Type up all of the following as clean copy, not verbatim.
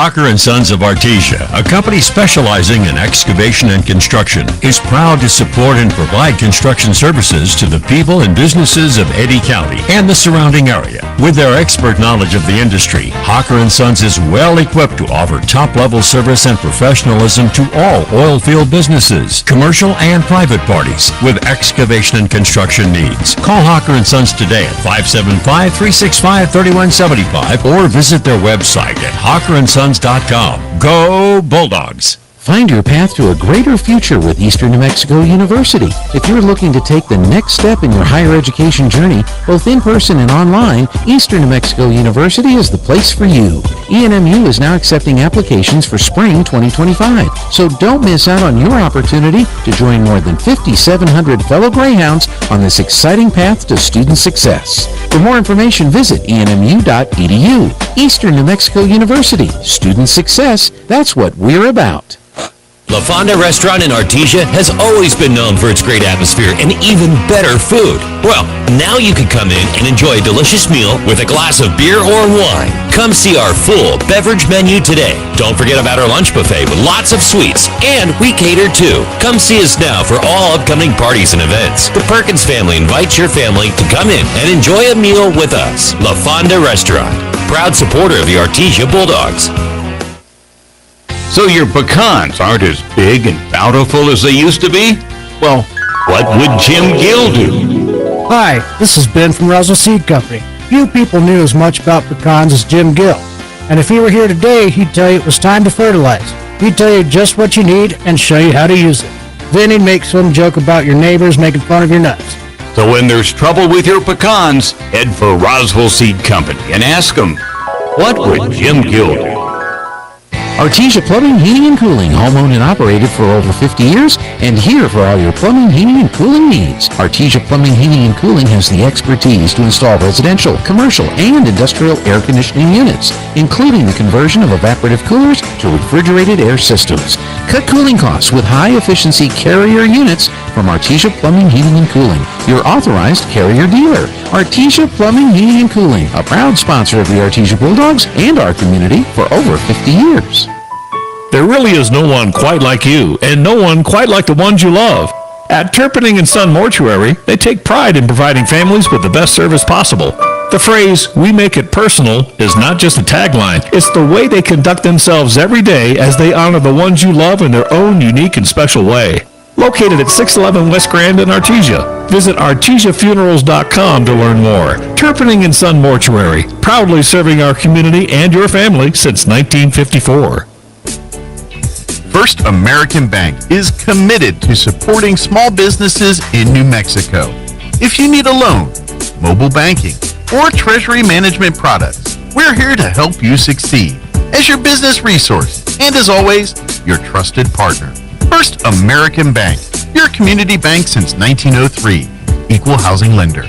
Hocker & Sons of Artesia, a company specializing in excavation and construction, is proud to support and provide construction services to the people and businesses of Eddy County and the surrounding area. With their expert knowledge of the industry, Hocker & Sons is well equipped to offer top-level service and professionalism to all oil field businesses, commercial and private parties with excavation and construction needs. Call Hocker & Sons today at 575-365-3175 or visit their website at hockerandsons.com. Go Bulldogs! Find your path to a greater future with Eastern New Mexico University. If you're looking to take the next step in your higher education journey, both in person and online, Eastern New Mexico University is the place for you. ENMU is now accepting applications for spring 2025, so don't miss out on your opportunity to join more than 5,700 fellow Greyhounds on this exciting path to student success. For more information, visit enmu.edu. Eastern New Mexico University. Student success, that's what we're about. La Fonda Restaurant in Artesia has always been known for its great atmosphere and even better food. Well, now you can come in and enjoy a delicious meal with a glass of beer or wine. Come see our full beverage menu today. Don't forget about our lunch buffet with lots of sweets, and we cater too. Come see us now for all upcoming parties and events. The Perkins family invites your family to come in and enjoy a meal with us. La Fonda Restaurant, proud supporter of the Artesia Bulldogs. So your pecans aren't as big and bountiful as they used to be? Well, what would Jim Gill do? Hi, this is Ben from Russell Seed Company. Few people knew as much about pecans as Jim Gill. And if he were here today, he'd tell you it was time to fertilize. He'd tell you just what you need and show you how to use it. Then he'd make some joke about your neighbors making fun of your nuts. So when there's trouble with your pecans, head for Roswell Seed Company and ask them, what would Jim Gill do? Artesia Plumbing, Heating, and Cooling, home-owned and operated for over 50 years, and here for all your plumbing, heating, and cooling needs. Artesia Plumbing, Heating, and Cooling has the expertise to install residential, commercial, and industrial air conditioning units, including the conversion of evaporative coolers to refrigerated air systems. Cut cooling costs with high-efficiency Carrier units from Artesia Plumbing, Heating, and Cooling, your authorized Carrier dealer. Artesia Plumbing, Heating, and Cooling, a proud sponsor of the Artesia Bulldogs and our community for over 50 years. There really is no one quite like you, and no one quite like the ones you love. At Turpinning & Son Mortuary, they take pride in providing families with the best service possible. The phrase, "we make it personal," is not just a tagline. It's the way they conduct themselves every day as they honor the ones you love in their own unique and special way. Located at 611 West Grand in Artesia. Visit artesiafunerals.com to learn more. Turpinning & Son Mortuary, proudly serving our community and your family since 1954. First American Bank is committed to supporting small businesses in New Mexico. If you need a loan, mobile banking, or treasury management products, we're here to help you succeed as your business resource and, as always, your trusted partner. First American Bank, your community bank since 1903, equal housing lender.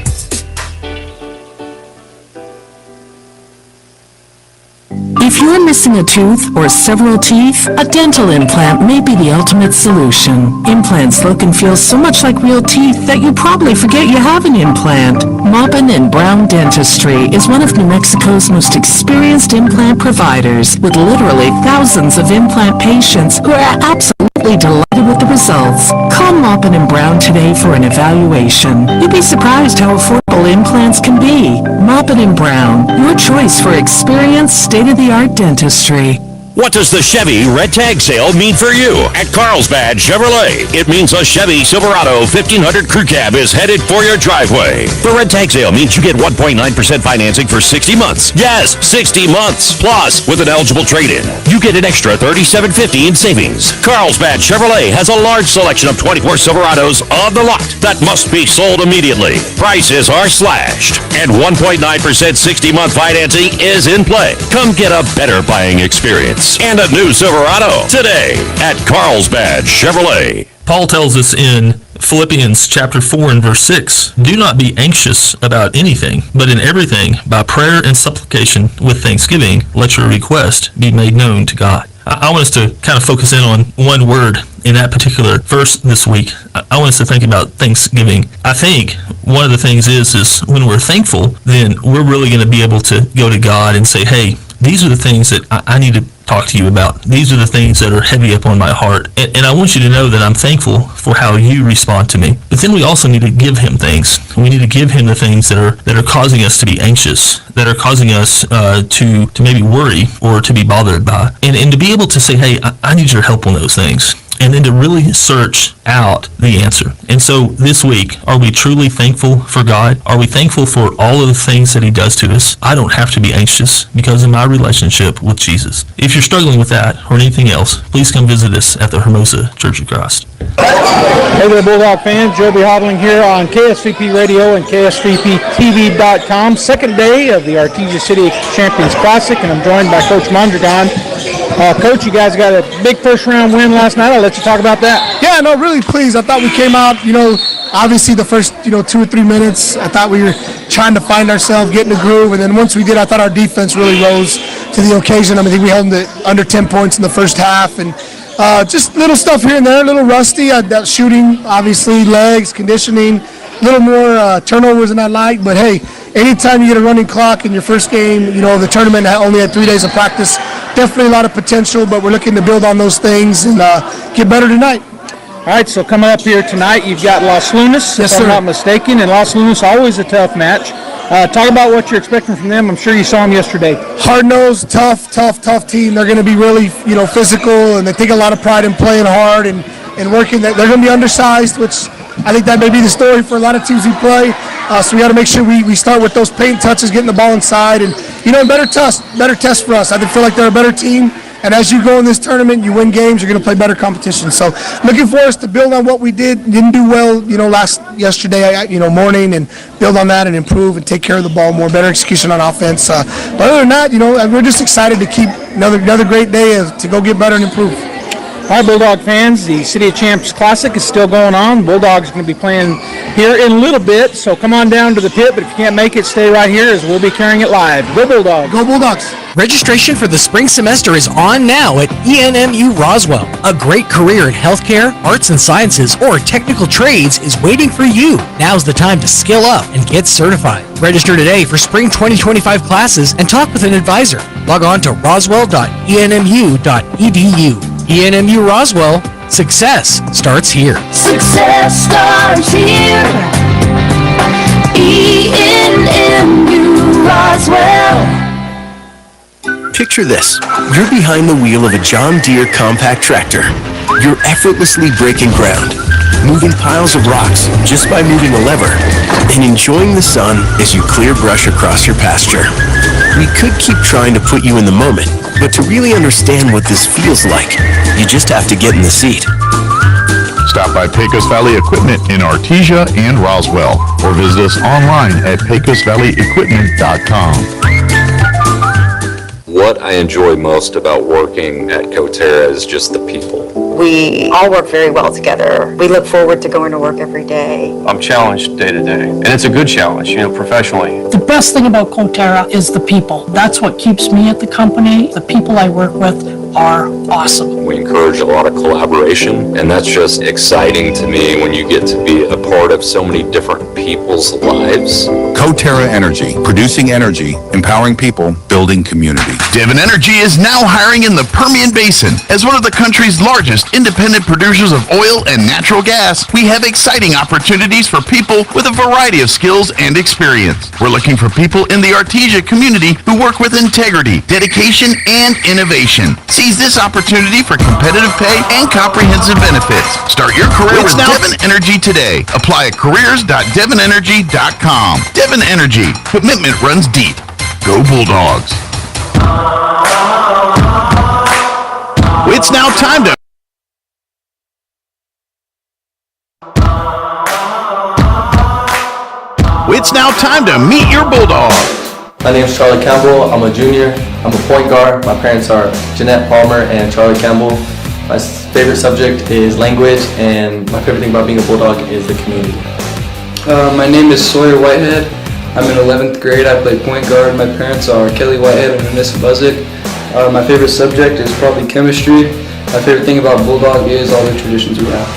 If you're missing a tooth or several teeth, a dental implant may be the ultimate solution. Implants look and feel so much like real teeth that you probably forget you have an implant. Maupin and Brown Dentistry is one of New Mexico's most experienced implant providers, with literally thousands of implant patients who are absolutely delighted with the results. Call Maupin and Brown today for an evaluation. You'd be surprised how affordable implants can be. Maupin and Brown, your choice for experienced, state-of-the-art dentistry. What does the Chevy Red Tag Sale mean for you? At Carlsbad Chevrolet, it means a Chevy Silverado 1500 Crew Cab is headed for your driveway. The Red Tag Sale means you get 1.9% financing for 60 months. Yes, 60 months. Plus, with an eligible trade-in, you get an extra $3,750 in savings. Carlsbad Chevrolet has a large selection of 24 Silverados on the lot that must be sold immediately. Prices are slashed, and 1.9% 60-month financing is in play. Come get a better buying experience and a new Silverado today at Carlsbad Chevrolet. Paul tells us in Philippians chapter 4 and verse 6, "Do not be anxious about anything, but in everything, by prayer and supplication with thanksgiving, let your request be made known to God." I want us to kind of focus in on one word in that particular verse this week. I want us to think about thanksgiving. I think one of the things is when we're thankful, then we're really going to be able to go to God and say, "Hey, these are the things that I need to talk to you about. These are the things that are heavy upon my heart. And I want you to know that I'm thankful for how you respond to me. But then we also need to give him things. We need to give him the things that are causing us to be anxious, that are causing us to maybe worry or to be bothered by. And to be able to say, hey, I need your help on those things. And then to really search out the answer. And so this week, are we truly thankful for God? Are we thankful for all of the things that he does to us? I don't have to be anxious because of my relationship with Jesus. If you're struggling with that or anything else, please come visit us at the Hermosa Church of Christ. Hey there, Bulldog fans. Joby Hodling here on KSVP Radio and KSVPTV.com. Second day of the Artesia City Champions Classic, and I'm joined by Coach Mondragon. Coach, you guys got a big first-round win last night. I'll let you talk about that. Yeah, no, really pleased. I thought we came out, obviously the first, 2 or 3 minutes, I thought we were trying to find ourselves, get in the groove, and then once we did, I thought our defense really rose to the occasion. I think we held them to under 10 points in the first half, and just little stuff here and there, a little rusty. That shooting, obviously, legs, conditioning, a little more turnovers than I like, but hey, anytime you get a running clock in your first game, the tournament only had 3 days of practice. Definitely a lot of potential, but we're looking to build on those things and get better tonight. All right, so coming up here tonight, you've got Los Lunas, Yes, if I'm sir. not mistaken, and Los Lunas always a tough match. Talk about what you're expecting from them. I'm sure you saw them yesterday. Hard-nosed, tough team. They're going to be really, physical, and they take a lot of pride in playing hard and working. They're going to be undersized, which I think that may be the story for a lot of teams we play. So we got to make sure we start with those paint touches, getting the ball inside, and better test for us. I feel like they're a better team, and as you go in this tournament, you win games, you're going to play better competition. So looking for us to build on what we didn't do well, yesterday, morning, and build on that and improve and take care of the ball more, better execution on offense. But other than that, we're just excited to keep another great day to go get better and improve. All right, Bulldog fans, the City of Champs Classic is still going on. Bulldogs are going to be playing here in a little bit, so come on down to the pit, but if you can't make it, stay right here as we'll be carrying it live. Go Bulldogs! Go Bulldogs! Registration for the spring semester is on now at ENMU Roswell. A great career in healthcare, arts and sciences, or technical trades is waiting for you. Now's the time to skill up and get certified. Register today for spring 2025 classes and talk with an advisor. Log on to roswell.enmu.edu. ENMU Roswell, success starts here. Success starts here. ENMU Roswell. Picture this. You're behind the wheel of a John Deere compact tractor. You're effortlessly breaking ground, moving piles of rocks just by moving a lever, and enjoying the sun as you clear brush across your pasture. We could keep trying to put you in the moment, but to really understand what this feels like, you just have to get in the seat. Stop by Pecos Valley Equipment in Artesia and Roswell, or visit us online at pecosvalleyequipment.com. What I enjoy most about working at Coterra is just the people. We all work very well together. We look forward to going to work every day. I'm challenged day to day, and it's a good challenge, professionally. The best thing about Coterra is the people. That's what keeps me at the company. The people I work with are awesome. We encourage a lot of collaboration, and that's just exciting to me when you get to be a part of so many different people's lives. Coterra Energy, producing energy, empowering people, building community. Devon Energy is now hiring in the Permian Basin. As one of the country's largest independent producers of oil and natural gas, we have exciting opportunities for people with a variety of skills and experience. We're looking for people in the Artesia community who work with integrity, dedication, and innovation. Seize this opportunity for competitive pay and comprehensive benefits. Start your career with Devon Energy today. Apply at careers.devonenergy.com. Devon Energy. Commitment runs deep. Go Bulldogs. It's now time to... It's now time to meet your Bulldogs. My name is Charlie Campbell. I'm a junior. I'm a point guard. My parents are Jeanette Palmer and Charlie Campbell. My favorite subject is language, and my favorite thing about being a Bulldog is the community. My name is Sawyer Whitehead. I'm in 11th grade. I play point guard. My parents are Kelly Whitehead and Vanessa Buzik. My favorite subject is probably chemistry. My favorite thing about Bulldog is all the traditions we have.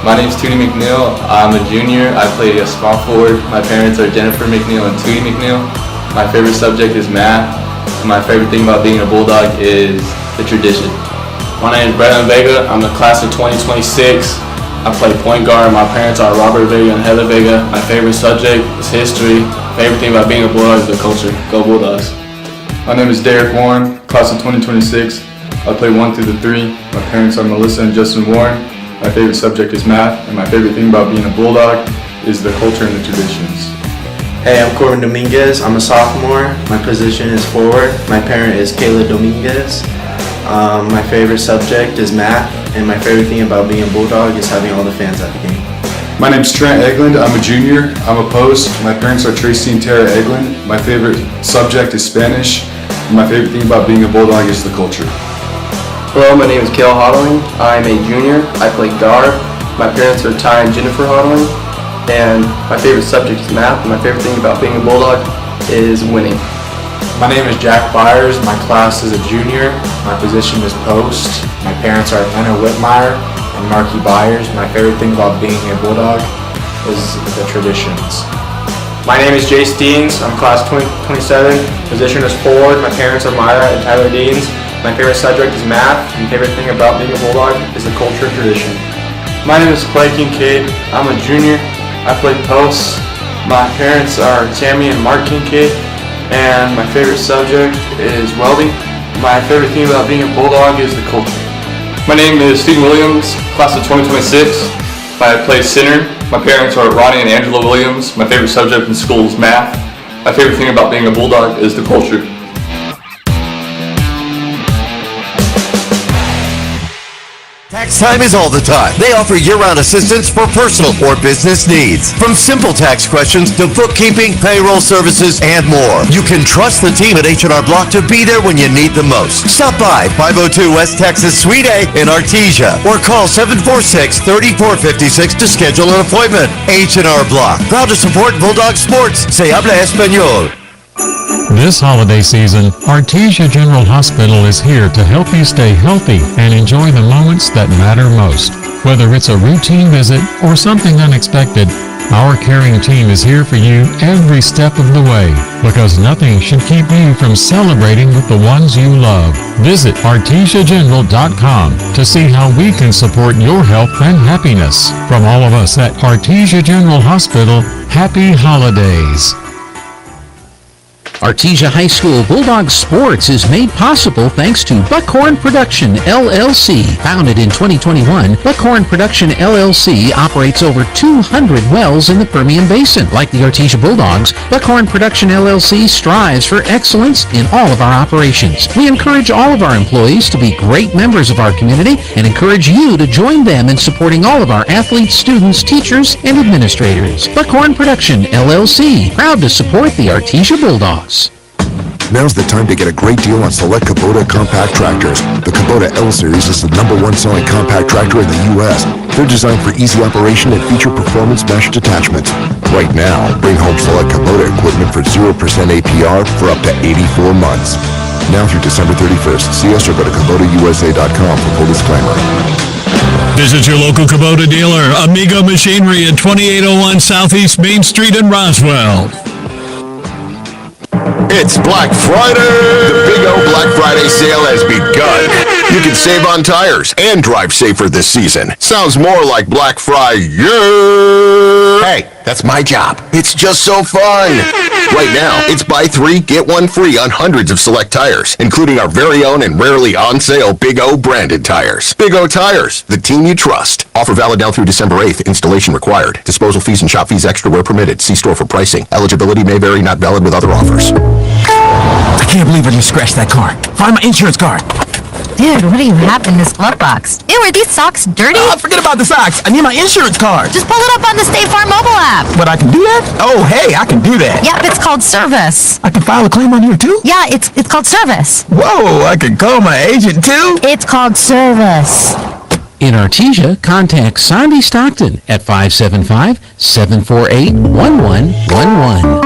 My name is Tootie McNeil. I'm a junior. I play a small forward. My parents are Jennifer McNeil and Tootie McNeil. My favorite subject is math, and my favorite thing about being a Bulldog is the tradition. My name is Brandon Vega. I'm the class of 2026. I play point guard. My parents are Robert Vega and Heather Vega. My favorite subject is history. Favorite thing about being a Bulldog is the culture. Go Bulldogs. My name is Derek Warren, class of 2026. I play 1 through the 3. My parents are Melissa and Justin Warren. My favorite subject is math, and my favorite thing about being a Bulldog is the culture and the traditions. Hey, I'm Corbin Dominguez. I'm a sophomore. My position is forward. My parent is Kayla Dominguez. My favorite subject is math, and my favorite thing about being a Bulldog is having all the fans at the game. My name's Trent Eglund. I'm a junior. I'm a post. My parents are Tracy and Tara Eglund. My favorite subject is Spanish. And my favorite thing about being a Bulldog is the culture. Hello, my name is Kale Hodling. I'm a junior. I play guard. My parents are Ty and Jennifer Hodling. And my favorite subject is math. And my favorite thing about being a Bulldog is winning. My name is Jack Byers. My class is a junior. My position is post. My parents are Anna Whitmire and Marky Byers. My favorite thing about being a Bulldog is the traditions. My name is Jay Steens. I'm class 2027. Position is forward. My parents are Myra and Tyler Deans. My favorite subject is math. And my favorite thing about being a Bulldog is the culture and tradition. My name is Clay Kincaid. I'm a junior. I play post. My parents are Tammy and Mark Kincaid. And my favorite subject is welding. My favorite thing about being a Bulldog is the culture. My name is Stephen Williams, class of 2026. I play center. My parents are Ronnie and Angela Williams. My favorite subject in school is math. My favorite thing about being a Bulldog is the culture. Tax time is all the time. They offer year-round assistance for personal or business needs. From simple tax questions to bookkeeping, payroll services, and more. You can trust the team at H&R Block to be there when you need them most. Stop by 502 West Texas Suite A in Artesia or call 746-3456 to schedule an appointment. H&R Block, proud to support Bulldog Sports. Se habla español. This holiday season, Artesia General Hospital is here to help you stay healthy and enjoy the moments that matter most. Whether it's a routine visit or something unexpected, our caring team is here for you every step of the way, because nothing should keep you from celebrating with the ones you love. Visit artesiageneral.com to see how we can support your health and happiness. From all of us at Artesia General Hospital, happy holidays. Artesia High School Bulldog Sports is made possible thanks to Buckhorn Production, LLC. Founded in 2021, Buckhorn Production, LLC operates over 200 wells in the Permian Basin. Like the Artesia Bulldogs, Buckhorn Production, LLC strives for excellence in all of our operations. We encourage all of our employees to be great members of our community and encourage you to join them in supporting all of our athletes, students, teachers, and administrators. Buckhorn Production, LLC, proud to support the Artesia Bulldogs. Now's the time to get a great deal on select Kubota compact tractors. The Kubota L-Series is the #1 selling compact tractor in the U.S. They're designed for easy operation and feature performance meshed attachments. Right now, bring home select Kubota equipment for 0% APR for up to 84 months. Now through December 31st. See us or go to KubotaUSA.com for full disclaimer. Visit your local Kubota dealer, Amigo Machinery at 2801 Southeast Main Street in Roswell. It's Black Friday! The Big O Black Friday sale has begun. You can save on tires and drive safer this season. Sounds more like Black Friday. Hey, that's my job. It's just so fun. Right now, it's buy 3, get 1 free on hundreds of select tires, including our very own and rarely on sale Big O branded tires. Big O Tires, the team you trust. Offer valid now through December 8th. Installation required. Disposal fees and shop fees extra where permitted. See store for pricing. Eligibility may vary, not valid with other offers. I can't believe I just scratched that car. Find my insurance card. Dude, what do you have in this glove box? Ew, are these socks dirty? Forget about the socks. I need my insurance card. Just pull it up on the State Farm mobile app. But I can do that? Oh, hey, I can do that. Yep, it's called service. I can file a claim on here too? Yeah, it's called service. Whoa, I can call my agent too? It's called service. In Artesia, contact Sandy Stockton at 575-748-1111.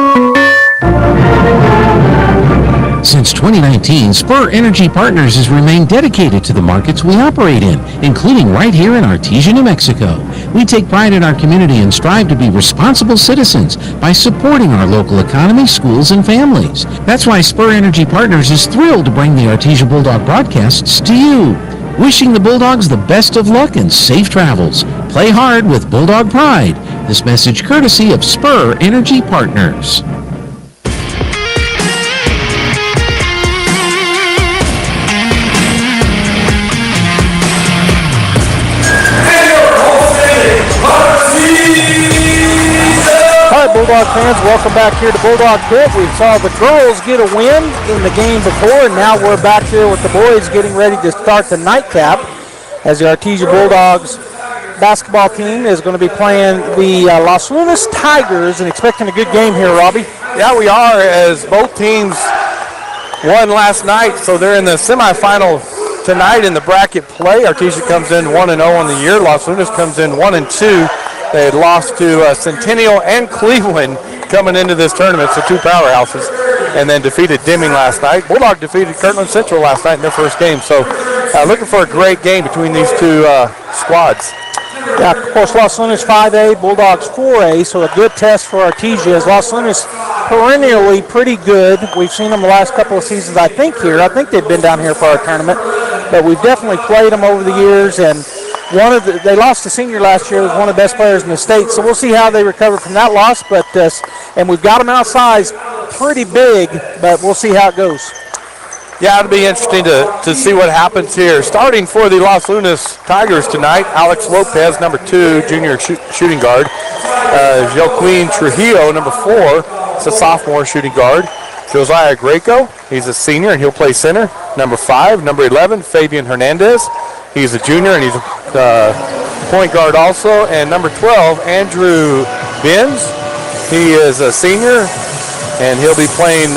Since 2019, Spur Energy Partners has remained dedicated to the markets we operate in, including right here in Artesia, New Mexico. We take pride in our community and strive to be responsible citizens by supporting our local economy, schools, and families. That's why Spur Energy Partners is thrilled to bring the Artesia Bulldog broadcasts to you. Wishing the Bulldogs the best of luck and safe travels. Play hard with Bulldog Pride. This message courtesy of Spur Energy Partners. All right, Bulldog fans, welcome back here to Bulldog Pit. We saw the girls get a win in the game before, and now we're back here with the boys getting ready to start the nightcap as the Artesia Bulldogs basketball team is going to be playing the Los Lunas Tigers and expecting a good game here, Robbie. Yeah, we are, as both teams won last night, so they're in the semifinal tonight in the bracket play. Artesia comes in 1-0 on the year. Los Lunas comes in 1-2. They had lost to Centennial and Cleveland coming into this tournament, so two powerhouses, and then defeated Deming last night. Bulldog defeated Kirtland Central last night in their first game, so looking for a great game between these two squads. Yeah, of course, Los Lunas 5A, Bulldogs 4A, so a good test for Artesia, as Los Lunas perennially pretty good. We've seen them the last couple of seasons, I think, here. I think they've been down here for our tournament, but we've definitely played them over the years, and they lost a senior last year, was one of the best players in the state, so we'll see how they recover from that loss, but and we've got them outsized pretty big, but we'll see how it goes. Yeah, it'll be interesting to see what happens here. Starting for the Los Lunas Tigers tonight, Alex Lopez, number 2, junior shooting guard. Joaquin Trujillo, number 4, is a sophomore shooting guard. Josiah Greco, he's a senior, and he'll play center. Number 5, number 11, Fabian Hernandez. He's a junior, and he's a point guard also. And number 12, Andrew Benz. He is a senior, and he'll be playing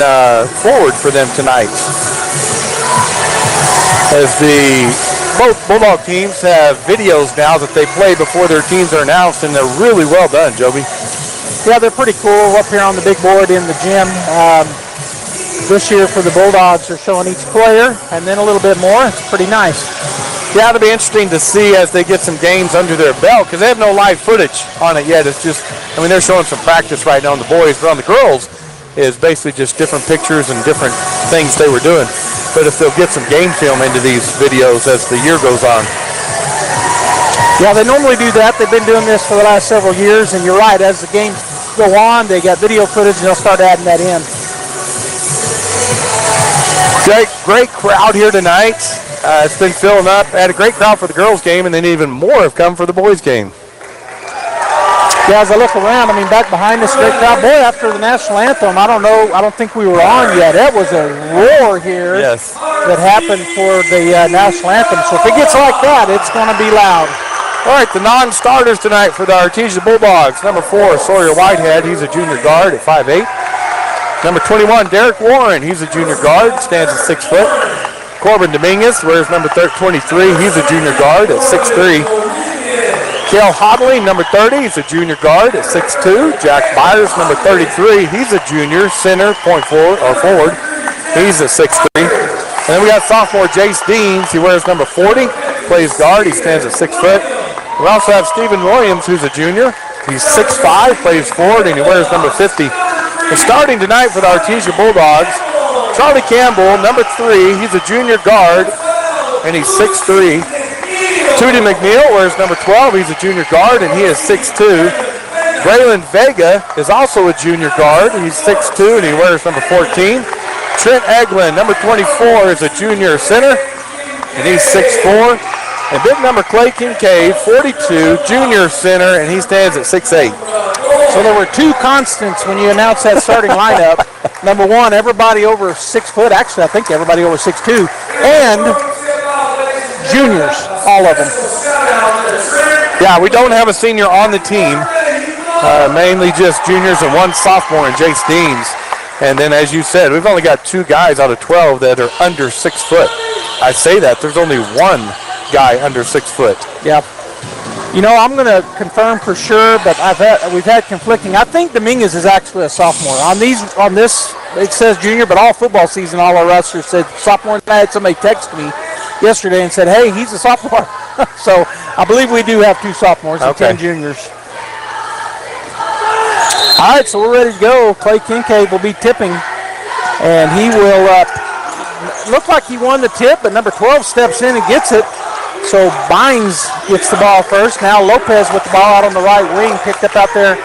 forward for them tonight. As both Bulldog teams have videos now that they play before their teams are announced, and they're really well done, Joby. Yeah, they're pretty cool up here on the big board in the gym. This year for the Bulldogs, they're showing each player, and then a little bit more. It's pretty nice. Yeah, it'll be interesting to see as they get some games under their belt, because they have no live footage on it yet. It's just, they're showing some practice right now on the boys, but on the girls is basically just different pictures and different things they were doing. But if they'll get some game film into these videos as the year goes on. Yeah, they normally do that. They've been doing this for the last several years, and you're right, as the games go on, they got video footage, and they'll start adding that in. Great crowd here tonight. It's been filling up. I had a great crowd for the girls' game, and then even more have come for the boys' game. Yeah, as I look around, back behind this great crowd, boy, after the national anthem, I don't think we were on yet. That was a roar here that happened for the national anthem. So if it gets like that, it's going to be loud. All right, the non-starters tonight for the Artesia Bulldogs. Number 4, Sawyer Whitehead. He's a junior guard at 5'8". Number 21, Derek Warren. He's a junior guard, stands at 6 foot. Corbin Dominguez wears number 23. He's a junior guard at 6'3". Kale Hodley, number 30. He's a junior guard at 6'2". Jack Byers, number 33. He's a junior center, point forward or forward. He's at 6'3". And then we got sophomore Jace Deans. He wears number 40. Plays guard. He stands at 6 foot. We also have Stephen Williams, who's a junior. He's 6'5", plays forward, and he wears number 50. And starting tonight for the Artesia Bulldogs, Charlie Campbell, number 3. He's a junior guard, and he's 6'3". Tootie McNeil wears number 12. He's a junior guard, and he is 6'2". Braylon Vega is also a junior guard. He's 6'2", and he wears number 14. Trent Eglin, number 24, is a junior center, and he's 6'4". And big number Clay Kincaid, 42, junior center, and he stands at 6'8". So there were two constants when you announced that starting lineup. Number 1, everybody over 6 foot. Actually, I think everybody over 6'2", and juniors, all of them. Yeah, we don't have a senior on the team. Mainly just juniors and 1 sophomore in Jace Deans. And then, as you said, we've only got 2 guys out of 12 that are under 6 foot. I say that. There's only 1 guy under 6 foot. Yeah. I'm going to confirm for sure, but we've had conflicting. I think Dominguez is actually a sophomore. On this it says junior, but all football season, all our rosters said sophomore. I had somebody text me yesterday and said, hey, he's a sophomore. So I believe we do have 2 sophomores and 10 juniors. All right, so we're ready to go. Clay Kincaid will be tipping, and he will look like he won the tip, but number 12 steps in and gets it. So Bynes gets the ball first. Now Lopez with the ball out on the right wing, picked up out there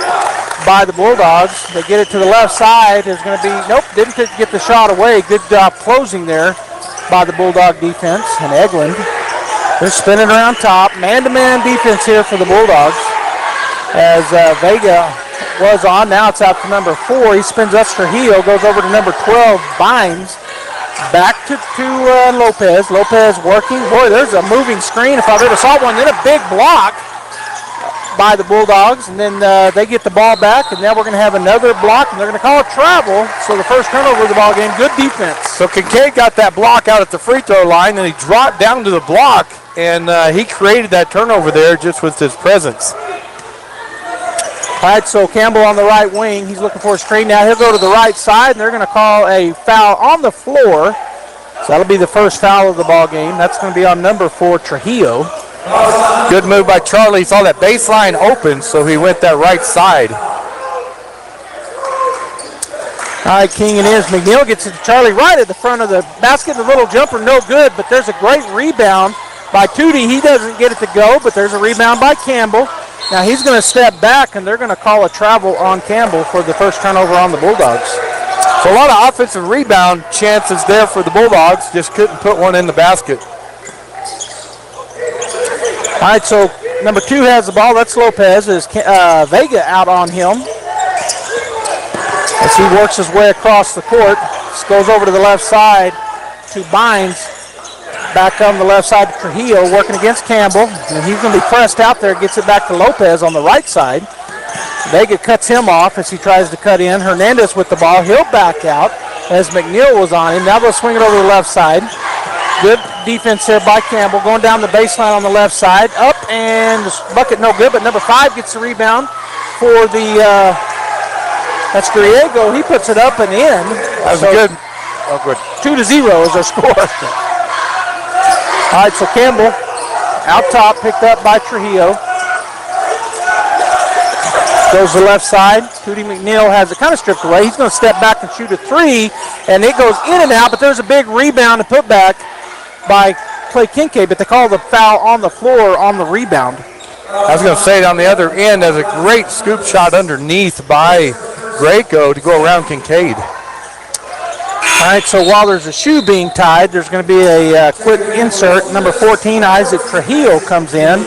by the Bulldogs. They get it to the left side. There's going to be, nope, didn't get the shot away. Good job closing there by the Bulldog defense. And Eglin, they're spinning around top. Man-to-man defense here for the Bulldogs. As Vega was on, now it's out to number 4. He spins up Trujillo, goes over to number 12, Bynes. Back to Lopez. Lopez working. Boy, there's a moving screen if I've ever saw one. Then a big block by the Bulldogs, and then they get the ball back, and now we're going to have another block, and they're going to call it travel. So the first turnover of the ball game. Good defense. So Kincaid got that block out at the free throw line, and he dropped down to the block, and he created that turnover there just with his presence. All right, so Campbell on the right wing. He's looking for a screen now. He'll go to the right side, and they're going to call a foul on the floor. So that'll be the first foul of the ball game. That's going to be on number 4, Trujillo. Good move by Charlie. He saw that baseline open, so he went that right side. All right, King and Inns. McNeil gets it to Charlie right at the front of the basket. The little jumper, no good, but there's a great rebound by Tootie. He doesn't get it to go, but there's a rebound by Campbell. Now he's going to step back, and they're going to call a travel on Campbell for the first turnover on the Bulldogs. So a lot of offensive rebound chances there for the Bulldogs. Just couldn't put one in the basket. All right, so number 2 has the ball. That's Lopez. Is Vega out on him as he works his way across the court. Just goes over to the left side to Bynes. Back on the left side to Trujillo, working against Campbell. And he's going to be pressed out there, gets it back to Lopez on the right side. Vega cuts him off as he tries to cut in. Hernandez with the ball. He'll back out as McNeil was on him. Now they'll swing it over to the left side. Good defense there by Campbell. Going down the baseline on the left side. Up, and the bucket no good, but number 5 gets the rebound for the, that's Griego. He puts it up and in. That was good. Oh, good. 2-0 is our score. All right, so Campbell out top, picked up by Trujillo. Goes to the left side. Tootie McNeil has it kind of stripped away. He's going to step back and shoot a 3, and it goes in and out, but there's a big rebound and put back by Clay Kincaid, but they call the foul on the floor on the rebound. I was going to say it on the other end. There's a great scoop shot underneath by Greco to go around Kincaid. All right, so while there's a shoe being tied, there's going to be a quick insert. Number 14, Isaac Trujillo, comes in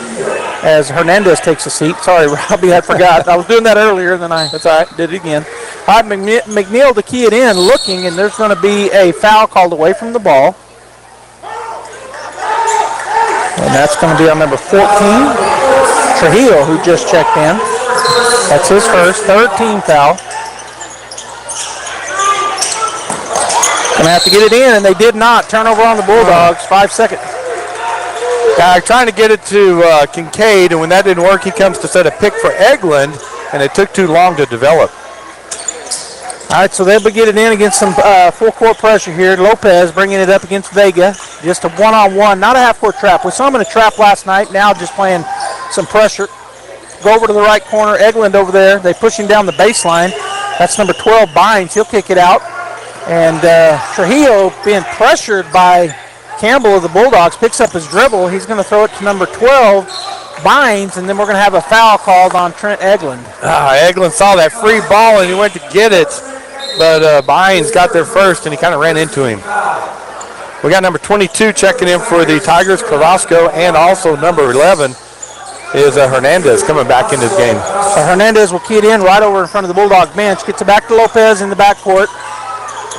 as Hernandez takes a seat. Sorry, Robbie, I forgot. I was doing that earlier, then that's all right, did it again. All right, McNeil to key it in, looking, and there's going to be a foul called away from the ball. And that's going to be on number 14, Trujillo, who just checked in. That's his first, third team foul. Going to have to get it in, and they did not. Turnover on the Bulldogs, 5 seconds. Trying to get it to Kincaid, and when that didn't work, he comes to set a pick for Eglin, and it took too long to develop. All right, so they'll be getting in against some full court pressure here. Lopez bringing it up against Vega. Just a one-on-one, not a half-court trap. We saw him in a trap last night, now just playing some pressure. Go over to the right corner, Eglin over there. They push him down the baseline. That's number 12, Bynes. He'll kick it out. And Trujillo, being pressured by Campbell of the Bulldogs, picks up his dribble. He's going to throw it to number 12, Bynes, and then we're going to have a foul called on Trent Eglin. Eglin saw that free ball, and he went to get it, but Bynes got there first, and he kind of ran into him. We got number 22 checking in for the Tigers, Carrasco, and also number 11 is Hernandez coming back into the game. So Hernandez will key it in right over in front of the Bulldog bench. Gets it back to Lopez in the backcourt.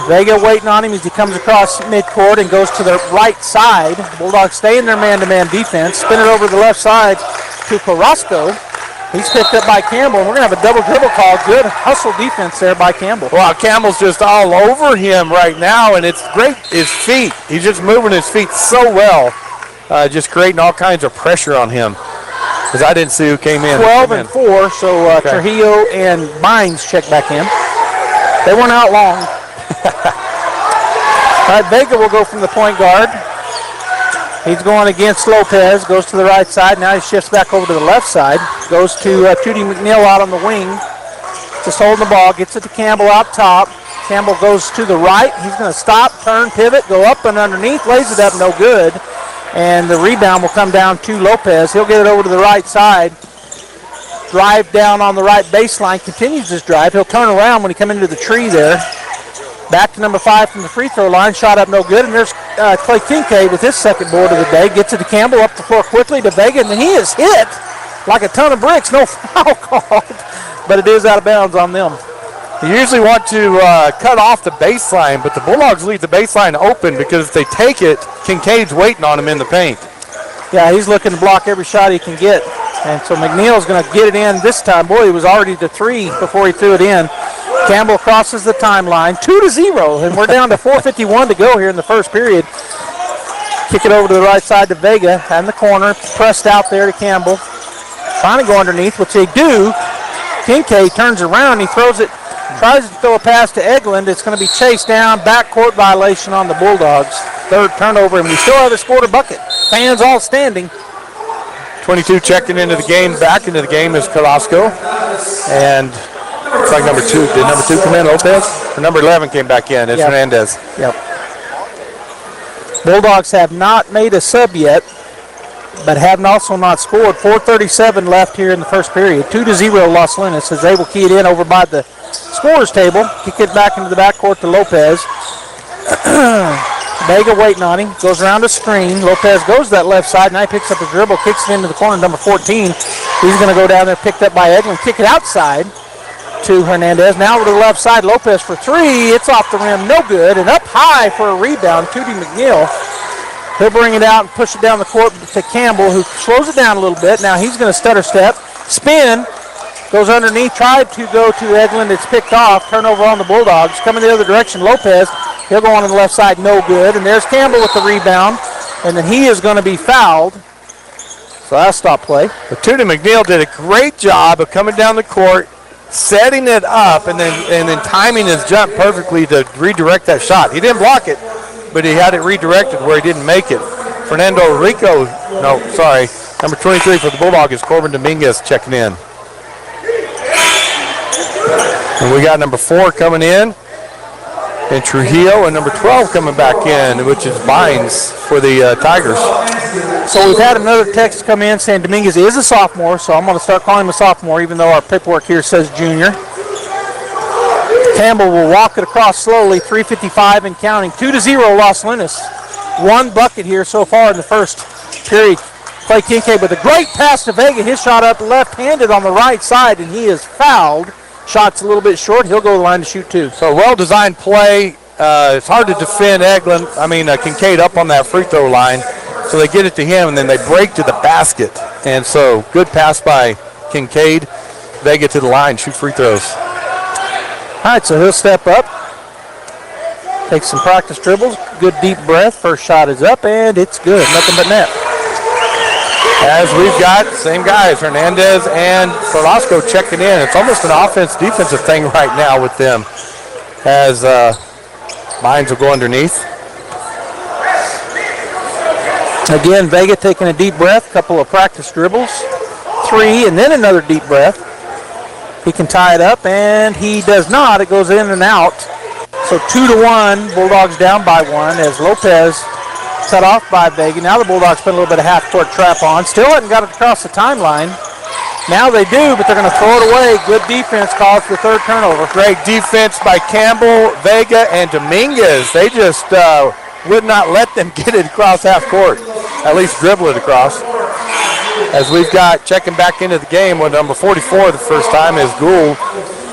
Vega waiting on him as he comes across midcourt and goes to the right side. The Bulldogs stay in their man-to-man defense. Spin it over to the left side to Carrasco. He's picked up by Campbell. We're going to have a double dribble call. Good hustle defense there by Campbell. Wow, Campbell's just all over him right now, and it's great. His feet. He's just moving his feet so well, just creating all kinds of pressure on him. Because I didn't see who came in. 12-4, so Trujillo and Bynes check back in. They weren't out long. All right, Vega will go from the point guard. He's going against Lopez, goes to the right side. Now he shifts back over to the left side. Goes to Tootie McNeil out on the wing. Just holding the ball, gets it to Campbell out top. Campbell goes to the right. He's going to stop, turn, pivot, go up and underneath, lays it up, no good. And the rebound will come down to Lopez. He'll get it over to the right side. Drive down on the right baseline, continues his drive. He'll turn around when he comes into the tree there. Back to number 5 from the free throw line. Shot up no good. And there's Clay Kincaid with his second board of the day. Gets it to Campbell, up the floor quickly to Vega. And he is hit like a ton of bricks. No foul called, but it is out of bounds on them. You usually want to cut off the baseline, but the Bulldogs leave the baseline open because if they take it, Kincaid's waiting on him in the paint. Yeah, he's looking to block every shot he can get. And so McNeil's going to get it in this time. Boy, he was already to 3 before he threw it in. Campbell crosses the timeline, 2-0, and we're down to 4:51 to go here in the first period. Kick it over to the right side to Vega, in the corner, pressed out there to Campbell. Trying to go underneath, which they do. Kincaid turns around, he throws it, tries to throw a pass to Eglin. It's going to be chased down, backcourt violation on the Bulldogs. Third turnover, and we still haven't scored a bucket. Fans all standing. 22 checking into the game, back into the game is Carrasco. And looks like number 2. Did number 2 come in, Lopez? Or number 11 came back in. It's Hernandez. Yep. Bulldogs have not made a sub yet, but have also not scored. 4:37 left here in the first period. 2-0 Los Lunas as they will key it in over by the scorer's table. Kick it back into the backcourt to Lopez. Vega waiting on him. Goes around the screen. Lopez goes to that left side. Now he picks up a dribble, kicks it into the corner, number 14. He's going to go down there, picked up by Eglin. Kick it outside to Hernandez. Now over to the left side. Lopez for 3. It's off the rim. No good. And up high for a rebound. Tootie McNeil. He'll bring it out and push it down the court to Campbell, who slows it down a little bit. Now he's going to stutter step. Spin. Goes underneath. Tried to go to Eglin. It's picked off. Turnover on the Bulldogs. Coming the other direction. Lopez. He'll go on the left side. No good. And there's Campbell with the rebound. And then he is going to be fouled. So that'll stop play. But Tootie McNeil did a great job of coming down the court, setting it up, and then timing his jump perfectly to redirect that shot. He didn't block it, but he had it redirected where he didn't make it. Number 23 for the Bulldog is Corbin Dominguez checking in. And we got number 4 coming in, and Trujillo, and number 12 coming back in, which is Bynes for the Tigers. So we've had another text come in saying Dominguez is a sophomore, so I'm going to start calling him a sophomore, even though our paperwork here says junior. Campbell will walk it across slowly, 3:55 and counting. 2-0 Los Lunas. 1 bucket here so far in the first period. Clay Kincaid with a great pass to Vega. His shot up left-handed on the right side, and he is fouled. Shot's a little bit short. He'll go to the line to shoot 2. So well-designed play. It's hard to defend Kincaid up on that free throw line. So they get it to him, and then they break to the basket. And so good pass by Kincaid. Vega to the line, shoot free throws. All right, so he'll step up. Take some practice dribbles. Good deep breath. First shot is up, and it's good. Nothing but net. As we've got same guys, Hernandez and Carrasco checking in. It's almost an offense-defensive thing right now with them. As Bynes will go underneath. Again, Vega taking a deep breath, couple of practice dribbles, 3, and then another deep breath. He can tie it up, and he does not. It goes in and out. So 2-1, Bulldogs down by 1 as Lopez cut off by Vega. Now the Bulldogs put a little bit of half-court trap on. Still hasn't got it across the timeline. Now they do, but they're going to throw it away. Good defense calls for the third turnover. Great defense by Campbell, Vega, and Dominguez. They just would not let them get it across half court, at least dribble it across. As we've got checking back into the game with number 44 the first time is Gould,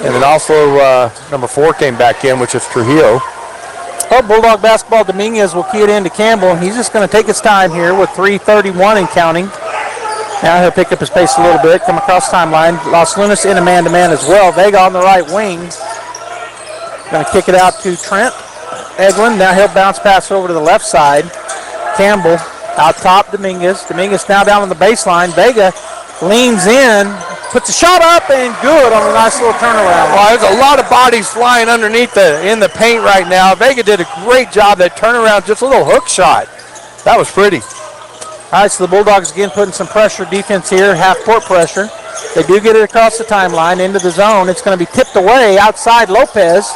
and then also number 4 came back in, which is Trujillo. Oh, Bulldog basketball, Dominguez will key it into Campbell, and he's just going to take his time here with 3:31 and counting. Now he'll pick up his pace a little bit, come across timeline. Los Lunas in a man-to-man as well. Vega on the right wing. Going to kick it out to Trent Eglin. Now he'll bounce pass over to the left side. Campbell out top, Dominguez. Dominguez now down on the baseline. Vega leans in, puts a shot up and good on a nice little turnaround. Well, there's a lot of bodies flying underneath in the paint right now. Vega did a great job. That turnaround, just a little hook shot. That was pretty. All right, so the Bulldogs again putting some pressure defense here, half-court pressure. They do get it across the timeline into the zone. It's going to be tipped away outside. Lopez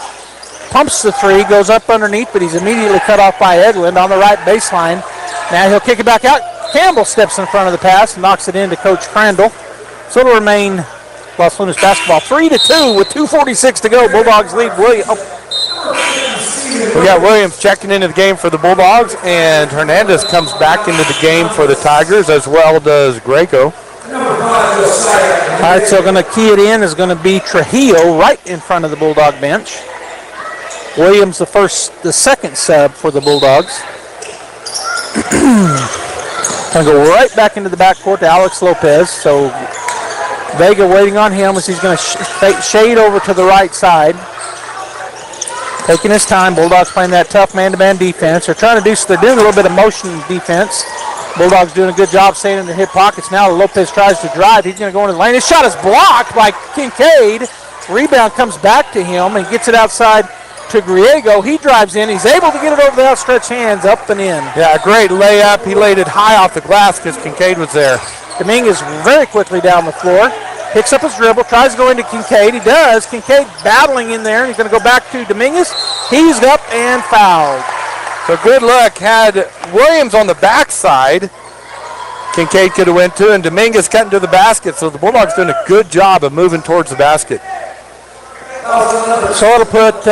pumps the three, goes up underneath, but he's immediately cut off by Edlund on the right baseline. Now he'll kick it back out. Campbell steps in front of the pass and knocks it into Coach Crandall. So it'll remain Los Lunas basketball 3-2 with 2:46 to go. Bulldogs lead Williams. We got Williams checking into the game for the Bulldogs, and Hernandez comes back into the game for the Tigers, as well does Greco. All right, so going to key it in is going to be Trujillo right in front of the Bulldog bench. Williams the second sub for the Bulldogs. Going to go right back into the backcourt to Alex Lopez. So Vega waiting on him as he's going to shade over to the right side. Taking his time. Bulldogs playing that tough man-to-man defense. They're doing a little bit of motion defense. Bulldogs doing a good job staying in their hip pockets. Now Lopez tries to drive. He's going to go into the lane. His shot is blocked by Kincaid. Rebound comes back to him and gets it outside to Griego. He drives in. He's able to get it over the outstretched hands, up and in. Yeah, great layup. He laid it high off the glass because Kincaid was there. Dominguez very quickly down the floor. Picks up his dribble, tries to go into Kincaid. He does. Kincaid battling in there, and he's going to go back to Dominguez. He's up and fouled. So good luck. Had Williams on the backside, Kincaid could have went to, and Dominguez cut into the basket. So the Bulldogs doing a good job of moving towards the basket. So it'll put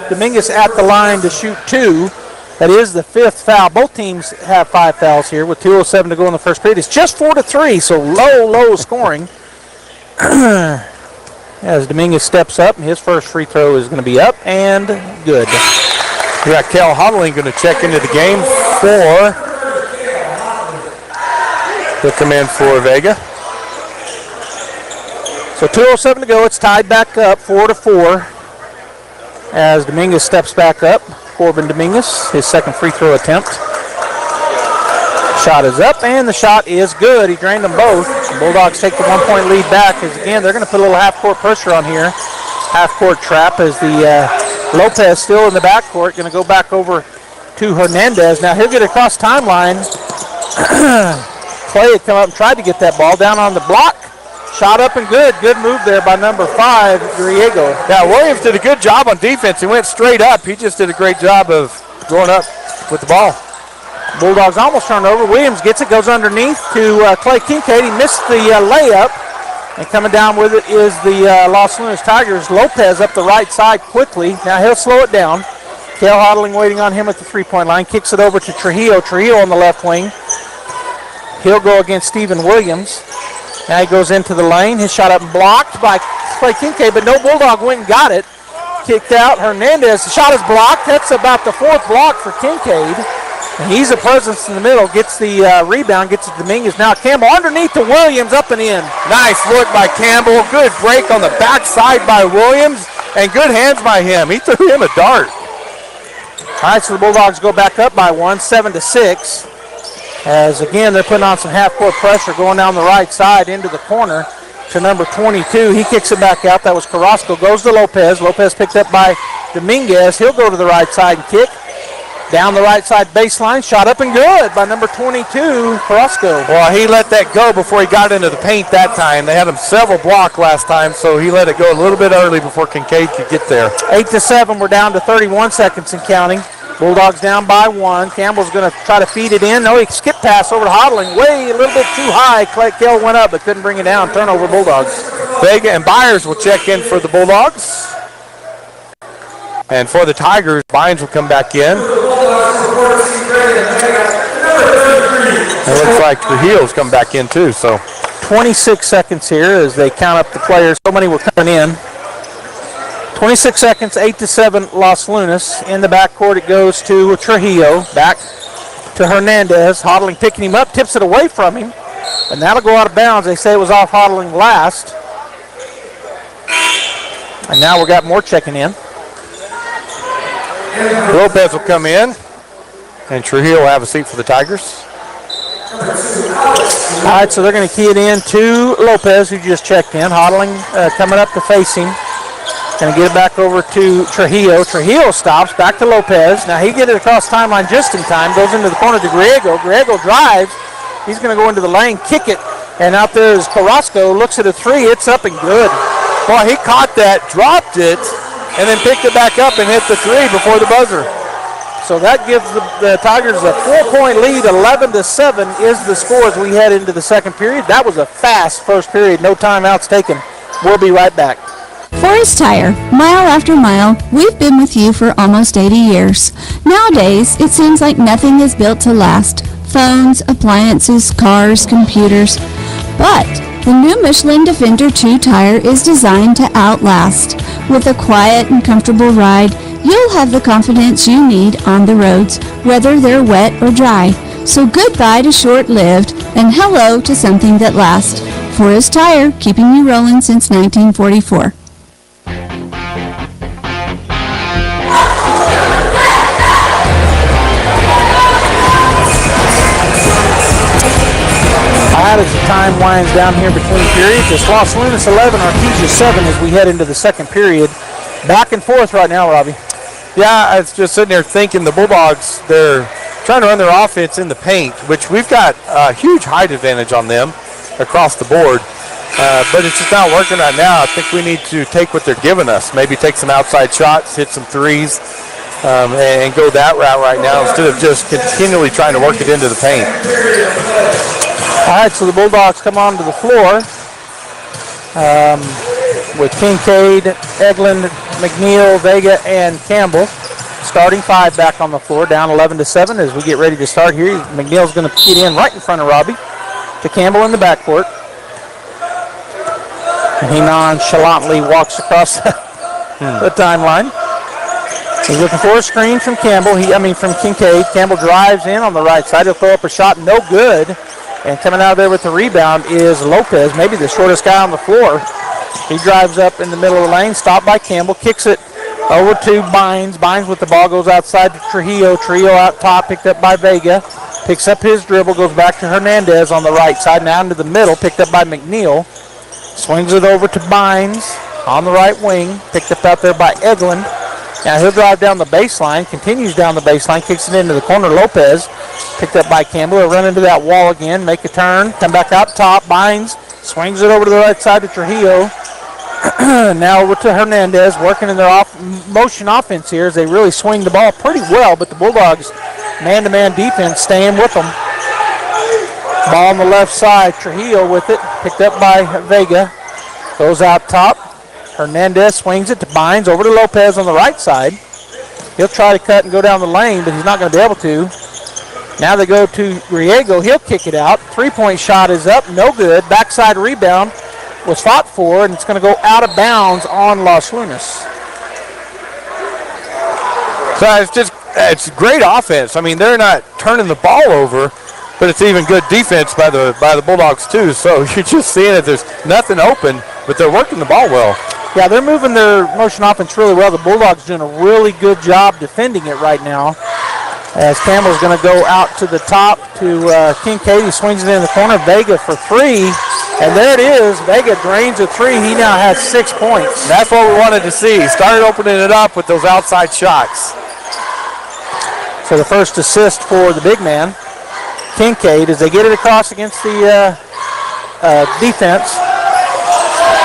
Dominguez at the line to shoot two. That is the fifth foul. Both teams have 5 fouls here with 2:07 to go in the first period. It's just 4-3, so low scoring. As Dominguez steps up, and his first free throw is going to be up and good. We got Kel Hodling going to check into the game for. He'll come in for Vega. So 2:07 to go. It's tied back up, 4-4. As Dominguez steps back up, Corbin Dominguez, his second free throw attempt. Shot is up, and the shot is good. He drained them both. The Bulldogs take the 1-point lead back, as again, they're going to put a little half-court pressure on here. Half-court trap as the Lopez still in the backcourt, going to go back over to Hernandez. Now he'll get across timeline. Clay had come up and tried to get that ball down on the block. Shot up and good. Good move there by number 5, Griego. Yeah, Williams did a good job on defense. He went straight up. He just did a great job of going up with the ball. Bulldogs almost turned over. Williams gets it, goes underneath to Clay Kincaid. He missed the layup. And coming down with it is the Los Lunas Tigers. Lopez up the right side quickly. Now he'll slow it down. Cale Hodling waiting on him at the three-point line. Kicks it over to Trujillo. Trujillo on the left wing. He'll go against Stephen Williams. Now he goes into the lane. His shot up and blocked by Clay Kincaid, but no Bulldog went and got it. Kicked out. Hernandez. The shot is blocked. That's about the fourth block for Kincaid. And he's a presence in the middle. Gets the rebound. Gets it to Dominguez. Now Campbell underneath to Williams. Up and in. Nice look by Campbell. Good break on the backside by Williams. And good hands by him. He threw him a dart. All right, so the Bulldogs go back up by 1, 7-6. As again, they're putting on some half-court pressure going down the right side into the corner to number 22. He kicks it back out. That was Carrasco. Goes to Lopez. Lopez picked up by Dominguez. He'll go to the right side and kick. Down the right side baseline. Shot up and good by number 22, Carrasco. Well, he let that go before he got into the paint that time. They had him several block last time, so he let it go a little bit early before Kincaid could get there. 8-7. We're down to 31 seconds and counting. Bulldogs down by 1. Campbell's going to try to feed it in. No, he skip pass over to Hodling. Way a little bit too high. Kell went up but couldn't bring it down. Turnover Bulldogs. Vega and Byers will check in for the Bulldogs. And for the Tigers, Bynes will come back in. It looks like Trujillo's come back in too. So 26 seconds here as they count up the players. So many were coming in. 26 seconds, 8-7 Los Lunas. In the backcourt it goes to Trujillo. Back to Hernandez. Hodling picking him up, tips it away from him. And that'll go out of bounds. They say it was off Hodling last. And now we got more checking in. Lopez will come in. And Trujillo will have a seat for the Tigers. All right, so they're going to key it in to Lopez, who just checked in. Hodling coming up to face him. Going to get it back over to Trujillo. Trujillo stops, back to Lopez. Now he gets it across timeline just in time. Goes into the corner to Griego. Griego drives. He's going to go into the lane, kick it. And out there is Carrasco. Looks at a three. It's up and good. Boy, he caught that, dropped it, and then picked it back up and hit the three before the buzzer. So that gives the Tigers a 4-point lead. 11-7 is the score as we head into the second period. That was a fast first period. No timeouts taken. We'll be right back. Forest Tire, mile after mile, we've been with you for almost 80 years. Nowadays, it seems like nothing is built to last. Phones, appliances, cars, computers. But the new Michelin Defender 2 tire is designed to outlast. With a quiet and comfortable ride, you'll have the confidence you need on the roads, whether they're wet or dry. So goodbye to short-lived and hello to something that lasts. Forest Tire, keeping you rolling since 1944. As the time winds down here between periods, it's Los Lunas 11, Artesia 7 as we head into the second period. Back and forth right now, Robbie. Yeah, I was just sitting there thinking the Bulldogs, they're trying to run their offense in the paint, which we've got a huge height advantage on them across the board. But it's just not working right now. I think we need to take what they're giving us, maybe take some outside shots, hit some threes, and go that route right now instead of just continually trying to work it into the paint. All right, so the Bulldogs come onto the floor with Kincaid, Eglin, McNeil, Vega, and Campbell. Starting five back on the floor, down 11-7 as we get ready to start here. McNeil's going to get in right in front of Robbie to Campbell in the backcourt. And he nonchalantly walks across the timeline. He's looking for a screen from from Kincaid. Campbell drives in on the right side. He'll throw up a shot, no good. And coming out of there with the rebound is Lopez, maybe the shortest guy on the floor. He drives up in the middle of the lane, stopped by Campbell, kicks it over to Bynes. Bynes with the ball goes outside to Trujillo. Trujillo out top, picked up by Vega. Picks up his dribble, goes back to Hernandez on the right side, now into the middle, picked up by McNeil. Swings it over to Bynes on the right wing, picked up out there by Eglin. Now he'll drive down the baseline, continues down the baseline, kicks it into the corner. Lopez picked up by Campbell. He'll run into that wall again, make a turn, come back out top. Bynes swings it over to the right side to Trujillo. Now over to Hernandez, working in their motion offense here as they really swing the ball pretty well, but the Bulldogs man-to-man defense staying with them. Ball on the left side, Trujillo with it, picked up by Vega. Goes out top. Hernandez swings it to Bynes, over to Lopez on the right side. He'll try to cut and go down the lane, but he's not going to be able to. Now they go to Griego. He'll kick it out. Three-point shot is up, no good. Backside rebound was fought for, and it's going to go out of bounds on Los Lunas. So it's great offense. I mean, they're not turning the ball over, but it's even good defense by the Bulldogs too. So you're just seeing that there's nothing open, but they're working the ball well. Yeah, they're moving their motion offense really well. The Bulldogs doing a really good job defending it right now. As Campbell's going to go out to the top to Kincaid. He swings it in the corner. Vega for three. And there it is. Vega drains a three. He now has 6 points. That's what we wanted to see. He started opening it up with those outside shots. So the first assist for the big man, Kincaid, as they get it across against the defense.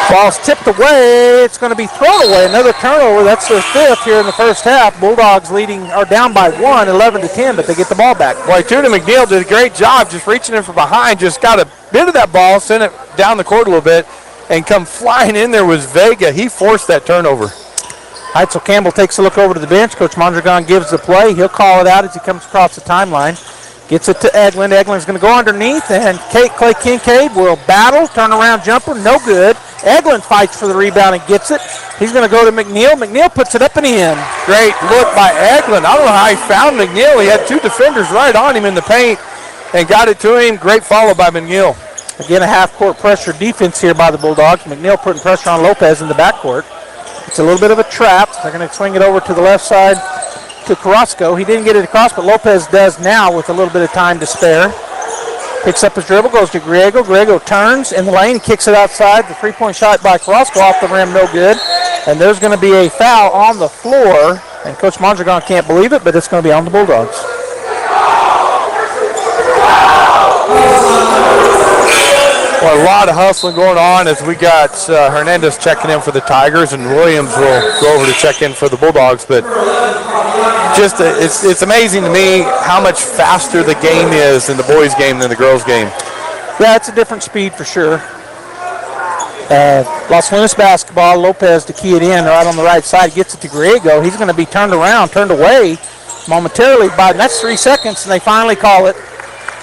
Ball's tipped away. It's going to be thrown away. Another turnover. That's their fifth here in the first half. Bulldogs are down by 1, 11-10, but they get the ball back. Boy, Judah McNeil did a great job just reaching in from behind. Just got a bit of that ball, sent it down the court a little bit, and come flying in there was Vega. He forced that turnover. All right, so Campbell takes a look over to the bench. Coach Mondragon gives the play. He'll call it out as he comes across the timeline. Gets it to Eglin. Eglin's going to go underneath, and Clay Kincaid will battle. Turnaround jumper, no good. Eglin fights for the rebound and gets it. He's going to go to McNeil. McNeil puts it up and in. Great look by Eglin. I don't know how he found McNeil. He had two defenders right on him in the paint and got it to him. Great follow by McNeil. Again, a half-court pressure defense here by the Bulldogs. McNeil putting pressure on Lopez in the backcourt. It's a little bit of a trap. They're going to swing it over to the left side to Carrasco. He didn't get it across, but Lopez does now with a little bit of time to spare. Picks up his dribble, goes to Griego. Griego turns in the lane, kicks it outside. The three-point shot by Carrasco off the rim, no good. And there's going to be a foul on the floor. And Coach Mondragon can't believe it, but it's going to be on the Bulldogs. Well, a lot of hustling going on as we got Hernandez checking in for the Tigers, and Williams will go over to check in for the Bulldogs. But just it's amazing to me how much faster the game is in the boys' game than the girls' game. Yeah, it's a different speed for sure. Los Lunas basketball, Lopez to key it in right on the right side, gets it to Griego. He's going to be turned away momentarily by, that's 3 seconds, and they finally call it.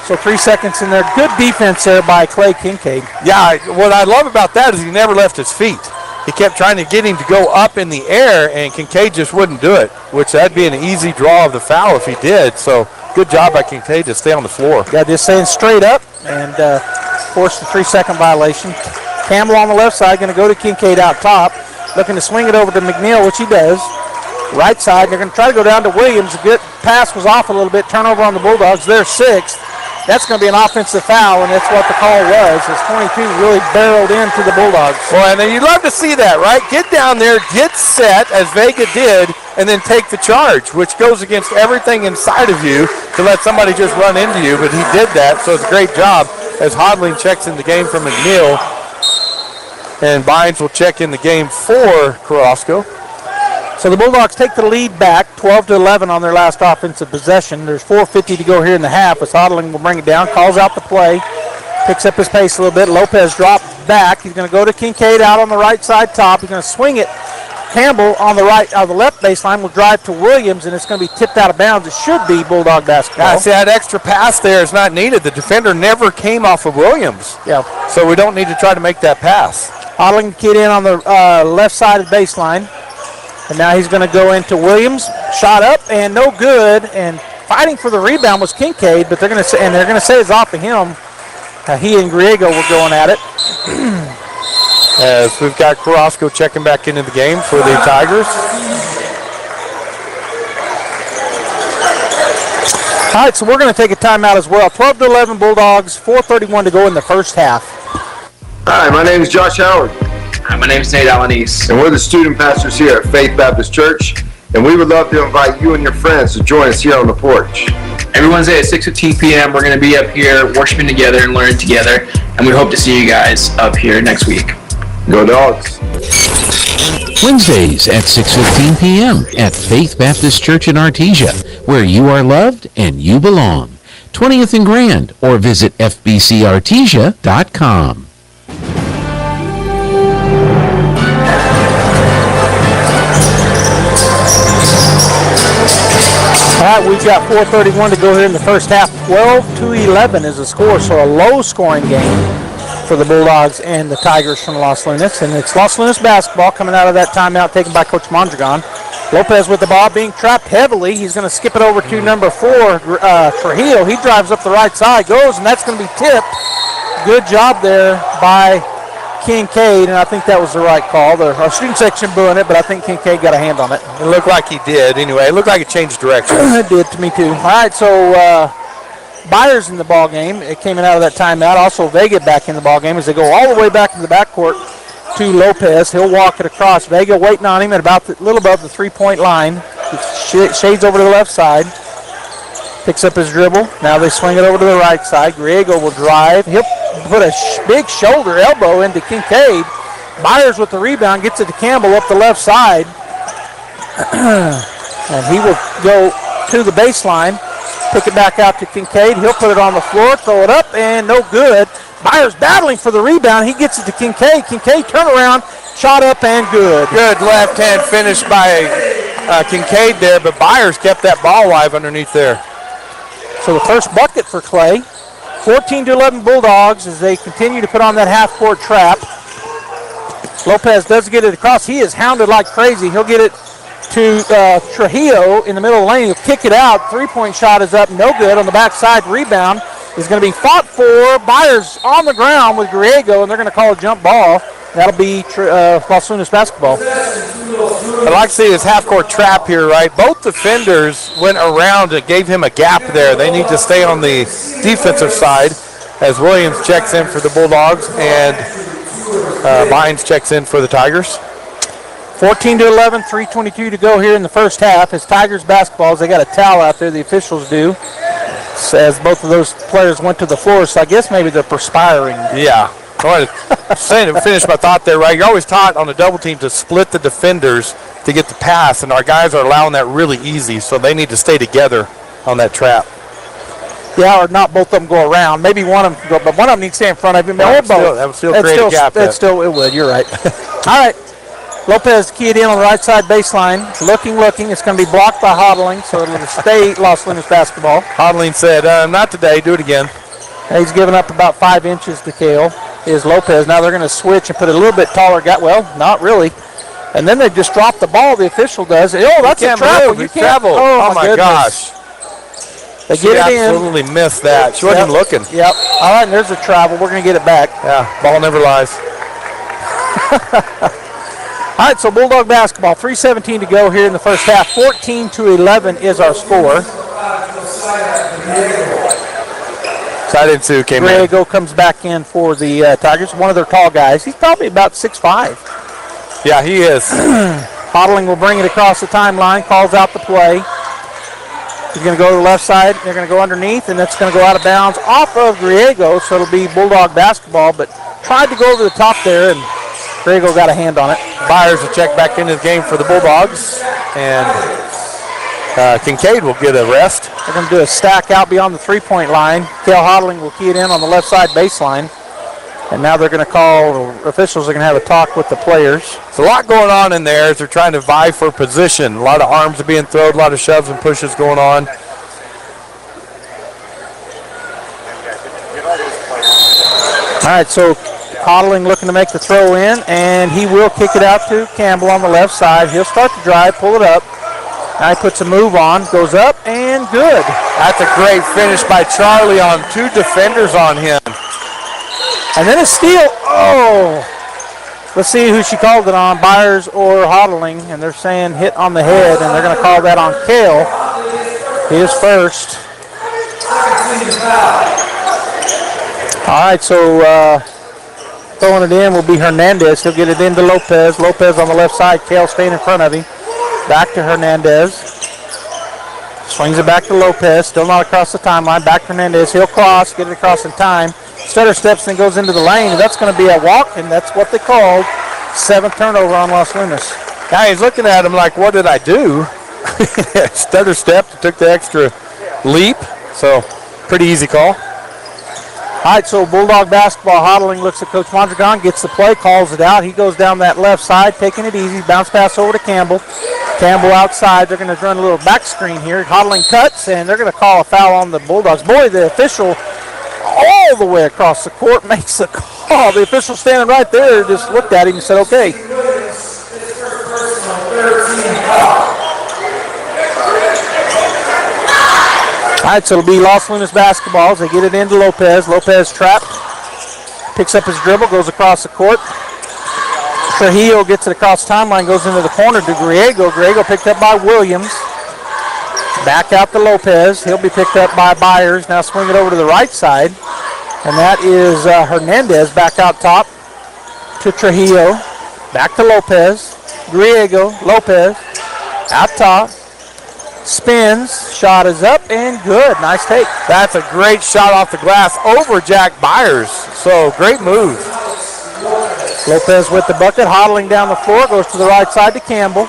So 3 seconds in there. Good defense there by Clay Kincaid. Yeah, what I love about that is he never left his feet. He kept trying to get him to go up in the air, and Kincaid just wouldn't do it, which that'd be an easy draw of the foul if he did. So good job by Kincaid to stay on the floor. Yeah, just staying straight up and forced the 3-second violation. Campbell on the left side, going to go to Kincaid out top, looking to swing it over to McNeil, which he does. Right side, they're going to try to go down to Williams. A good pass was off a little bit. Turnover on the Bulldogs. They're sixth. That's going to be an offensive foul, and that's what the call was. As 22 really barreled into the Bulldogs. Well, and then you'd love to see that, right? Get down there, get set, as Vega did, and then take the charge, which goes against everything inside of you to let somebody just run into you, but he did that, so it's a great job as Hodling checks in the game for McNeil, and Bynes will check in the game for Carrasco. So the Bulldogs take the lead back, 12-11 on their last offensive possession. There's 4:50 to go here in the half as Hodling will bring it down, calls out the play, picks up his pace a little bit. Lopez dropped back. He's going to go to Kincaid out on the right side top. He's going to swing it. Campbell on the left baseline will drive to Williams, and it's going to be tipped out of bounds. It should be Bulldog basketball. Yeah, see, that extra pass there is not needed. The defender never came off of Williams. Yeah. So we don't need to try to make that pass. Hodling kid in on the left side of the baseline. And now he's going to go into Williams. Shot up and no good. And fighting for the rebound was Kincaid, but they're going to say it's off of him. He and Griego were going at it. As we've got Carrasco checking back into the game for the Tigers. All right, so we're going to take a timeout as well. 12-11 Bulldogs, 4:31 to go in the first half. Hi, my name is Josh Howard. Hi, my name is Nate Alanis. And we're the student pastors here at Faith Baptist Church, and we would love to invite you and your friends to join us here on the porch. Every Wednesday at 6:15 p.m., we're going to be up here worshiping together and learning together, and we hope to see you guys up here next week. Go Dogs. Wednesdays at 6:15 p.m. at Faith Baptist Church in Artesia, where you are loved and you belong. 20th and Grand, or visit fbcartesia.com. All right, we've got 4:31 to go here in the first half. 12-11 is the score, so a low-scoring game for the Bulldogs and the Tigers from Los Lunas. And it's Los Lunas basketball coming out of that timeout taken by Coach Mondragon. Lopez with the ball being trapped heavily. He's going to skip it over to number 4, Trujillo. He drives up the right side, goes, and that's going to be tipped. Good job there by Kincaid, and I think that was the right call. Our student section booing it, but I think Kincaid got a hand on it. It looked like he did anyway. It looked like it changed direction. It did to me too. All right, so Byers in the ball game. It came out of that timeout. Also Vega back in the ball game as they go all the way back to the backcourt to Lopez. He'll walk it across. Vega waiting on him at about a little above the 3-point line. Shades over to the left side. Picks up his dribble. Now they swing it over to the right side. Griego will drive. He'll put a big shoulder elbow into Kincaid. Byers with the rebound gets it to Campbell up the left side. And he will go to the baseline. Pick it back out to Kincaid. He'll put it on the floor, throw it up, and no good. Byers battling for the rebound. He gets it to Kincaid. Kincaid turn around, shot up, and good. Good left-hand finish by Kincaid there, but Byers kept that ball alive underneath there. So the first bucket for Clay. 14-11 Bulldogs as they continue to put on that half-court trap. Lopez does get it across. He is hounded like crazy. He'll get it to Trujillo in the middle of the lane. He'll kick it out. 3-point shot is up. No good on the backside. Rebound is going to be fought for. Byers on the ground with Griego, and they're going to call a jump ball. That'll be Los Lunas basketball. I'd like to see his half-court trap here, right? Both defenders went around and gave him a gap there. They need to stay on the defensive side. as Williams checks in for the Bulldogs and Bynes checks in for the Tigers. 14-11, 3:22 to go here in the first half. As Tigers basketballs, they got a towel out there, the officials do, as both of those players went to the floor, so I guess maybe they're perspiring. Yeah. I wanted to finish my thought there, right? You're always taught on a double team to split the defenders to get the pass, and our guys are allowing that really easy, so they need to stay together on that trap. Yeah, or not both of them go around. Maybe one of them can go, but one of them needs to stay in front of him. That would still create a gap. It would, you're right. All right. Lopez keyed in on the right side baseline. Looking. It's going to be blocked by Hodling, so it'll stay Los Lunas basketball. Hodling said, not today, do it again. He's given up about 5 inches to Kale, is Lopez. Now they're going to switch and put a little bit taller guy. Well, not really. And then they just dropped the ball, the official does. Oh, that's a travel. You traveled. Oh my gosh. They get it in. Absolutely missed that. She wasn't even looking. Yep. All right, and there's a travel. We're going to get it back. Yeah, ball never lies. All right, so Bulldog basketball, 3:17 to go here in the first half. 14-11 is our score. Excited to came in. Griego comes back in for the Tigers, one of their tall guys. He's probably about 6'5". Yeah, he is. Hodling will bring it across the timeline, calls out the play. He's going to go to the left side. They're going to go underneath, and that's going to go out of bounds off of Griego, so it'll be Bulldog basketball, but tried to go over the top there, and Griego got a hand on it. Byers will check back into the game for the Bulldogs, and Kincaid will get a rest. They're going to do a stack out beyond the three-point line. Cale Hodling will key it in on the left side baseline. And now they're going to call, officials are going to have a talk with the players. There's a lot going on in there as they're trying to vie for position. A lot of arms are being thrown, a lot of shoves and pushes going on. All right, so Hodling looking to make the throw in, and he will kick it out to Campbell on the left side. He'll start the drive, pull it up. Now he puts a move on, goes up, and good. That's a great finish by Charlie on 2 defenders on him. And then a steal. Oh! Let's see who she called it on, Byers or Hodling. And they're saying hit on the head, and they're going to call that on Cale. His first. All right, so throwing it in will be Hernandez. He'll get it into Lopez. Lopez on the left side. Cale staying in front of him. Back to Hernandez. Swings it back to Lopez. Still not across the timeline. Back to Hernandez. He'll cross, get it across in time. Stutter steps and goes into the lane, and that's going to be a walk, and that's what they called 7th turnover on Los Lunas. Now he's looking at him like, what did I do? Stutter stepped, took the extra leap, so pretty easy call. All right, so Bulldog basketball. Hodling looks at Coach Mondragon, gets the play, calls it out. He goes down that left side, taking it easy. Bounce pass over to Campbell. Campbell outside. They're going to run a little back screen here. Hodling cuts, and they're going to call a foul on the Bulldogs. Boy, the official all the way across the court makes a call. The official standing right there just looked at him and said, okay. All right, so it'll be Los Lunas basketball as they get it into Lopez. Lopez trapped, picks up his dribble, goes across the court. Trujillo gets it across the timeline, goes into the corner to Griego. Griego picked up by Williams. Back out to Lopez. He'll be picked up by Byers. Now swing it over to the right side. And that is Hernandez back out top to Trujillo. Back to Lopez. Griego, Lopez, out top. Spins, shot is up and good. Nice take. That's a great shot off the glass over Jack Byers. So great move. Lopez with the bucket, hodling down the floor, goes to the right side to Campbell.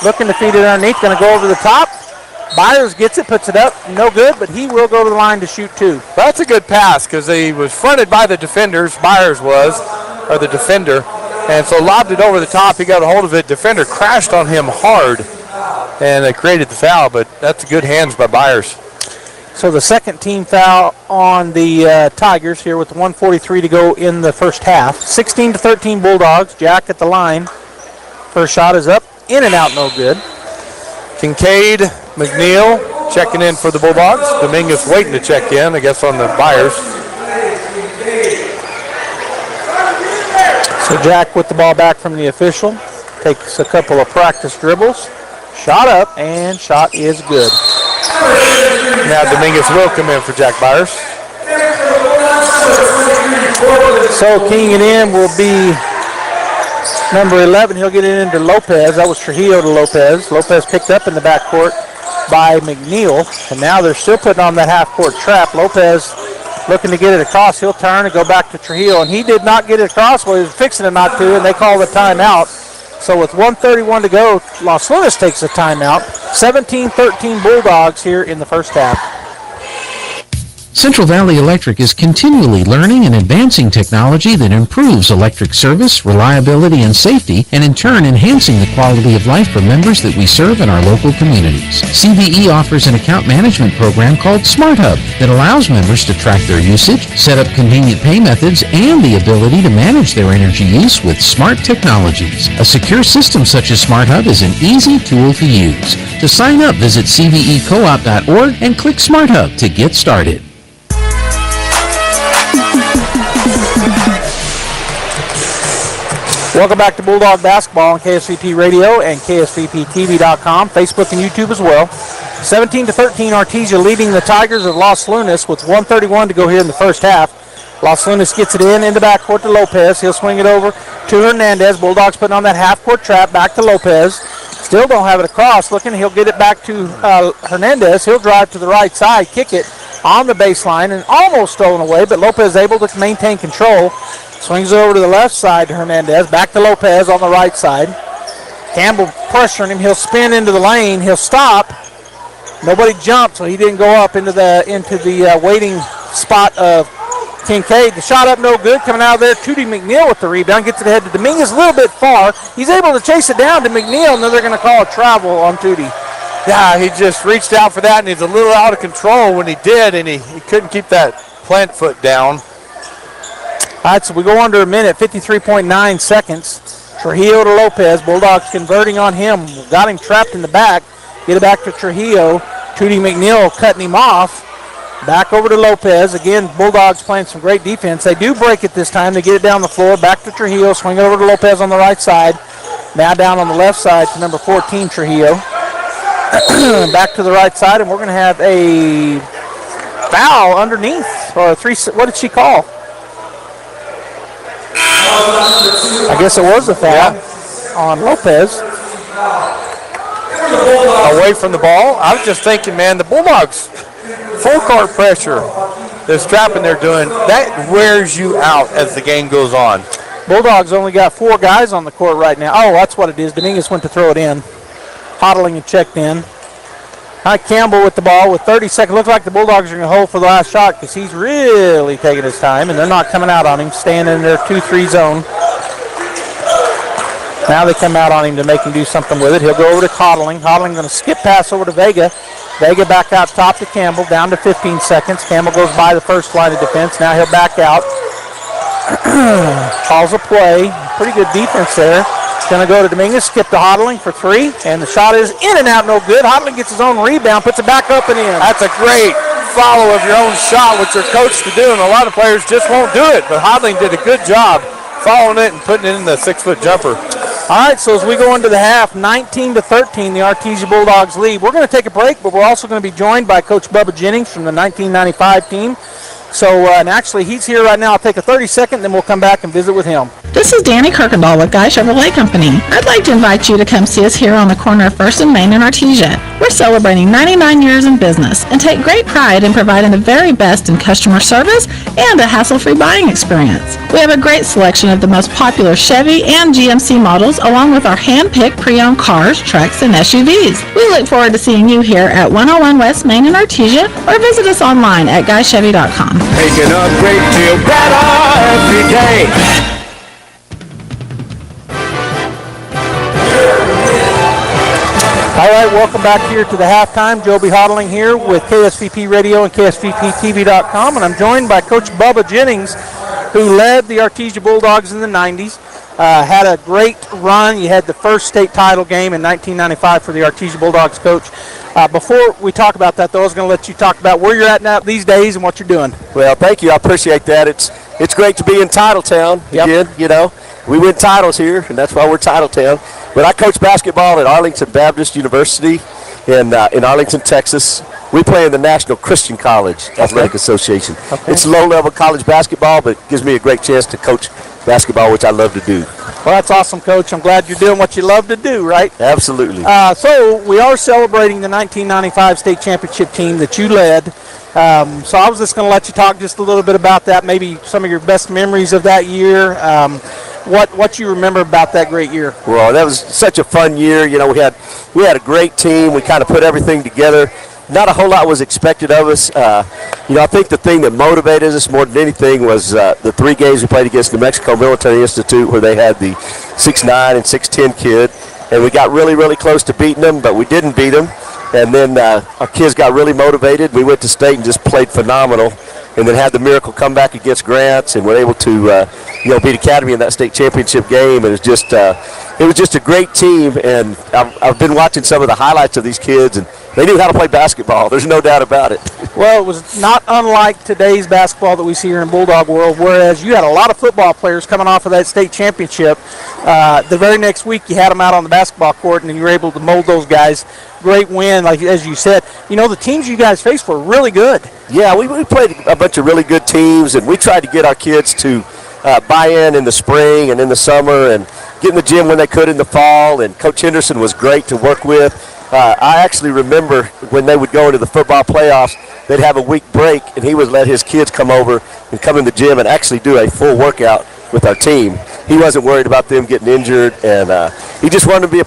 Looking to feed it underneath, going to go over the top. Byers gets it, puts it up, no good, but he will go to the line to shoot 2. That's a good pass because he was fronted by the defenders, Byers was, or the defender, and so lobbed it over the top. He got a hold of it. Defender crashed on him hard, and they created the foul, but that's good hands by Byers. So the second team foul on the Tigers here with 1:43 to go in the first half. 16-13 Bulldogs. Jack at the line. First shot is up, in and out, no good. Kincaid, McNeil checking in for the Bulldogs. Dominguez waiting to check in, I guess, on the Byers. So Jack with the ball back from the official. Takes a couple of practice dribbles. Shot up, and shot is good. Now Dominguez will come in for Jack Byers. So keying it in will be number 11. He'll get it into Lopez. That was Trujillo to Lopez. Lopez picked up in the backcourt by McNeil. And now they're still putting on that half-court trap. Lopez looking to get it across. He'll turn and go back to Trujillo. And he did not get it across. Well, he was fixing it not to, and they call the timeout. So with 1:31 to go, Los Lunas takes a timeout. 17-13 Bulldogs here in the first half. Central Valley Electric is continually learning and advancing technology that improves electric service, reliability, and safety, and in turn enhancing the quality of life for members that we serve in our local communities. CVE offers an account management program called Smart Hub that allows members to track their usage, set up convenient pay methods, and the ability to manage their energy use with smart technologies. A secure system such as Smart Hub is an easy tool to use. To sign up, visit cvecoop.org and click Smart Hub to get started. Welcome back to Bulldog Basketball on KSVP Radio and KSVPTV.com, Facebook and YouTube as well. 17-13, Artesia leading the Tigers of Los Lunas with 1:31 to go here in the first half. Los Lunas gets it in the backcourt to Lopez. He'll swing it over to Hernandez. Bulldogs putting on that half-court trap back to Lopez. Still don't have it across. Looking, he'll get it back to Hernandez. He'll drive to the right side, kick it on the baseline, and almost stolen away, but Lopez able to maintain control. Swings it over to the left side to Hernandez. Back to Lopez on the right side. Campbell pressuring him. He'll spin into the lane. He'll stop. Nobody jumped, so he didn't go up into the waiting spot of Kincaid. The shot up no good. Coming out of there, Tootie McNeil with the rebound. Gets it ahead to Dominguez a little bit far. He's able to chase it down to McNeil, and then they're going to call a travel on Tootie. Yeah, he just reached out for that, and he's a little out of control when he did, and he couldn't keep that plant foot down. All right, so we go under a minute, 53.9 seconds. Trujillo to Lopez. Bulldogs converting on him. Got him trapped in the back. Get it back to Trujillo. Tootie McNeil cutting him off. Back over to Lopez. Again, Bulldogs playing some great defense. They do break it this time. They get it down the floor. Back to Trujillo. Swing it over to Lopez on the right side. Now down on the left side to number 14, Trujillo. Back to the right side, and we're going to have a foul underneath. Or what did she call? I guess it was a foul on Lopez. Away from the ball. I was just thinking, man, the Bulldogs full court pressure, the strapping they're doing, that wears you out as the game goes on. Bulldogs only got 4 guys on the court right now. Oh, that's what it is. Dominguez went to throw it in. Hodling and checked in. Campbell with the ball with 30 seconds. Looks like the Bulldogs are going to hold for the last shot because he's really taking his time, and they're not coming out on him, staying in their 2-3 zone. Now they come out on him to make him do something with it. He'll go over to Hodling. Hodling going to skip pass over to Vega. Vega back out top to Campbell, down to 15 seconds. Campbell goes by the first line of defense. Now he'll back out. Calls a play. Pretty good defense there. Going to go to Dominguez, skip to Hodling for 3, and the shot is in and out, no good. Hodling gets his own rebound, puts it back up and in. That's a great follow of your own shot, which you're coached to do, and a lot of players just won't do it, but Hodling did a good job following it and putting it in the 6-foot jumper. All right, so as we go into the half, 19-13, the Artesia Bulldogs lead. We're going to take a break, but we're also going to be joined by Coach Bubba Jennings from the 1995 team. So, and actually, he's here right now. I'll take a 30-second, then we'll come back and visit with him. This is Danny Kirkendall with Guy Chevrolet Company. I'd like to invite you to come see us here on the corner of 1st and Main in Artesia. We're celebrating 99 years in business and take great pride in providing the very best in customer service and a hassle-free buying experience. We have a great selection of the most popular Chevy and GMC models, along with our hand-picked pre-owned cars, trucks, and SUVs. We look forward to seeing you here at 101 West Main in Artesia, or visit us online at guychevy.com. Make an upgrade feel better every day. All right, welcome back here to the halftime. Joby Hodling here with KSVP Radio and KSVPTV.com, and I'm joined by Coach Bubba Jennings, who led the Artesia Bulldogs in the 90s. Had a great run. You had the first state title game in 1995 for the Artesia Bulldogs, Coach. Before we talk about that, though, I was going to let you talk about where you're at now these days and what you're doing. Well, thank you. I appreciate that. It's great to be in Titletown again. You know, we win titles here, and that's why we're Titletown. But I coach basketball at Arlington Baptist University in Arlington, Texas. We play in the National Christian College Athletic Association. Okay. It's low-level college basketball, but it gives me a great chance to coach basketball, which I love to do. Well, that's awesome, Coach. I'm glad you're doing what you love to do, right? Absolutely. So we are celebrating the 1995 state championship team that you led. So I was just going to let you talk just a little bit about that, maybe some of your best memories of that year, what you remember about that great year. Well, that was such a fun year. You know, we had a great team. We kind of put everything together. Not a whole lot was expected of us. You know, I think the thing that motivated us more than anything was the 3 games we played against New Mexico Military Institute, where they had the 6'9" and 6'10" kid, and we got really, really close to beating them, but we didn't beat them. And then our kids got really motivated. We went to state and just played phenomenal, and then had the miracle comeback against Grants, and were able to beat Academy in that state championship game. And it was just a great team. And I've been watching some of the highlights of these kids, and they knew how to play basketball. There's no doubt about it. Well, it was not unlike today's basketball that we see here in Bulldog World, whereas you had a lot of football players coming off of that state championship. The very next week you had them out on the basketball court, and you were able to mold those guys. Great win, like as you said. You know, the teams you guys faced were really good. Yeah, we played a bunch of really good teams, and we tried to get our kids to buy in the spring and in the summer, and get in the gym when they could in the fall. And Coach Henderson was great to work with. I actually remember when they would go into the football playoffs, they'd have a week break, and he would let his kids come over and come in the gym and actually do a full workout with our team. He wasn't worried about them getting injured, and he just wanted to be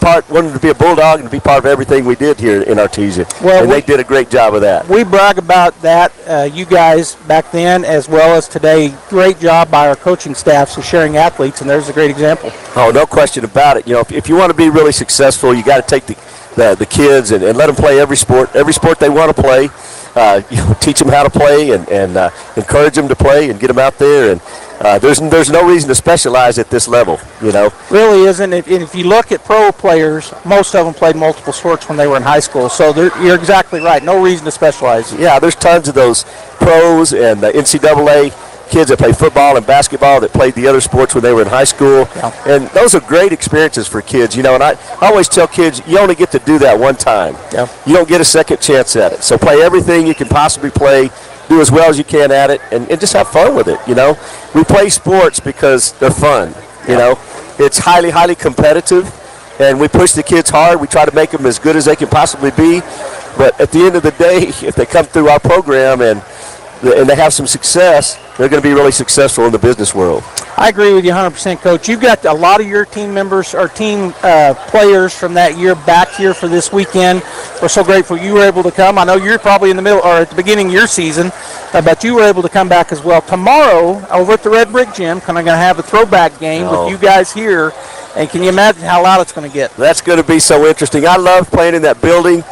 a Bulldog and to be part of everything we did here in Artesia. Well, and they did a great job of that. We brag about that, you guys back then as well as today. Great job by our coaching staffs of sharing athletes, and there's a great example. Oh, no question about it. You know, if you want to be really successful, you got to take the kids and let them play every sport they want to play. Teach them how to play and encourage them to play and get them out there. And there's no reason to specialize at this level, you know. Really isn't. If you look at pro players, most of them played multiple sports when they were in high school. So you're exactly right. No reason to specialize. Yeah, there's tons of those pros and the NCAA kids that play football and basketball that played the other sports when they were in high school. Yeah. And those are great experiences for kids, you know. And I always tell kids, you only get to do that one time. Yeah. You don't get a second chance at it. So play everything you can possibly play, do as well as you can at it, and just have fun with it, you know. We play sports because they're fun, you know. It's highly, highly competitive, and we push the kids hard. We try to make them as good as they can possibly be. But at the end of the day, if they come through our program and they have some success, they're going to be really successful in the business world. I agree with you 100%, Coach. You've got a lot of your team members or team players from that year back here for this weekend. We're so grateful you were able to come. I know you're probably in the middle or at the beginning of your season, but you were able to come back as well. Tomorrow, over at the Red Brick Gym, I'm going to have a throwback game with you guys here. And can you imagine how loud it's going to get? That's going to be so interesting. I love playing in that building.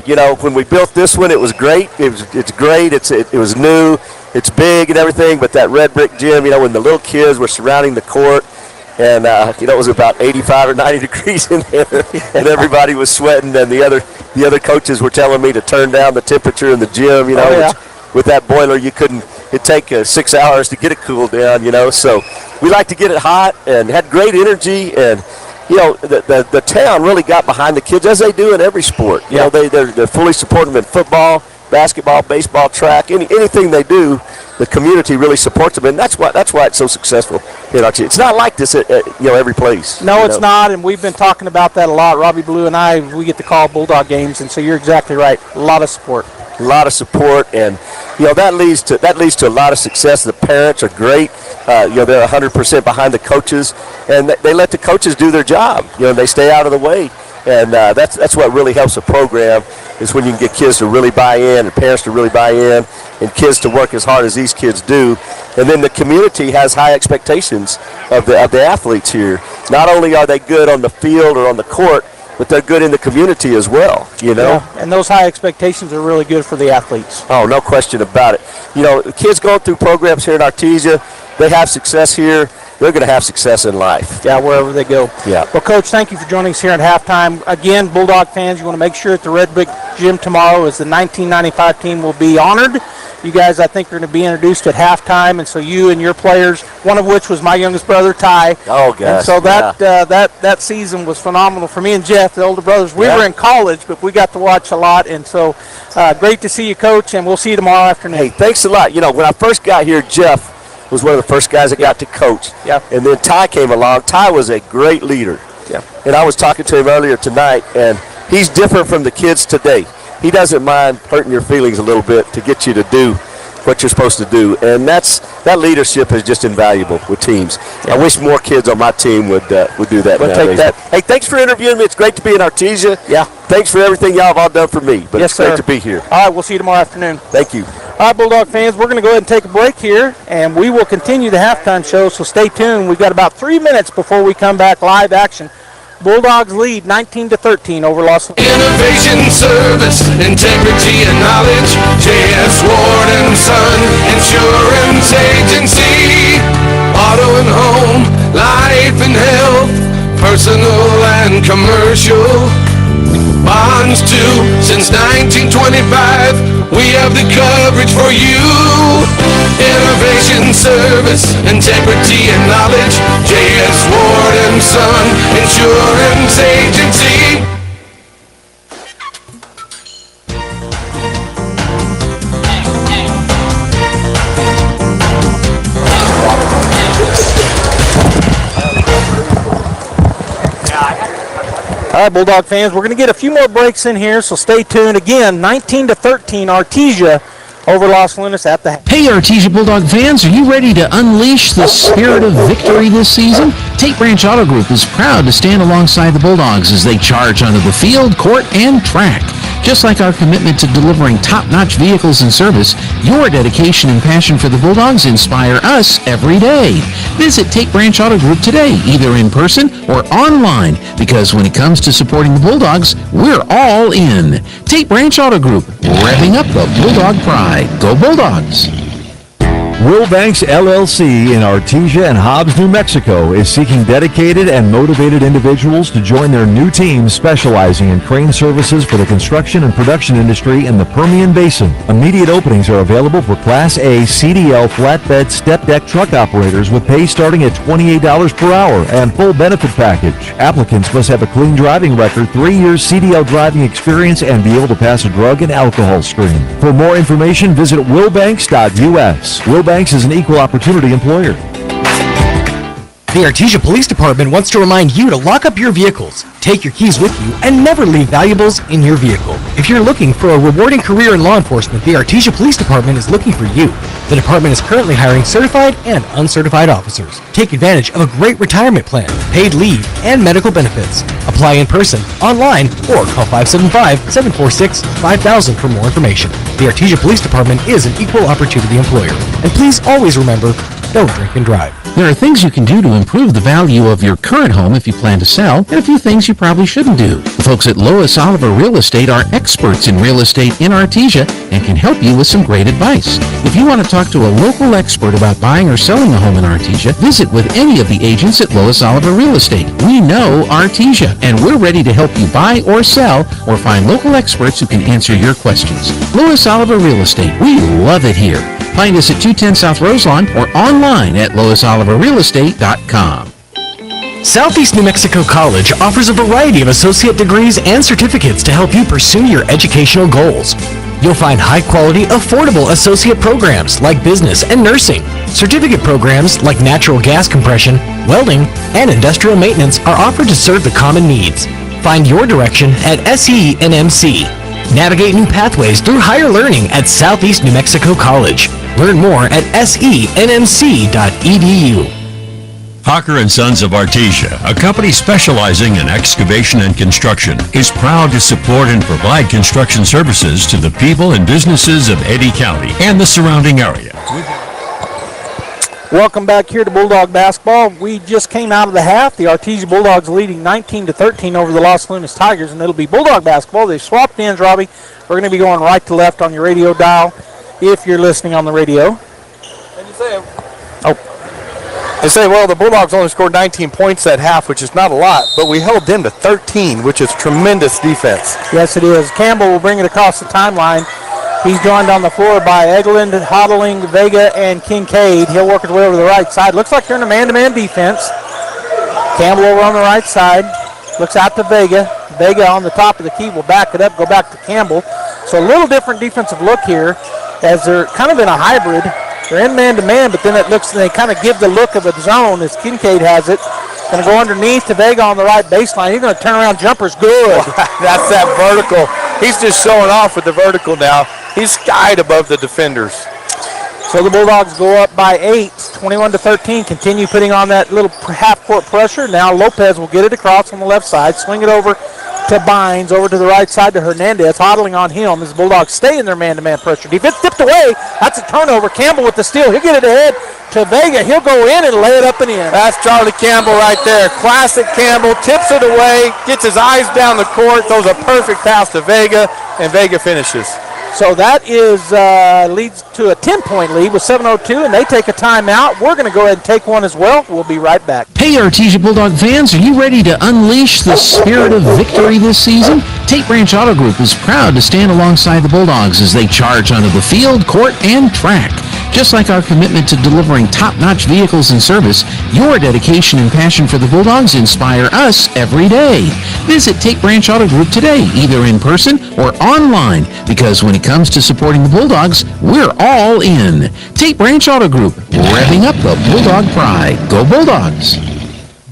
You know, when we built this one, it was great. It's great. It was new. It's big and everything. But that Red Brick Gym, you know, when the little kids were surrounding the court, and you know, it was about 85 or 90 degrees in there, and everybody was sweating, and the other coaches were telling me to turn down the temperature in the gym. You know, with that boiler, it'd take 6 hours to get it cooled down. You know, so we like to get it hot and had great energy. And you know, the town really got behind the kids, as they do in every sport. You know, they're fully supporting them in football, basketball, baseball, track, anything they do. The community really supports them, and that's why it's so successful. You know, it's not like this at every place. No, it's not, and we've been talking about that a lot. Robbie Blue and I, we get to call Bulldog games, and so you're exactly right. A lot of support. A lot of support, and you know that leads to a lot of success. The parents are great. You know, they're 100% behind the coaches, and they let the coaches do their job. You know, they stay out of the way, and that's what really helps a program, is when you can get kids to really buy in and parents to really buy in and kids to work as hard as these kids do. And then the community has high expectations of the athletes here. Not only are they good on the field or on the court, but they're good in the community as well, you know. Yeah, and those high expectations are really good for the athletes. Oh, no question about it. You know, the kids going through programs here in Artesia, they have success here. They're going to have success in life. Yeah, wherever they go. Yeah. Well, Coach, thank you for joining us here at halftime. Again, Bulldog fans, you want to make sure at the Red Brick Gym tomorrow, as the 1995 team will be honored. You guys, I think, are going to be introduced at halftime, and so you and your players, one of which was my youngest brother, Ty. Oh, gosh. And so that season was phenomenal for me and Jeff, the older brothers. We were in college, but we got to watch a lot, and so great to see you, Coach, and we'll see you tomorrow afternoon. Hey, thanks a lot. You know, when I first got here, Jeff was one of the first guys that got to coach. Yeah. And then Ty came along. Ty was a great leader. Yeah. And I was talking to him earlier tonight, and he's different from the kids today. He doesn't mind hurting your feelings a little bit to get you to do what you're supposed to do, and that leadership is just invaluable with teams. Yeah. I wish more kids on my team would do that. We'll take that. Hey, thanks for interviewing me. It's great to be in Artesia. Yeah. Thanks for everything y'all have all done for me, but yes, it's great sir. to be here. All right, we'll see you tomorrow afternoon. Thank you. All right, Bulldog fans, we're going to go ahead and take a break here, and we will continue the halftime show, so stay tuned. We've got about 3 minutes before we come back live action. Bulldogs lead 19-13 over Los Angeles. Innovation, service, integrity, and knowledge. J.S. Ward and Son Insurance Agency. Auto and home, life and health, personal and commercial. Bonds too, since 1925. We have the coverage for you. Innovation, service, integrity, and knowledge. J.S. Ward and Son Insurance Agency. All right, Bulldog fans, we're going to get a few more breaks in here, so stay tuned. Again, 19-13, Artesia over Los Lunas at the half. Hey, Artesia Bulldog fans, are you ready to unleash the spirit of victory this season? Tate Branch Auto Group is proud to stand alongside the Bulldogs as they charge onto the field, court, and track. Just like our commitment to delivering top-notch vehicles and service, your dedication and passion for the Bulldogs inspire us every day. Visit Tate Branch Auto Group today, either in person or online, because when it comes to supporting the Bulldogs, we're all in. Tate Branch Auto Group, revving up the Bulldog pride. Go Bulldogs! Wilbanks LLC in Artesia and Hobbs, New Mexico is seeking dedicated and motivated individuals to join their new team specializing in crane services for the construction and production industry in the Permian Basin. Immediate openings are available for Class A CDL flatbed step deck truck operators with pay starting at $28 per hour and full benefit package. Applicants must have a clean driving record, 3 years CDL driving experience, and be able to pass a drug and alcohol screen. For more information, visit wilbanks.us. Wilbanks is an equal opportunity employer. The Artesia Police Department wants to remind you to lock up your vehicles, take your keys with you, and never leave valuables in your vehicle. If you're looking for a rewarding career in law enforcement, the Artesia Police Department is looking for you. The department is currently hiring certified and uncertified officers. Take advantage of a great retirement plan, paid leave, and medical benefits. Apply in person, online, or call 575-746-5000 for more information. The Artesia Police Department is an equal opportunity employer. And please always remember, don't drink and drive. There are things you can do to improve the value of your current home if you plan to sell, and a few things you probably shouldn't do. The folks at Lois Oliver Real Estate are experts in real estate in Artesia and can help you with some great advice. If you want to talk to a local expert about buying or selling a home in Artesia, visit with any of the agents at Lois Oliver Real Estate. We know Artesia, and we're ready to help you buy or sell or find local experts who can answer your questions. Lois Oliver Real Estate. We love it here. Find us at 210 South Roselawn or online at loisoliverrealestate.com. Southeast New Mexico College offers a variety of associate degrees and certificates to help you pursue your educational goals. You'll find high-quality, affordable associate programs like business and nursing. Certificate programs like natural gas compression, welding, and industrial maintenance are offered to serve the common needs. Find your direction at SENMC. Navigate new pathways through higher learning at Southeast New Mexico College. Learn more at senmc.edu. Hawker & Sons of Artesia, a company specializing in excavation and construction, is proud to support and provide construction services to the people and businesses of Eddy County and the surrounding area. Welcome back here to Bulldog basketball. We just came out of the half. The Artesia Bulldogs leading 19-13 over the Los Lunas Tigers, and it'll be Bulldog basketball. They've swapped ends, Robbie. We're going to be going right to left on your radio dial if you're listening on the radio. And you say, they say, well, the Bulldogs only scored 19 points that half, which is not a lot, but we held them to 13, which is tremendous defense. Yes, it is. Campbell will bring it across the timeline. He's joined on the floor by Eglin, Hodling, Vega, and Kincaid. He'll work his way over to the right side. Looks like they're in a man-to-man defense. Campbell over on the right side. Looks out to Vega. Vega on the top of the key will back it up, go back to Campbell. So a little different defensive look here as they're kind of in a hybrid. They're in man-to-man, but then it looks, they kind of give the look of a zone as Kincaid has it. Going to go underneath to Vega on the right baseline. He's going to turn around jumpers good. That's that vertical. He's just showing off with the vertical now. He's skied above the defenders. So the Bulldogs go up by 8, 21-13. Continue putting on that little half-court pressure. Now Lopez will get it across on the left side, swing it over to Bynes, over to the right side to Hernandez, hodling on him as the Bulldogs stay in their man-to-man pressure. Defense tipped away. That's a turnover. Campbell with the steal. He'll get it ahead to Vega. He'll go in and lay it up and in. That's Charlie Campbell right there. Classic Campbell. Tips it away, gets his eyes down the court, throws a perfect pass to Vega, and Vega finishes. So that is leads to a 10-point lead with 7:02, and they take a timeout. We're going to go ahead and take one as well. We'll be right back. Hey, Artesia Bulldog fans, are you ready to unleash the spirit of victory this season? Tate Branch Auto Group is proud to stand alongside the Bulldogs as they charge onto the field, court, and track. Just like our commitment to delivering top-notch vehicles and service, your dedication and passion for the Bulldogs inspire us every day. Visit Tate Branch Auto Group today, either in person or online, because when it comes to supporting the Bulldogs, we're all in. Tate Branch Auto Group, revving up the Bulldog pride. Go Bulldogs!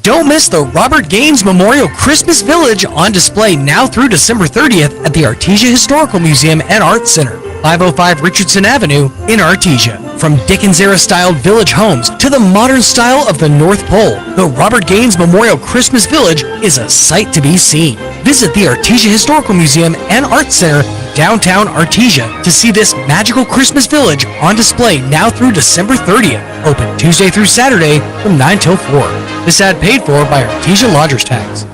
Don't miss the Robert Gaines Memorial Christmas Village on display now through December 30th at the Artesia Historical Museum and Arts Center, 505 Richardson Avenue in Artesia. From Dickens-era styled village homes to the modern style of the North Pole, the Robert Gaines Memorial Christmas Village is a sight to be seen. Visit the Artesia Historical Museum and Arts Center, downtown Artesia, to see this magical Christmas village on display now through December 30th. Open Tuesday through Saturday from 9 till 4. This ad paid for by Artesia Lodgers Tax.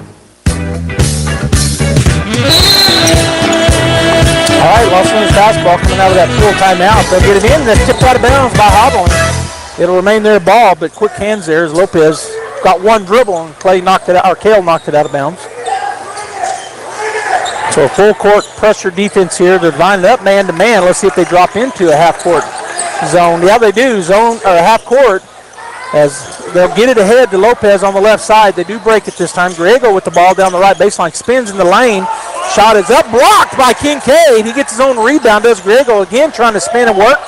All right, Los Angeles basketball coming out of that full timeout. They'll get it in. That's tipped out of bounds by Hodling. It'll remain their ball, but quick hands there as Lopez got one dribble and Cale knocked it out of bounds. So a full court pressure defense here. They're lining up man to man. Let's see if they drop into a half court zone. Yeah, they do. Zone or half court as they'll get it ahead to Lopez on the left side. They do break it this time. Griego with the ball down the right baseline. Spins in the lane. Shot is up. Blocked by Kincaid. He gets his own rebound. Does Griego again trying to spin and work.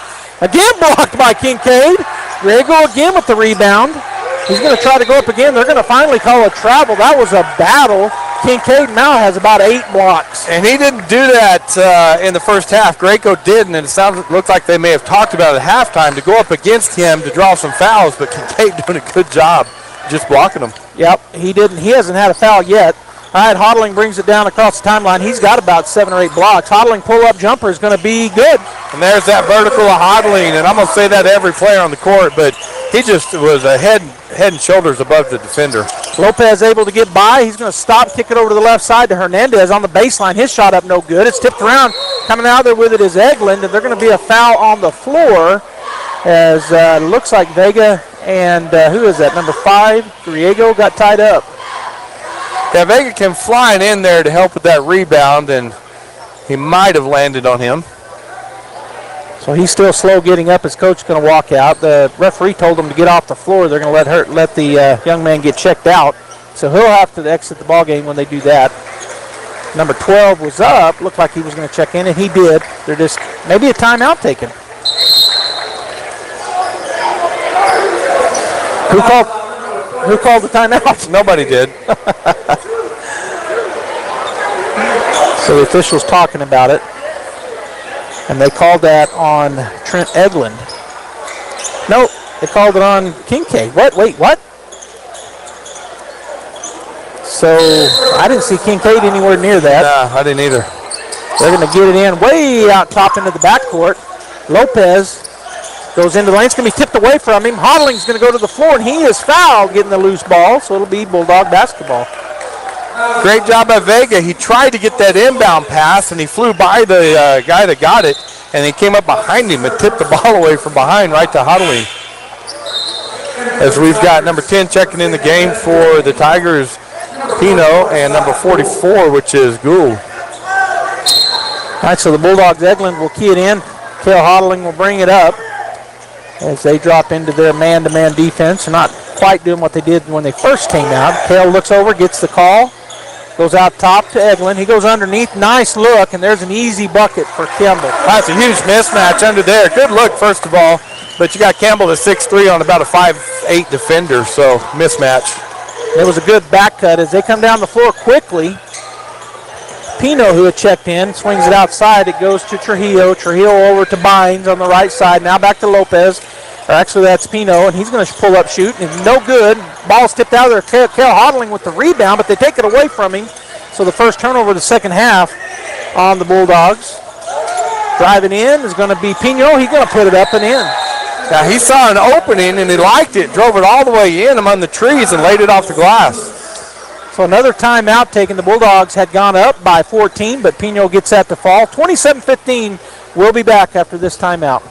Again blocked by Kincaid. Griego again with the rebound. He's going to try to go up again. They're going to finally call a travel. That was a battle. Kincaid now has about 8 blocks. And he didn't do that in the first half. Greco didn't, and it looked like they may have talked about it at halftime to go up against him to draw some fouls, but Kincaid doing a good job just blocking them. Yep, he didn't. He hasn't had a foul yet. All right, Hodling brings it down across the timeline. He's got about 7 or 8 blocks. Hodling pull-up jumper is going to be good. And there's that vertical of Hodling, and I'm going to say that to every player on the court, but he just was a head and shoulders above the defender. Lopez able to get by. He's going to stop, kick it over to the left side to Hernandez on the baseline. His shot up no good. It's tipped around. Coming out there with it is Eglin, and they're going to be a foul on the floor as looks like Vega and who is that, number 5, Griego, got tied up. Yeah, Vega came flying in there to help with that rebound, and he might have landed on him. So he's still slow getting up. His coach is going to walk out. The referee told him to get off the floor. They're going to let the young man get checked out. So he'll have to exit the ball game when they do that. Number 12 was up. Looked like he was going to check in, and he did. They're just maybe a timeout taken. Who called the timeout? Nobody did. So the officials talking about it. And they called that on Trent Eglin. No, they called it on Kincaid. What? Wait, what? So I didn't see Kincaid anywhere near that. Nah, I didn't either. They're going to get it in way out top into the backcourt. Lopez goes into the lane. It's going to be tipped away from him. Hodling's going to go to the floor, and he is fouled getting the loose ball, so it'll be Bulldog basketball. Great job by Vega. He tried to get that inbound pass, and he flew by the guy that got it, and he came up behind him and tipped the ball away from behind right to Hodling. As we've got number 10 checking in the game for the Tigers, Pino, and number 44, which is Gould. All right, so the Bulldogs, Eglin will key it in. Cale Hodling will bring it up as they drop into their man-to-man defense. They're not quite doing what they did when they first came out. Cale looks over, gets the call, goes out top to Eglin. He goes underneath. Nice look, and there's an easy bucket for Campbell. That's a huge mismatch under there. Good look, first of all, but you got Campbell at 6'3" on about a 5'8" defender, so mismatch. It was a good back cut as they come down the floor quickly. Pino, who had checked in, swings it outside. It goes to Trujillo. Trujillo over to Bynes on the right side. Now back to Lopez. Or actually, that's Pino, and he's going to pull up, shoot, and no good. Ball's tipped out of there. Cale Hodling with the rebound, but they take it away from him. So the first turnover of the second half on the Bulldogs. Driving in is going to be Pino. He's going to put it up and in. Now, he saw an opening, and he liked it. Drove it all the way in among the trees and laid it off the glass. So another timeout taken. The Bulldogs had gone up by 14, but Pino gets that to fall. 27-15. We'll be back after this timeout.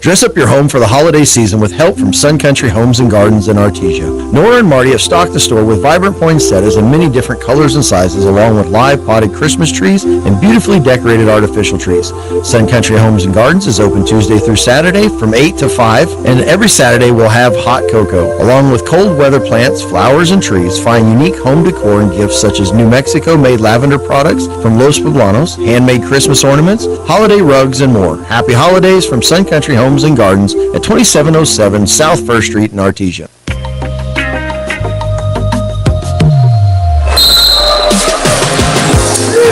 Dress up your home for the holiday season with help from Sun Country Homes and Gardens in Artesia. Nora and Marty have stocked the store with vibrant poinsettias in many different colors and sizes, along with live potted Christmas trees and beautifully decorated artificial trees. Sun Country Homes and Gardens is open Tuesday through Saturday from 8 to 5, and every Saturday we'll have hot cocoa. Along with cold weather plants, flowers, and trees, find unique home decor and gifts such as New Mexico-made lavender products from Los Poblanos, handmade Christmas ornaments, holiday rugs, and more. Happy holidays from Sun Country Homes and Gardens at 2707 South 1st Street in Artesia.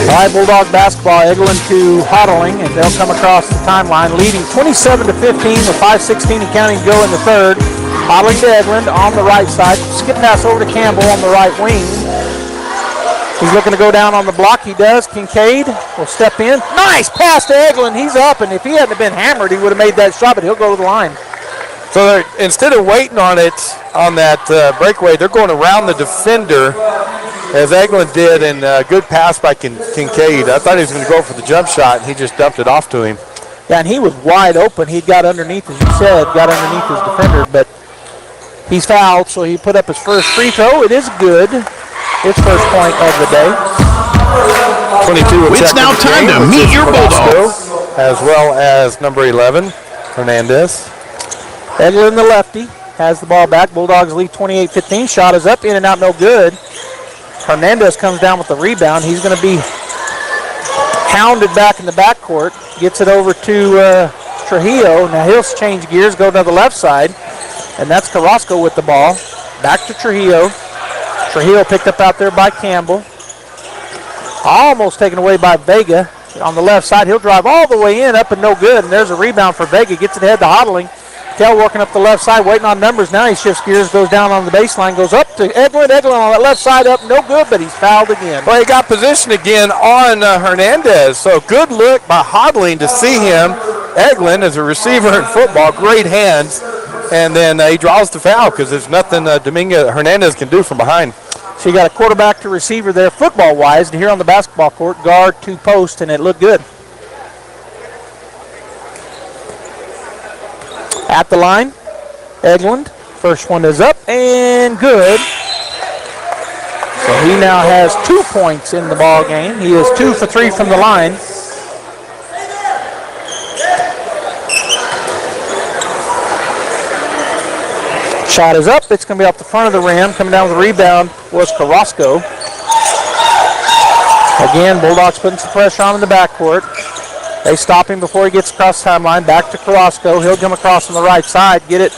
All right, Bulldog basketball, Eglin to Hodling, and they'll come across the timeline, leading 27-15 with 5:16 and counting to go in the third. Hodling to Eglin on the right side. Skip pass over to Campbell on the right wing. He's looking to go down on the block. He does. Kincaid will step in. Nice pass to Eglin. He's up, and if he hadn't been hammered, he would have made that shot, but he'll go to the line. So instead of waiting on it on that breakaway, they're going around the defender, as Eglin did, and good pass by Kincaid. I thought he was going to go for the jump shot, and he just dumped it off to him. Yeah, and he was wide open. He got underneath, as you said, got underneath his defender, but he's fouled, so he put up his first free throw. It is good. His first point of the day. 22. It's now time to meet your Bulldogs. As well as number 11, Hernandez. Eglin, the lefty, has the ball back. Bulldogs lead 28-15. Shot is up, in and out, no good. Hernandez comes down with the rebound. He's going to be hounded back in the backcourt. Gets it over to Trujillo. Now he'll change gears, go to the left side. And that's Carrasco with the ball. Back to Trujillo. Trujillo picked up out there by Campbell. Almost taken away by Vega on the left side. He'll drive all the way in, up and no good. And there's a rebound for Vega. Gets it ahead to Hodling. Kell working up the left side, waiting on numbers. Now he shifts gears, goes down on the baseline, goes up to Eglin. Eglin on that left side, up, no good, but he's fouled again. Well, he got position again on Hernandez. So good look by Hodling to see him. Eglin is a receiver in football, great hands. And then he draws the foul because there's nothing Hernandez can do from behind. So you got a quarterback to receiver there football-wise. And here on the basketball court, guard to post, and it looked good. At the line, Eglin. First one is up and good. So he now has 2 points in the ball game. He is 2 for 3 from the line. Shot is up. It's going to be off the front of the rim. Coming down with the rebound was Carrasco. Again, Bulldogs putting some pressure on in the backcourt. They stop him before he gets across the timeline. Back to Carrasco. He'll come across on the right side. Get it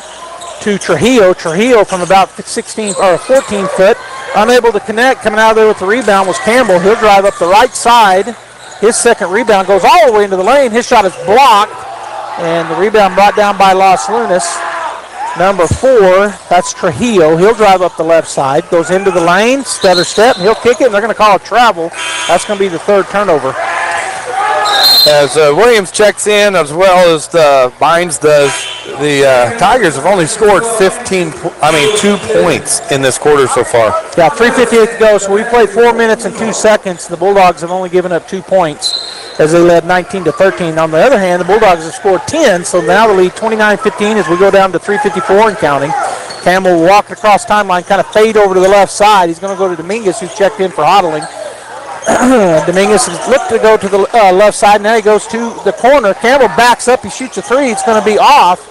to Trujillo. Trujillo from about 16 or 14 foot. Unable to connect. Coming out of there with the rebound was Campbell. He'll drive up the right side. His second rebound goes all the way into the lane. His shot is blocked. And the rebound brought down by Los Lunas. Number 4, that's Trujillo. He'll drive up the left side. Goes into the lane. Stutter step. And he'll kick it. And they're going to call it travel. That's going to be the third turnover. As Williams checks in, as well as Bynes does, the Tigers have only scored 2 points in this quarter so far. Yeah, 3:58 to go. So we played 4 minutes and 2 seconds. The Bulldogs have only given up 2 points as they led 19-13. On the other hand, the Bulldogs have scored 10, so now the lead 29-15 as we go down to 3:54 and counting. Campbell will walk across timeline, kind of fade over to the left side. He's going to go to Dominguez, who checked in for Hodling. Dominguez looked to go to the left side. Now he goes to the corner. Campbell backs up. He shoots a three. It's going to be off.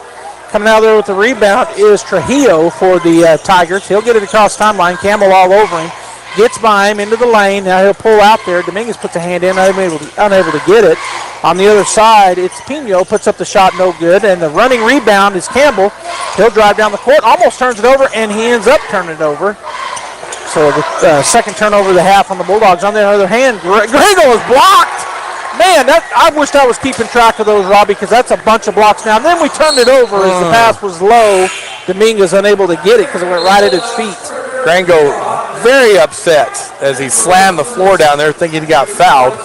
Coming out there with the rebound is Trujillo for the Tigers. He'll get it across timeline. Campbell all over him. Gets by him into the lane. Now he'll pull out there. Dominguez puts a hand in, unable to get it. On the other side, it's Pino. Puts up the shot, no good. And the running rebound is Campbell. He'll drive down the court, almost turns it over, and he ends up turning it over. So the second turnover of the half on the Bulldogs. On the other hand, Grego is blocked. Man, I wished I was keeping track of those, Robbie, because that's a bunch of blocks now. And then we turned it over as the pass was low. Dominguez unable to get it because it went right at his feet. Grango very upset as he slammed the floor down there thinking he got fouled.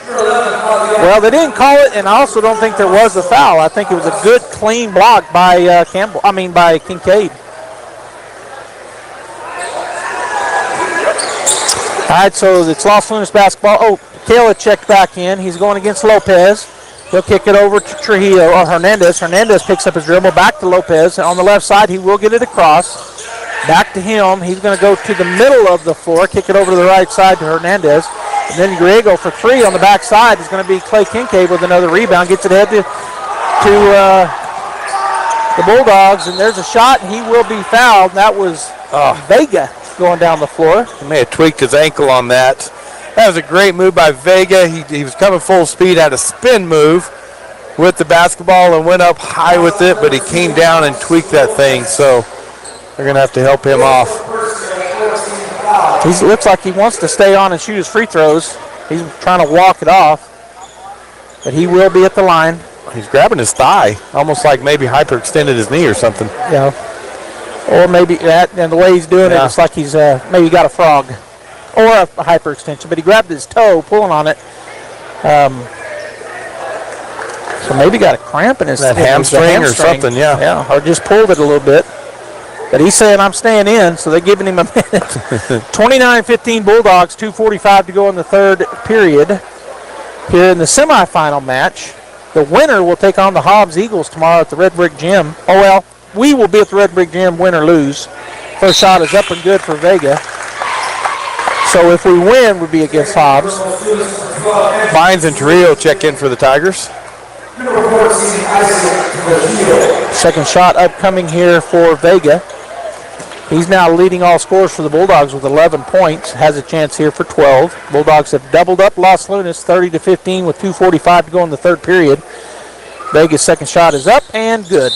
Well, they didn't call it, and I also don't think there was a foul. I think it was a good, clean block by by Kincaid. All right, so it's Los Lunas basketball. Oh, Kayla checked back in. He's going against Lopez. He'll kick it over to Trujillo or Hernandez. Hernandez picks up his dribble back to Lopez. On the left side, he will get it across. Back to him. He's going to go to the middle of the floor, kick it over to the right side to Hernandez. And then Griego for three on the back side is going to be Clay Kincaid with another rebound. Gets it ahead to the Bulldogs, and there's a shot, and he will be fouled. That was Vega going down the floor. He may have tweaked his ankle on that. That was a great move by Vega. He was coming full speed, had a spin move with the basketball and went up high with it, but he came down and tweaked that thing, so they're going to have to help him off. He looks like he wants to stay on and shoot his free throws. He's trying to walk it off, but he will be at the line. He's grabbing his thigh, almost like maybe hyperextended his knee or something. Yeah. Or maybe that, and the way he's doing it, it's like he's maybe got a frog or a hyperextension, but he grabbed his toe, pulling on it. So maybe got a cramp in his hamstring or something, yeah. Yeah, or just pulled it a little bit. But he's saying, I'm staying in, so they're giving him a minute. 29-15 Bulldogs, 2:45 to go in the third period. Here in the semifinal match, the winner will take on the Hobbs Eagles tomorrow at the Red Brick Gym. Oh, well, we will be at the Red Brick Gym, win or lose. First shot is up and good for Vega. So if we win, we'll be against Hobbs. Bynes and Trujillo check in for the Tigers. Second shot upcoming here for Vega. He's now leading all scorers for the Bulldogs with 11 points. Has a chance here for 12. Bulldogs have doubled up Los Lunas 30-15 with 2:45 to go in the third period. Vega's second shot is up and good.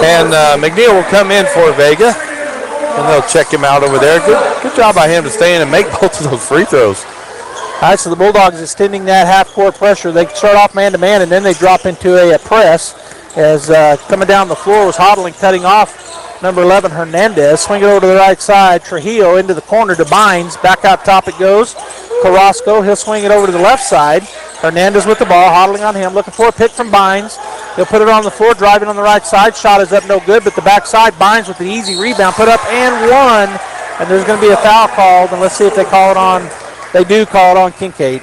And McNeil will come in for Vega, and they'll check him out over there. Good job by him to stay in and make both of those free throws. All right, so the Bulldogs extending that half-court pressure. They start off man-to-man, and then they drop into a press as coming down the floor was Hodling, cutting off number 11, Hernandez. Swing it over to the right side. Trujillo into the corner to Bynes. Back out top it goes. Carrasco, he'll swing it over to the left side. Hernandez with the ball, Hodling on him, looking for a pick from Bynes. He'll put it on the floor, driving on the right side. Shot is up, no good, but the backside, Bynes with the easy rebound, put up and one. And there's going to be a foul called, and let's see if they call it on. They do call it on Kincaid.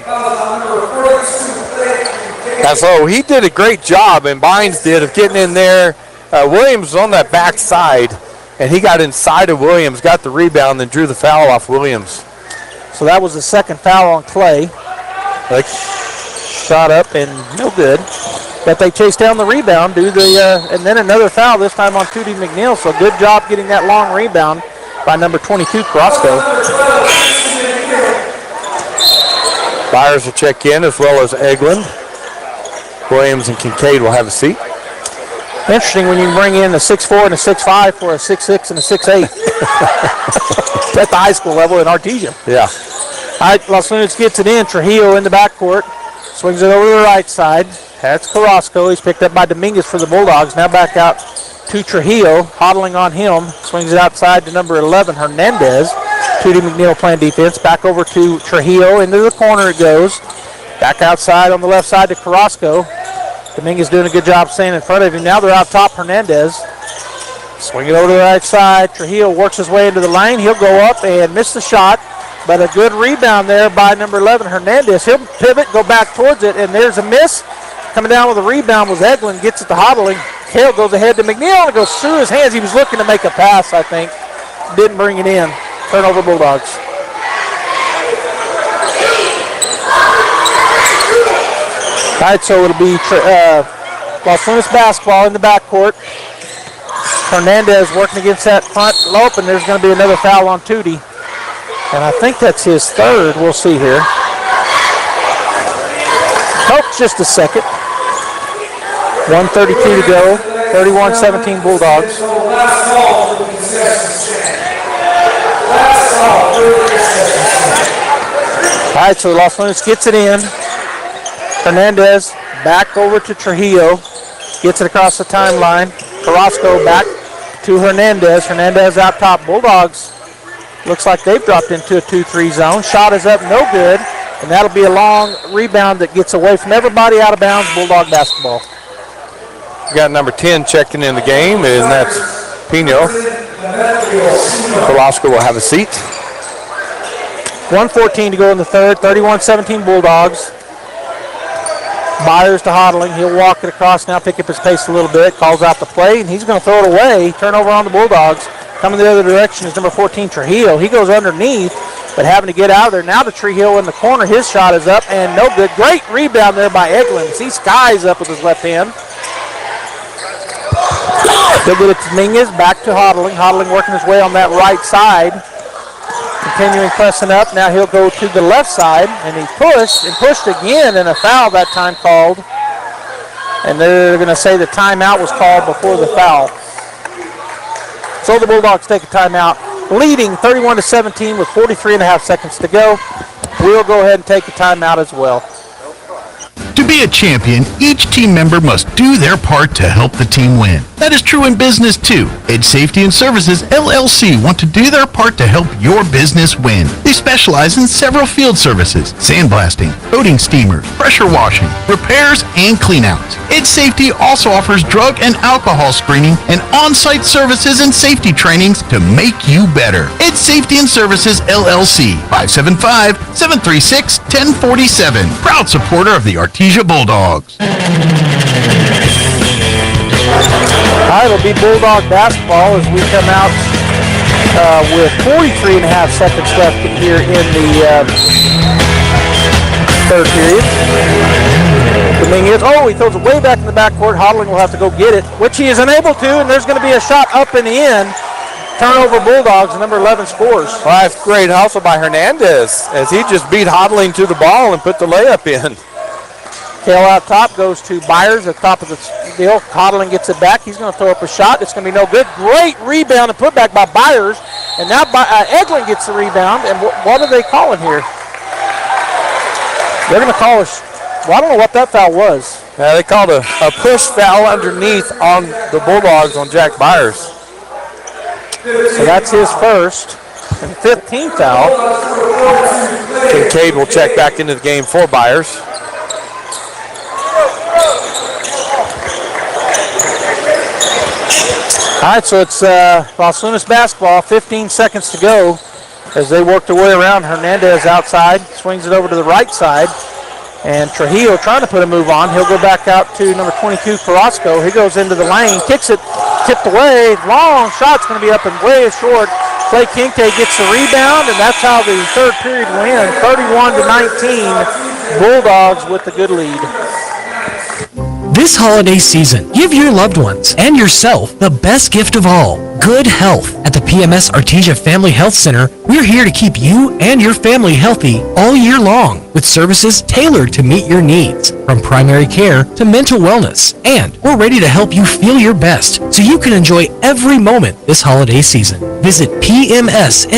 And so he did a great job, and Bynes did, of getting in there. Williams was on that backside, and he got inside of Williams, got the rebound, then drew the foul off Williams. So that was the second foul on Clay. Shot up and no good. But they chased down the rebound, and then another foul, this time on Tootie McNeil. So good job getting that long rebound by number 22, Carrasco. Byers will check in, as well as Eglin. Williams and Kincaid will have a seat. Interesting when you can bring in a 6'4" and a 6'5" for a 6'6" and a 6'8". At the high school level in Artesia. Yeah. All right, Los Lunas gets it in. Trujillo in the backcourt. Swings it over to the right side. That's Carrasco. He's picked up by Dominguez for the Bulldogs. Now back out to Trujillo. Hodling on him. Swings it outside to number 11, Hernandez. Tootie McNeil playing defense. Back over to Trujillo. Into the corner it goes. Back outside on the left side to Carrasco. Dominguez doing a good job staying in front of him. Now they're out top, Hernandez. Swing it over to the right side. Trujillo works his way into the lane. He'll go up and miss the shot. But a good rebound there by number 11, Hernandez. He'll pivot, go back towards it, and there's a miss. Coming down with a rebound was Eglin. Gets it to Hodling. Hale goes ahead to McNeil, and it goes through his hands. He was looking to make a pass, I think. Didn't bring it in. Turnover Bulldogs. right, so it'll be Los Lunas basketball in the backcourt. Hernandez working against that front lope, and there's going to be another foul on Tootie. And I think that's his third. We'll see here. Nope, just a second. 1:32 to go. 31-17 Bulldogs. All right, so Los Lunas gets it in. Hernandez back over to Trujillo. Gets it across the timeline. Carrasco back to Hernandez. Hernandez out top. Bulldogs looks like they've dropped into a 2-3 zone. Shot is up, no good. And that'll be a long rebound that gets away from everybody out of bounds. Bulldog basketball. We got number 10 checking in the game, and that's Pino. Velasco will have a seat. 1:14 to go in the third. 31-17 Bulldogs. Byers to Hodling. He'll walk it across now, pick up his pace a little bit. Calls out the play, and he's going to throw it away. Turnover on the Bulldogs. Coming the other direction is number 14, Trujillo. He goes underneath, but having to get out of there. Now to Trujillo in the corner. His shot is up and no good. Great rebound there by Eglin. He skies up with his left hand. They'll get it to Dominguez. Back to Hodling. Hodling working his way on that right side. Continuing pressing up. Now he'll go to the left side, and he pushed again, and a foul that time called. And they're going to say the timeout was called before the foul. So the Bulldogs take a timeout, leading 31-17 with 43.5 seconds to go. We'll go ahead and take a timeout as well. To be a champion, each team member must do their part to help the team win. That is true in business too. Edge Safety and Services LLC want to do their part to help your business win. They specialize in several field services: sandblasting, coating steamers, pressure washing, repairs, and cleanouts. Edge Safety also offers drug and alcohol screening and on-site services and safety trainings to make you better. Edge Safety and Services LLC, 575-736-1047. Proud supporter of the Artesia Bulldogs. All right, it'll be Bulldog basketball as we come out with 43.5 seconds left here in the third period. Dominguez, he throws it way back in the backcourt. Hodling will have to go get it, which he is unable to, and there's going to be a shot up and in. Turnover Bulldogs, number 11 scores. Well, that's great hustle by Hernandez as he just beat Hodling to the ball and put the layup in. Tail out top goes to Byers at the top of the deal. Hodling gets it back. He's going to throw up a shot. It's going to be no good. Great rebound and put back by Byers. And now Eglin gets the rebound. And what are they calling here? They're going to call us. Well, I don't know what that foul was. Yeah, they called a push foul underneath on the Bulldogs on Jack Byers. So that's his first and 15th foul. Kincaid will check back into the game for Byers. All right, so it's Los Lunas basketball, 15 seconds to go as they work their way around. Hernandez outside, swings it over to the right side, and Trujillo trying to put a move on. He'll go back out to number 22, Carrasco. He goes into the lane, kicks it, tipped away. Long shot's going to be up and way short. Clay Kincaid gets the rebound, and that's how the third period will end. 31-19, Bulldogs with the good lead. This holiday season, give your loved ones and yourself the best gift of all, good health. At the PMS Artesia Family Health Center, we're here to keep you and your family healthy all year long with services tailored to meet your needs, from primary care to mental wellness. And we're ready to help you feel your best so you can enjoy every moment this holiday season. Visit pmsnm.org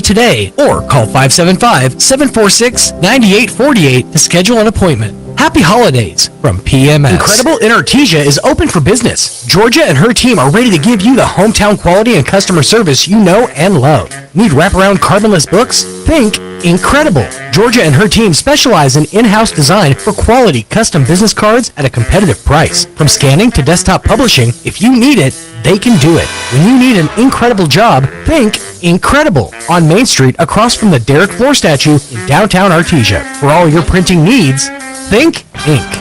today or call 575-746-9848 to schedule an appointment. Happy holidays from PMS. Incredible in Artesia is open for business. Georgia and her team are ready to give you the hometown quality and customer service you know and love. Need wraparound carbonless books? Think Incredible. Georgia and her team specialize in in-house design for quality custom business cards at a competitive price. From scanning to desktop publishing, if you need it, they can do it. When you need an incredible job, think Incredible on Main Street across from the Derek Floor statue in downtown Artesia. For all your printing needs, think Ink.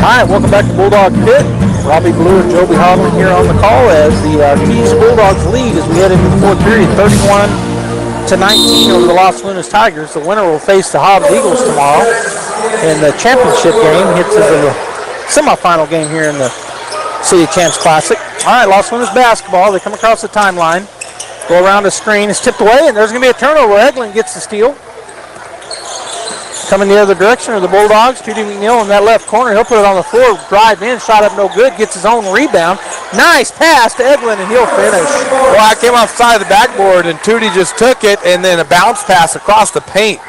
All right, right, welcome back to Bulldog Pit. Robbie Blue and Joby Hodlin here on the call as the Artesia Bulldogs lead as we head into the fourth period, 31-19 over the Los Lunas Tigers. The winner will face the Hobbs Eagles tomorrow in the championship game. Hits the semifinal game here in the City of Champs Classic. All right, Los Lunas basketball. They come across the timeline, go around the screen. It's tipped away, and there's going to be a turnover. Eglin gets the steal. Coming the other direction are the Bulldogs. Judy McNeil in that left corner. He'll put it on the floor. Drive in. Shot up no good. Gets his own rebound. Nice pass to Eglin, and he'll finish. Well, I came off the side of the backboard, and Tootie just took it, and then a bounce pass across the paint.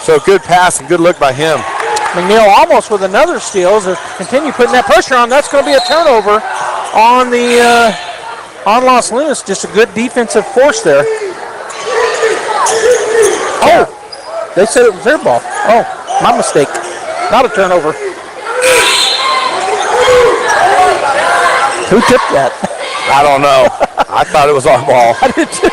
So good pass and good look by him. McNeil almost with another steal. As they continue putting that pressure on. That's going to be a turnover on the on Los Lunas. Just a good defensive force there. Oh. They said it was their ball. Oh, my mistake. Not a turnover. Who tipped that? I don't know. I thought it was our ball. I did too.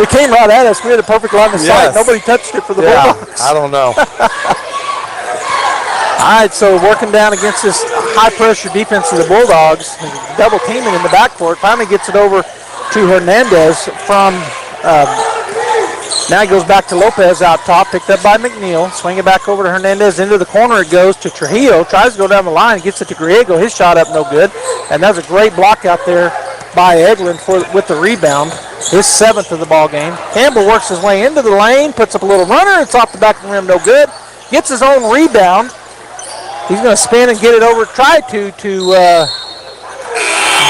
It came right at us. We had a perfect line of sight. Nobody touched it for the Bulldogs. I don't know. All right, so working down against this high-pressure defense of the Bulldogs, double teaming in the backcourt, finally gets it over to Hernandez from... now he goes back to Lopez out top, picked up by McNeil. Swing it back over to Hernandez. Into the corner it goes to Trujillo. Tries to go down the line, gets it to Griego. His shot up no good. And that's a great block out there by Eglin with the rebound. His 7th of the ball game. Campbell works his way into the lane, puts up a little runner. It's off the back of the rim, no good. Gets his own rebound. He's going to spin and get it over, try to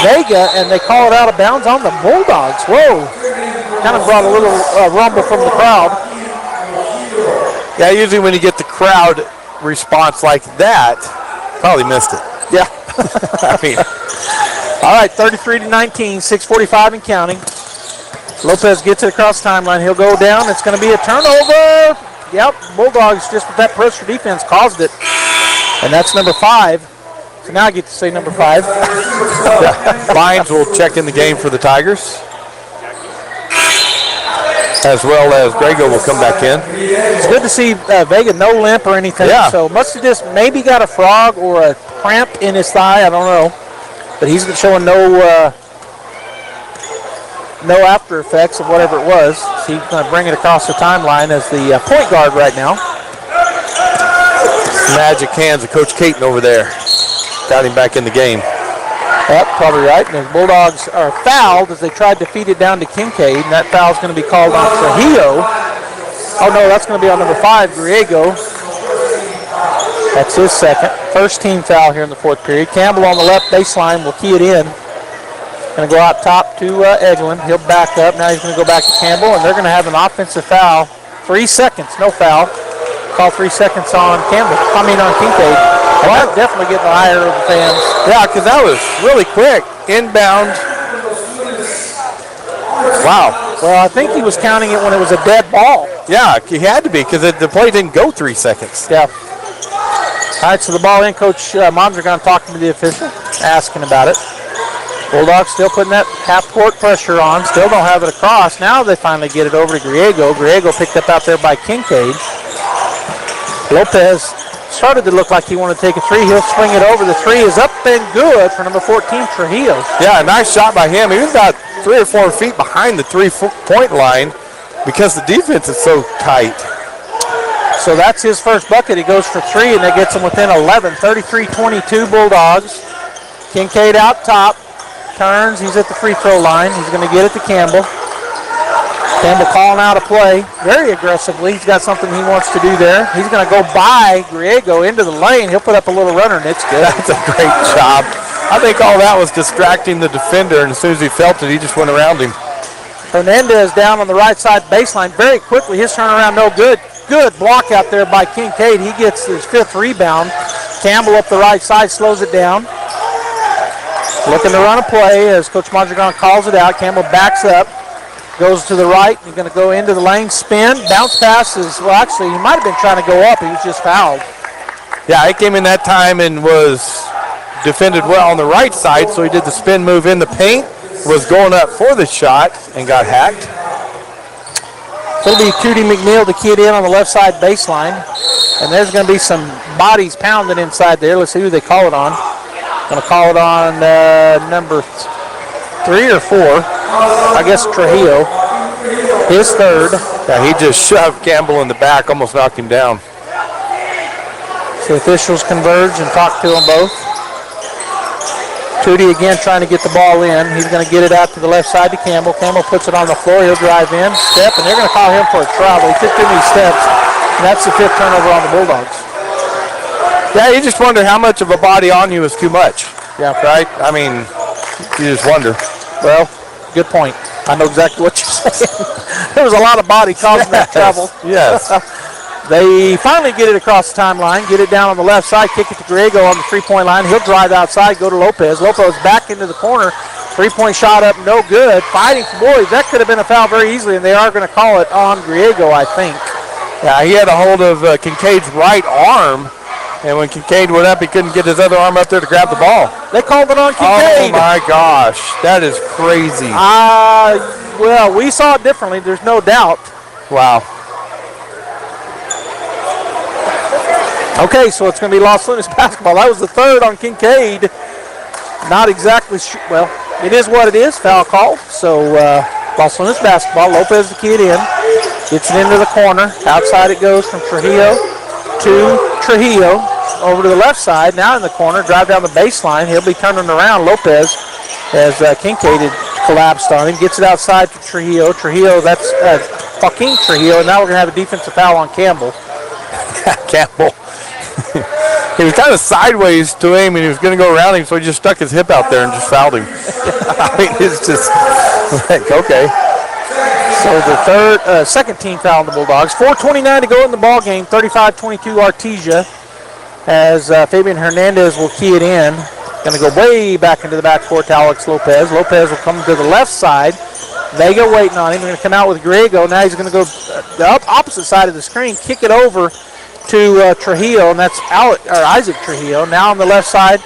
Vega, and they call it out of bounds on the Bulldogs. Whoa. Kind of brought a little rumble from the crowd. Yeah, usually when you get the crowd response like that, probably missed it. Yeah. I mean. All right, 33-19, 6:45 and counting. Lopez gets it across the timeline. He'll go down. It's going to be a turnover. Yep, Bulldogs just with that pressure defense caused it. And that's number 5. So now I get to say number 5. Lyons will check in the game for the Tigers, as well as Grego will come back in. It's good to see Vega no limp or anything. Yeah. So must have just maybe got a frog or a cramp in his thigh. I don't know. But he's showing no after effects of whatever it was. So he's going to bring it across the timeline as the point guard right now. Magic hands of Coach Caton over there. Got him back in the game. Yep, probably right. And the Bulldogs are fouled as they tried to feed it down to Kincaid. And that foul's going to be called on Trujillo. Oh, no, that's going to be on number 5, Griego. That's his 2nd. First team foul here in the 4th period. Campbell on the left baseline will key it in. Going to go out top to Eglin. He'll back up. Now he's going to go back to Campbell, and they're going to have an offensive foul. 3 seconds, no foul. Call 3 seconds on Campbell. I mean on Kincaid. Well, that's definitely getting the ire of the fans. Yeah, because that was really quick. Inbound. Wow. Well, I think he was counting it when it was a dead ball. Yeah, he had to be because the play didn't go 3 seconds. Yeah. All right, so the ball in. Coach Mondragon talking to the official, asking about it. Bulldogs still putting that half-court pressure on. Still don't have it across. Now they finally get it over to Griego. Griego picked up out there by Kincaid. Lopez started to look like he wanted to take a 3. He'll swing it over. The 3 is up and good for number 14, Trujillo. Yeah, a nice shot by him. He was about 3 or 4 feet behind the 3-point line because the defense is so tight. So that's his first bucket. He goes for 3, and that gets him within 11. 33-22 Bulldogs. Kincaid out top. Turns. He's at the free throw line. He's going to get it to Campbell. Campbell calling out a play very aggressively. He's got something he wants to do there. He's going to go by Griego into the lane. He'll put up a little runner, and it's good. That's a great job. I think all that was distracting the defender, and as soon as he felt it, he just went around him. Hernandez down on the right side baseline very quickly. His turnaround no good. Good block out there by Kincaid. He gets his 5th rebound. Campbell up the right side slows it down. Looking to run a play as Coach Mondragon calls it out. Campbell backs up. Goes to the right. He's going to go into the lane, spin. Bounce passes. Well, actually, he might have been trying to go up. He was just fouled. Yeah, he came in that time and was defended well on the right side, so he did the spin move in the paint, was going up for the shot, and got hacked. So it'll be Tootie McNeil, the kid in on the left side baseline. And there's going to be some bodies pounding inside there. Let's see who they call it on. Going to call it on number 3 or 4. I guess Trujillo. His third. Yeah, he just shoved Campbell in the back, almost knocked him down. So officials converge and talk to them both. Tootie again trying to get the ball in. He's going to get it out to the left side to Campbell. Campbell puts it on the floor. He'll drive in, step, and they're going to call him for a travel. He took too many steps, and that's the 5th turnover on the Bulldogs. Yeah, you just wonder how much of a body on you is too much. Yeah. Right? I mean, you just wonder. Well, good point. I know exactly what you're saying. There was a lot of body causing that trouble. Yes. They finally get it across the timeline, get it down on the left side, kick it to Griego on the 3-point line. He'll drive outside, go to Lopez. Lopez back into the corner. 3-point shot up, no good. Fighting for boys. That could have been a foul very easily, and they are going to call it on Griego, I think. Yeah, he had a hold of Kincaid's right arm, and when Kincaid went up, he couldn't get his other arm up there to grab the ball. They called it on Kincaid. Oh, my gosh. That is crazy. Well, we saw it differently. There's no doubt. Wow. Okay, so it's going to be Los Lunas basketball. That was the 3rd on Kincaid. Not exactly well, it is what it is. Foul call. So Los Lunas basketball. Lopez the kid in. Gets it into the corner. Outside it goes from Trujillo to Trujillo. Over to the left side. Now in the corner. Drive down the baseline. He'll be turning around. Lopez as Kincaid had collapsed on him. Gets it outside to Trujillo. Trujillo, that's Joaquin Trujillo. And now we're going to have a defensive foul on Campbell. Campbell. He was kind of sideways to him, and he was going to go around him, so he just stuck his hip out there and just fouled him. I mean, it's just like, okay. So the second team foul on the Bulldogs. 4:29 to go in the ball game. 35-22 Artesia as Fabian Hernandez will key it in. Going to go way back into the backcourt to Alex Lopez. Lopez will come to the left side. Vega waiting on him. They're going to come out with Griego. Now he's going to go the opposite side of the screen, kick it over to Trujillo, and that's Isaac Trujillo. Now on the left side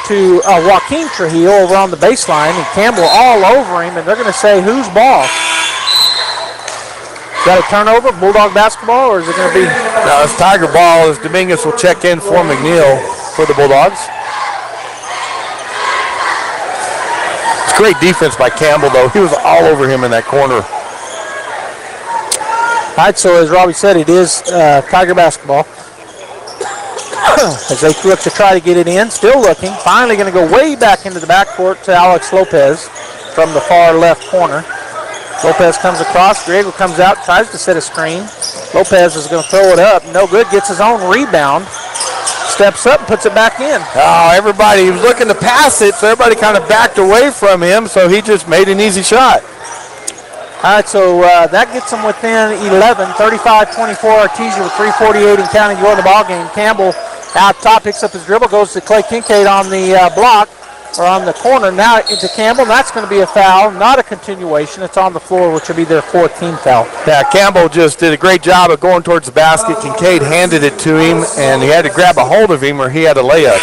to Joaquin Trujillo over on the baseline, and Campbell all over him, and they're going to say, whose ball? Is that a turnover, Bulldog basketball, or is it going to be? No, it's Tiger ball as Dominguez will check in for McNeil for the Bulldogs. It's great defense by Campbell, though. He was all over him in that corner. All right, so as Robbie said, it is Tiger basketball. As they look to try to get it in, still looking. Finally going to go way back into the backcourt to Alex Lopez from the far left corner. Lopez comes across. Griego comes out, tries to set a screen. Lopez is going to throw it up. No good. Gets his own rebound. Steps up and puts it back in. Oh, everybody, he was looking to pass it, so everybody kind of backed away from him, so he just made an easy shot. All right, so that gets them within 11, 35-24, Artesia with 3:48 and counting to go in the ball game. Campbell out top, picks up his dribble, goes to Clay Kincaid on the block, or on the corner. Now into Campbell, and that's going to be a foul, not a continuation. It's on the floor, which will be their 4th team foul. Yeah, Campbell just did a great job of going towards the basket. Kincaid handed it to him, and he had to grab a hold of him or he had a layup.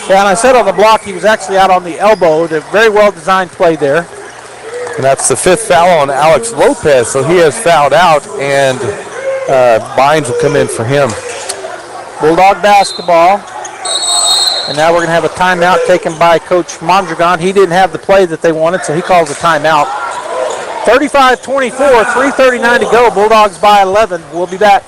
Yeah, and I said on the block he was actually out on the elbow. A very well-designed play there. And that's the 5th foul on Alex Lopez, so he has fouled out, and Bynes will come in for him. Bulldog basketball. And now we're going to have a timeout taken by Coach Mondragon. He didn't have the play that they wanted, so he calls a timeout. 35-24, 3:39 to go. Bulldogs by 11. We'll be back.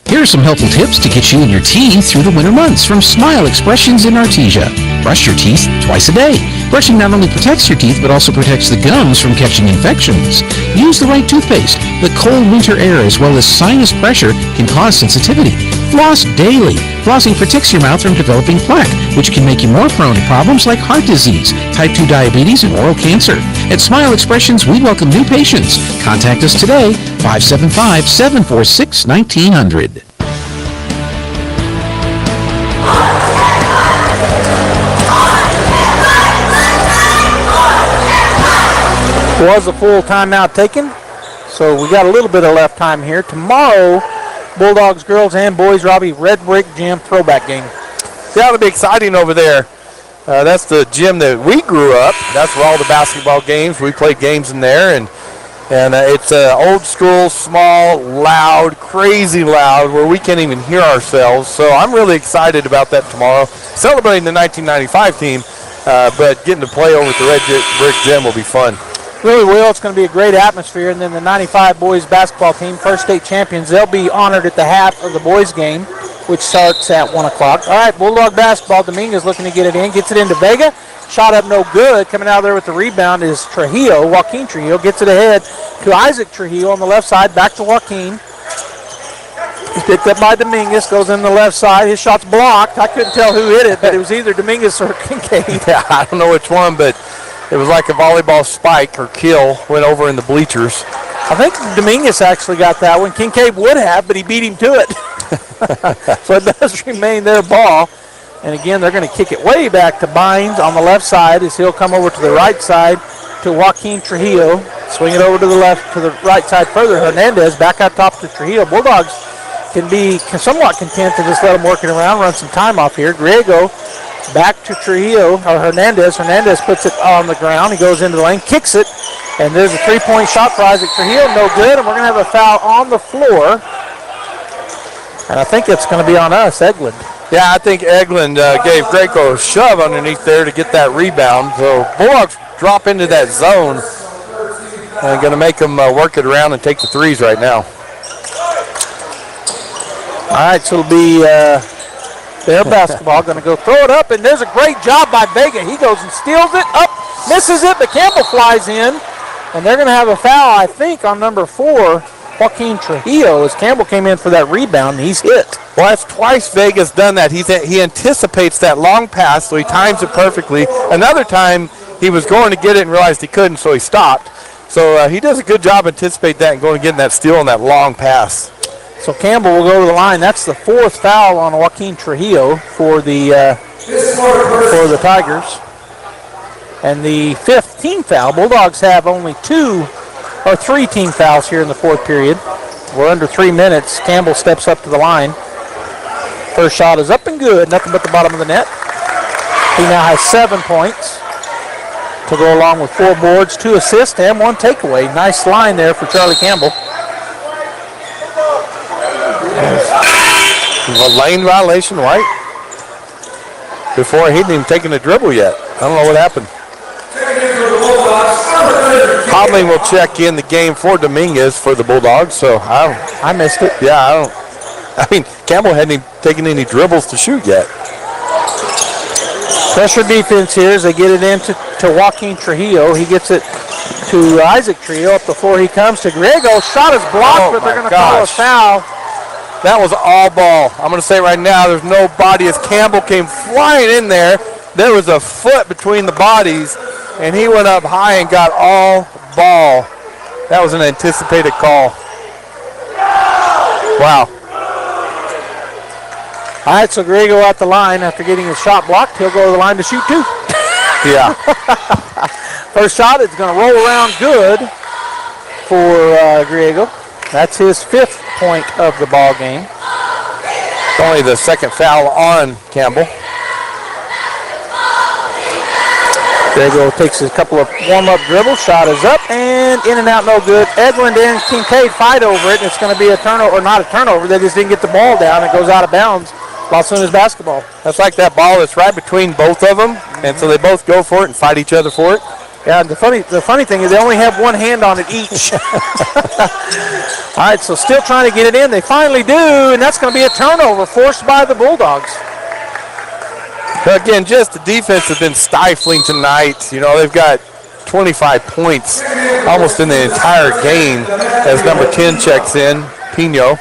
Here are some helpful tips to get you and your teeth through the winter months from Smile Expressions in Artesia. Brush your teeth twice a day. Brushing not only protects your teeth, but also protects the gums from catching infections. Use the right toothpaste. The cold winter air as well as sinus pressure can cause sensitivity. Floss daily. Flossing protects your mouth from developing plaque, which can make you more prone to problems like heart disease, type 2 diabetes, and oral cancer. At Smile Expressions, we welcome new patients. Contact us today, 575-746-1900. Was a full timeout taken, so we got a little bit of left time here. Tomorrow, Bulldogs girls and boys, Robbie, Red Brick Gym throwback game. Yeah, it'll be exciting over there. That's the gym that we grew up. That's where all the basketball games, we played games in there, and And it's old school, small, loud, crazy loud, where we can't even hear ourselves. So I'm really excited about that tomorrow. Celebrating the 1995 team, but getting to play over at the Red Brick Gym will be fun. Really will. It's going to be a great atmosphere. And then the 95 boys basketball team, first state champions, they'll be honored at the half of the boys game, which starts at 1 o'clock. All right, Bulldog basketball. Dominguez looking to get it in. Gets it into Vega. Shot up no good. Coming out of there with the rebound is Trujillo. Joaquin Trujillo gets it ahead to Isaac Trujillo on the left side. Back to Joaquin. He's picked up by Dominguez. Goes in the left side. His shot's blocked. I couldn't tell who hit it, but it was either Dominguez or Kincaid. Yeah, I don't know which one, but it was like a volleyball spike or kill went over in the bleachers. I think Dominguez actually got that one. Kincaid would have, but he beat him to it. So it does remain their ball. And again, they're going to kick it way back to Bynes on the left side as he'll come over to the right side to Joaquin Trujillo. Swing it over to the left, to the right side further. Hernandez back out top to Trujillo. Bulldogs can be somewhat content to just let him work it around, run some time off here. Griego back to Trujillo, or Hernandez. Hernandez puts it on the ground. He goes into the lane, kicks it, and there's a three-point shot for Isaac Trujillo. No good, and we're going to have a foul on the floor. And I think it's going to be on us, Eglin. Yeah, I think Eglin gave Greco a shove underneath there to get that rebound. So Bulldogs drop into that zone and going to make them work it around and take the threes right now. All right, so it'll be their basketball. Going to go throw it up, and there's a great job by Vega. He goes and steals it, up, misses it, but Campbell flies in, and they're going to have a foul, I think, on number 4, Joaquin Trujillo, as Campbell came in for that rebound. He's hit. Well, that's twice Vega's done that. He anticipates that long pass, so he times it perfectly. Another time, he was going to get it and realized he couldn't, so he stopped. So he does a good job anticipating that and going and getting that steal on that long pass. So Campbell will go to the line. That's the 4th foul on Joaquin Trujillo for the Tigers. And the 5th team foul. Bulldogs have only 3 team fouls here in the 4th period. We're under 3 minutes. Campbell steps up to the line. First shot is up and good. Nothing but the bottom of the net. He now has 7 points to go along with 4 boards, 2 assists, and 1 takeaway. Nice line there for Charlie Campbell. A lane violation, White. Before he hadn't even taken a dribble yet. I don't know what happened. Hodling will check in the game for Dominguez for the Bulldogs, so I missed it. Yeah, Campbell hadn't even taken any dribbles to shoot yet. Pressure defense here as they get it into Joaquin Trujillo. He gets it to Isaac Trujillo. Up the floor he comes to Griego. Shot is blocked, but they're going to call a foul. That was all ball. I'm going to say right now there's no body as Campbell came flying in there. There was a foot between the bodies, and he went up high and got all ball. That was an anticipated call. Wow. All right, so Griego out the line after getting his shot blocked. He'll go to the line to shoot 2. Yeah. First shot is going to roll around good for Griego. That's his 5th point of the ball game. It's only the 2nd foul on Campbell. Griego takes a couple of warm-up dribbles. Shot is up and in and out, no good. Edlund and Kincaid fight over it, and it's going to be a turnover, or not a turnover. They just didn't get the ball down. It goes out of bounds. Las Lunas basketball. That's like that ball that's right between both of them, and so they both go for it and fight each other for it. Yeah, and the funny thing is they only have one hand on it each. All right, so still trying to get it in. They finally do, and that's going to be a turnover forced by the Bulldogs. But again, just the defense has been stifling tonight. You know, they've got 25 points almost in the entire game as number 10 checks in, Pino.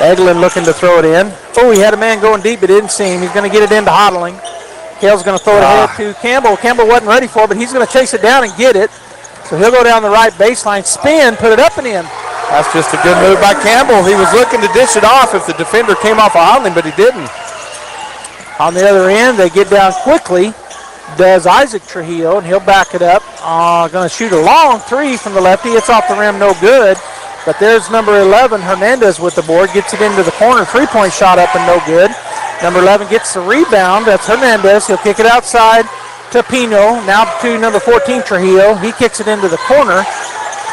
Eglin looking to throw it in. Oh, he had a man going deep, but didn't see him. He's going to get it into Hodling. Hale's going to throw it ahead to Campbell. Campbell wasn't ready for it, but he's going to chase it down and get it. So he'll go down the right baseline, spin, put it up and in. That's just a good move by Campbell. He was looking to dish it off if the defender came off of Hodling, but he didn't. On the other end, they get down quickly. Does Isaac Trujillo, and he'll back it up. Going to shoot a long 3 from the lefty. It's off the rim, no good. But there's number 11, Hernandez, with the board. Gets it into the corner. 3-point shot up and no good. Number 11 gets the rebound. That's Hernandez. He'll kick it outside to Pino. Now to number 14, Trujillo. He kicks it into the corner.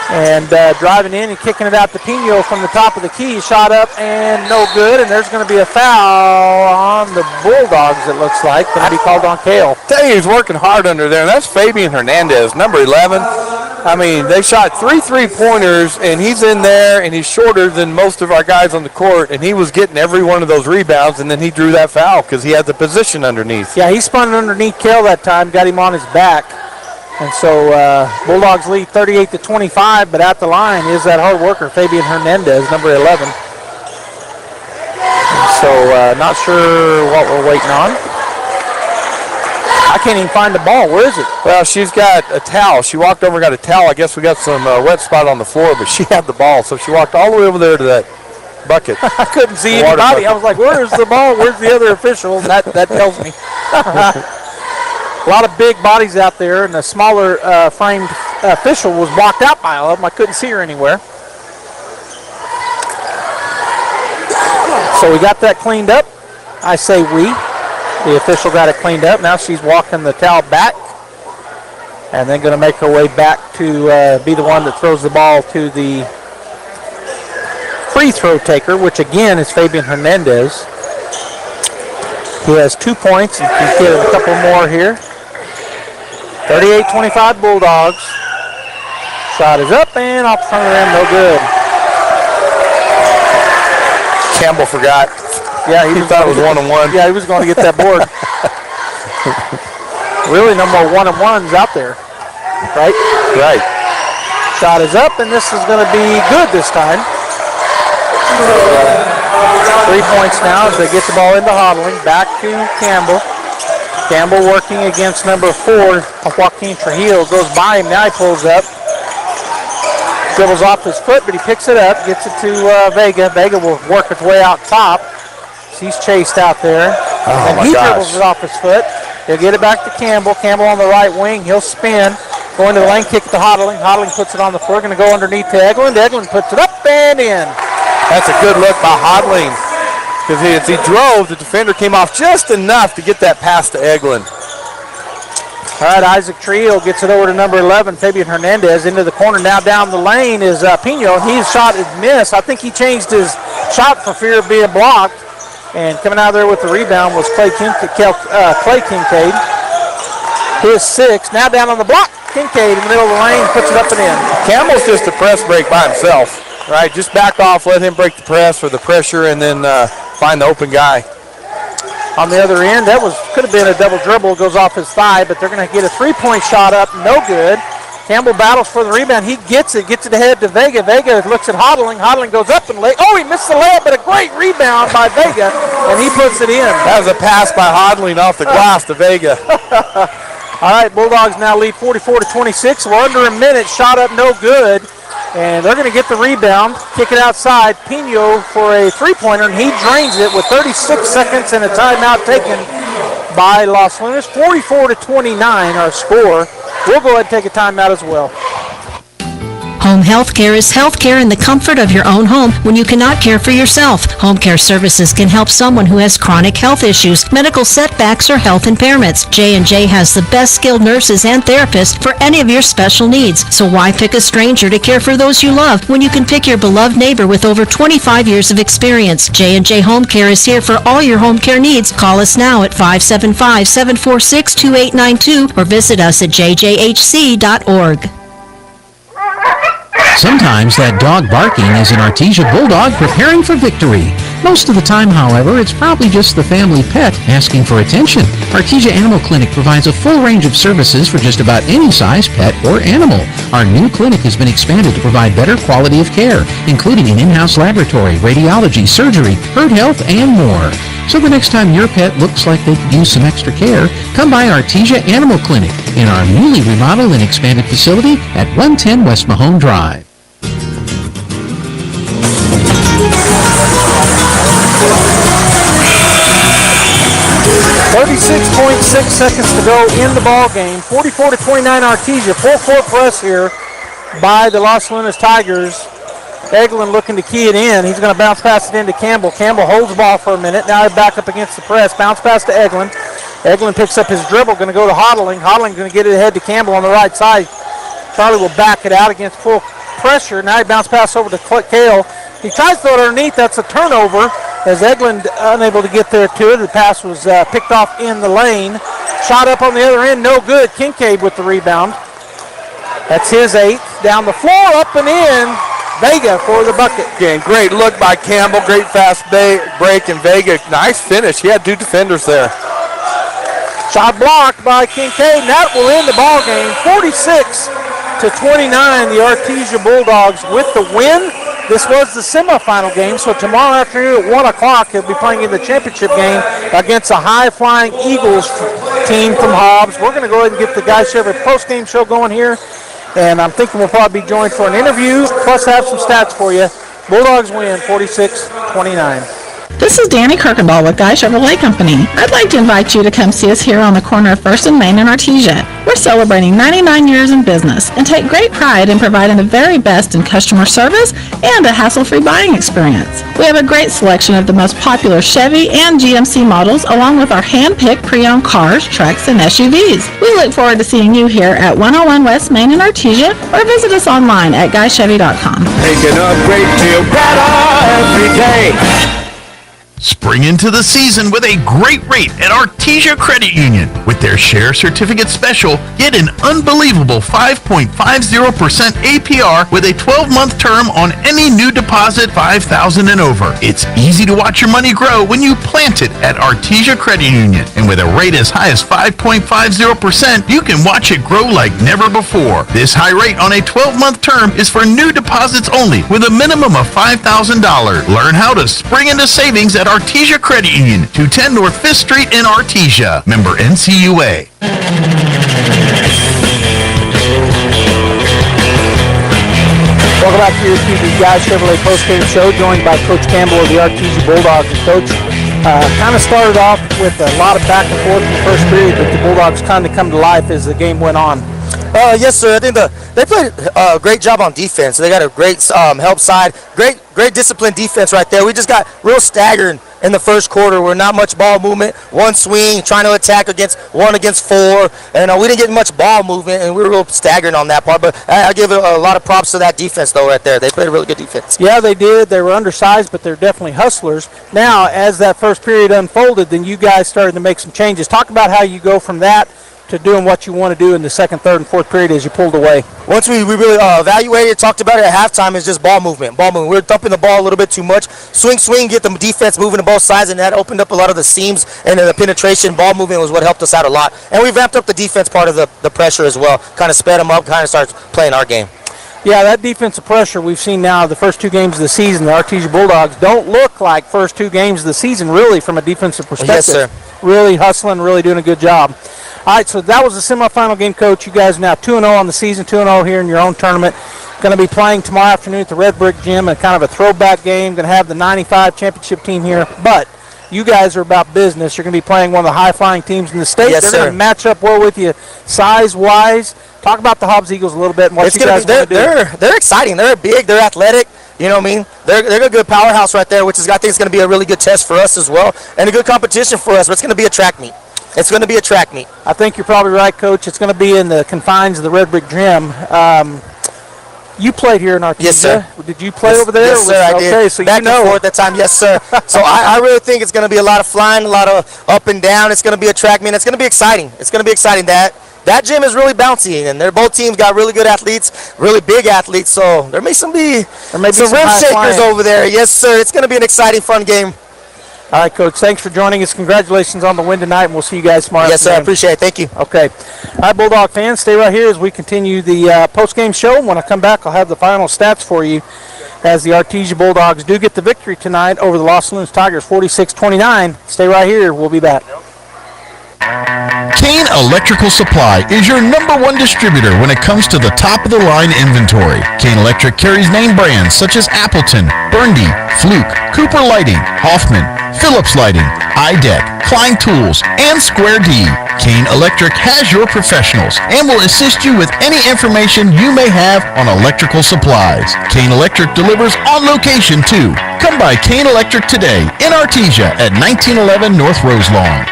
And driving in and kicking it out to Pino from the top of the key. Shot up and no good. And there's going to be a foul on the Bulldogs, it looks like. Going to be called on Kale. Tell you, he's working hard under there. And that's Fabian Hernandez, number 11. I mean, they shot 3 3-pointers, and he's in there, and he's shorter than most of our guys on the court. And he was getting every one of those rebounds, and then he drew that foul because he had the position underneath. Yeah, he spun underneath Kale that time, got him on his back. And so Bulldogs lead 38-25, but at the line is that hard worker, Fabian Hernandez, number 11. And so not sure what we're waiting on. I can't even find the ball. Where is it? Well, she's got a towel. She walked over and got a towel. I guess we got some wet spot on the floor, but she had the ball. So she walked all the way over there to that bucket. I couldn't see anybody. I was like, where's the ball? Where's the other official? And that tells me. A lot of big bodies out there, and the smaller framed official was blocked out by all of them. I couldn't see her anywhere. So we got that cleaned up. I say we. The official got it cleaned up. Now she's walking the towel back and then going to make her way back to be the one that throws the ball to the free throw taker, which again is Fabian Hernandez. He has 2 points. And he's getting a couple more here. 38-25 Bulldogs. Shot is up and off the front of the rim, no good. Campbell forgot. Yeah, he thought it was 1-on-1. Yeah, he was going to get that board. Really, no more 1-on-1s out there, right? Right. Shot is up, and this is going to be good this time. 3 points now as they get the ball into Hodling. Back to Campbell. Campbell working against number 4, Joaquin Trujillo. Goes by him, now he pulls up. Dribbles off his foot, but he picks it up, gets it to Vega. Vega will work its way out top. He's chased out there. And he dribbles it off his foot. He'll get it back to Campbell. Campbell on the right wing. He'll spin. Going to the lane, kick to Hodling. Hodling puts it on the floor. Going to go underneath to Eglin. Eglin puts it up and in. That's a good look by Hodling. Because as he drove, the defender came off just enough to get that pass to Eglin. All right, Isaac Trio gets it over to number 11, Fabian Hernandez, into the corner. Now down the lane is Pino. His shot is missed. I think he changed his shot for fear of being blocked. And coming out there with the rebound was Clay Kincaid. His 6. Now down on the block. Kincaid in the middle of the lane, puts it up and in. Campbell's just a press break by himself, right? Just back off, let him break the press for the pressure, and then find the open guy. On the other end, that could have been a double dribble. Goes off his thigh, but they're going to get a three-point shot up. No good. Campbell battles for the rebound. He gets it ahead to Vega. Vega looks at Hodling. Hodling goes up and he missed the layup, but a great rebound by Vega, and he puts it in. That was a pass by Hodling off the glass to Vega. All right, Bulldogs now lead 44-26. We're under a minute. Shot up, no good. And they're going to get the rebound, kick it outside. Pino for a three-pointer, and he drains it with 36 seconds and a timeout taken by Los Lunas. 44-29 our score. We'll go ahead and take a timeout as well. Home health care is health care in the comfort of your own home when you cannot care for yourself. Home care services can help someone who has chronic health issues, medical setbacks, or health impairments. J&J has the best skilled nurses and therapists for any of your special needs. So why pick a stranger to care for those you love when you can pick your beloved neighbor with over 25 years of experience? J&J Home Care is here for all your home care needs. Call us now at 575-746-2892 or visit us at jjhc.org. Sometimes that dog barking is an Artesia Bulldog preparing for victory. Most of the time, however, it's probably just the family pet asking for attention. Artesia Animal Clinic provides a full range of services for just about any size pet or animal. Our new clinic has been expanded to provide better quality of care, including an in-house laboratory, radiology, surgery, herd health, and more. So the next time your pet looks like they could use some extra care, come by Artesia Animal Clinic in our newly remodeled and expanded facility at 110 West Mahone Drive. 36.6 seconds to go in the ball game. 44-29 Artesia. Full court press here by the Los Lunas Tigers. Eglin looking to key it in. He's going to bounce pass it into Campbell. Campbell holds the ball for a minute. Now he's back up against the press. Bounce pass to Eglin. Eglin picks up his dribble. Going to go to Hodling. Hodling going to get it ahead to Campbell on the right side. Charlie will back it out against full pressure. Now he bounced pass over to Kale. He tries to throw it underneath. That's a turnover as Eglin unable to get there to it. The pass was picked off in the lane. Shot up on the other end, no good. Kincaid with the rebound. That's his 8th. Down the floor, up and in. Vega for the bucket. Again, great look by Campbell. Great fast break, and Vega, nice finish. He had 2 defenders there. Shot blocked by Kincaid, and that will end the ball game. 46-29, the Artesia Bulldogs with the win. This was the semifinal game, so tomorrow afternoon at 1 o'clock, he'll be playing in the championship game against a high-flying Eagles team from Hobbs. We're going to go ahead and get the Guy Chevrolet post-game show going here, and I'm thinking we'll probably be joined for an interview, plus have some stats for you. Bulldogs win 46-29. This is Danny Kirkendall with Guy Chevrolet Company. I'd like to invite you to come see us here on the corner of 1st and Main in Artesia. We're celebrating 99 years in business and take great pride in providing the very best in customer service and a hassle-free buying experience. We have a great selection of the most popular Chevy and GMC models, along with our hand-picked pre-owned cars, trucks, and SUVs. We look forward to seeing you here at 101 West Main in Artesia, or visit us online at GuyChevy.com. Making a great deal better every day. Spring into the season with a great rate at Artesia Credit Union. With their Share Certificate Special, get an unbelievable 5.50% APR with a 12-month term on any new deposit $5,000 and over. It's easy to watch your money grow when you plant it at Artesia Credit Union. And with a rate as high as 5.50%, you can watch it grow like never before. This high rate on a 12-month term is for new deposits only with a minimum of $5,000. Learn how to spring into savings at Artesia Credit Union, 210 North 5th Street in Artesia. Member NCUA. Welcome back here to the Guy Chevrolet postgame show, joined by Coach Campbell of the Artesia Bulldogs. And Coach, kind of started off with a lot of back and forth in the first period, but the Bulldogs kind of come to life as the game went on. Yes, sir. I think they played a great job on defense. They got a great help side, great disciplined defense right there. We just got real staggered in the first quarter. We're not much ball movement, one swing, trying to attack against 4, and we didn't get much ball movement, and we were real staggered on that part. But I give a lot of props to that defense, though, right there. They played a really good defense. Yeah, they did. They were undersized, but they're definitely hustlers. Now, as that first period unfolded, then you guys started to make some changes. Talk about how you go from that to doing what you want to do in the second, third, and fourth period as you pulled away. Once we really evaluated, talked about it at halftime, is just ball movement. We were dumping the ball a little bit too much. Swing, get the defense moving to both sides, and that opened up a lot of the seams, and the penetration. Ball movement was what helped us out a lot. And we ramped up the defense part of the pressure as well, kind of sped them up, kind of started playing our game. Yeah, that defensive pressure we've seen now the first 2 games of the season. The Artesia Bulldogs don't look like first 2 games of the season, really, from a defensive perspective. Yes, sir. Really hustling, really doing a good job. All right, so that was the semifinal game, Coach. You guys are now 2-0 on the season, 2-0 here in your own tournament. Going to be playing tomorrow afternoon at the Red Brick Gym, and kind of a throwback game. Going to have the 95 championship team here, but you guys are about business. You're going to be playing one of the high-flying teams in the state. Yes, They're going to match up well with you size-wise. Talk about the Hobbs Eagles a little bit and what you guys want to do. They're exciting. They're big. They're athletic. You know what I mean? They're a good powerhouse right there, which is, I think, is going to be a really good test for us as well, and a good competition for us. But it's going to be a track meet. It's going to be a track meet. I think you're probably right, Coach. It's going to be in the confines of the Red Brick Gym. You played here in Artesia. Yes, sir. Did you play over there? Yes, sir, I did. Okay, so back you know. and forth that time, yes, sir. So I really think it's going to be a lot of flying, a lot of up and down. It's going to be a track meet. It's going to be exciting. It's going to be exciting. That gym is really bouncy, and both teams got really good athletes, really big athletes. So there may some rim shakers over there. Yes, sir. It's going to be an exciting, fun game. All right, Coach, thanks for joining us. Congratulations on the win tonight, and we'll see you guys tomorrow. Yes, sir, I appreciate it. Thank you. Okay. All right, Bulldog fans, stay right here as we continue the post-game show. When I come back, I'll have the final stats for you as the Artesia Bulldogs do get the victory tonight over the Los Lunas Tigers, 46-29. Stay right here. We'll be back. Kane Electrical Supply is your #1 distributor when it comes to the top-of-the-line inventory. Kane Electric carries name brands such as Appleton, Burndy, Fluke, Cooper Lighting, Hoffman, Phillips Lighting, iDeck, Klein Tools, and Square D. Kane Electric has your professionals and will assist you with any information you may have on electrical supplies. Kane Electric delivers on location too. Come by Kane Electric today in Artesia at 1911 North Roselawn.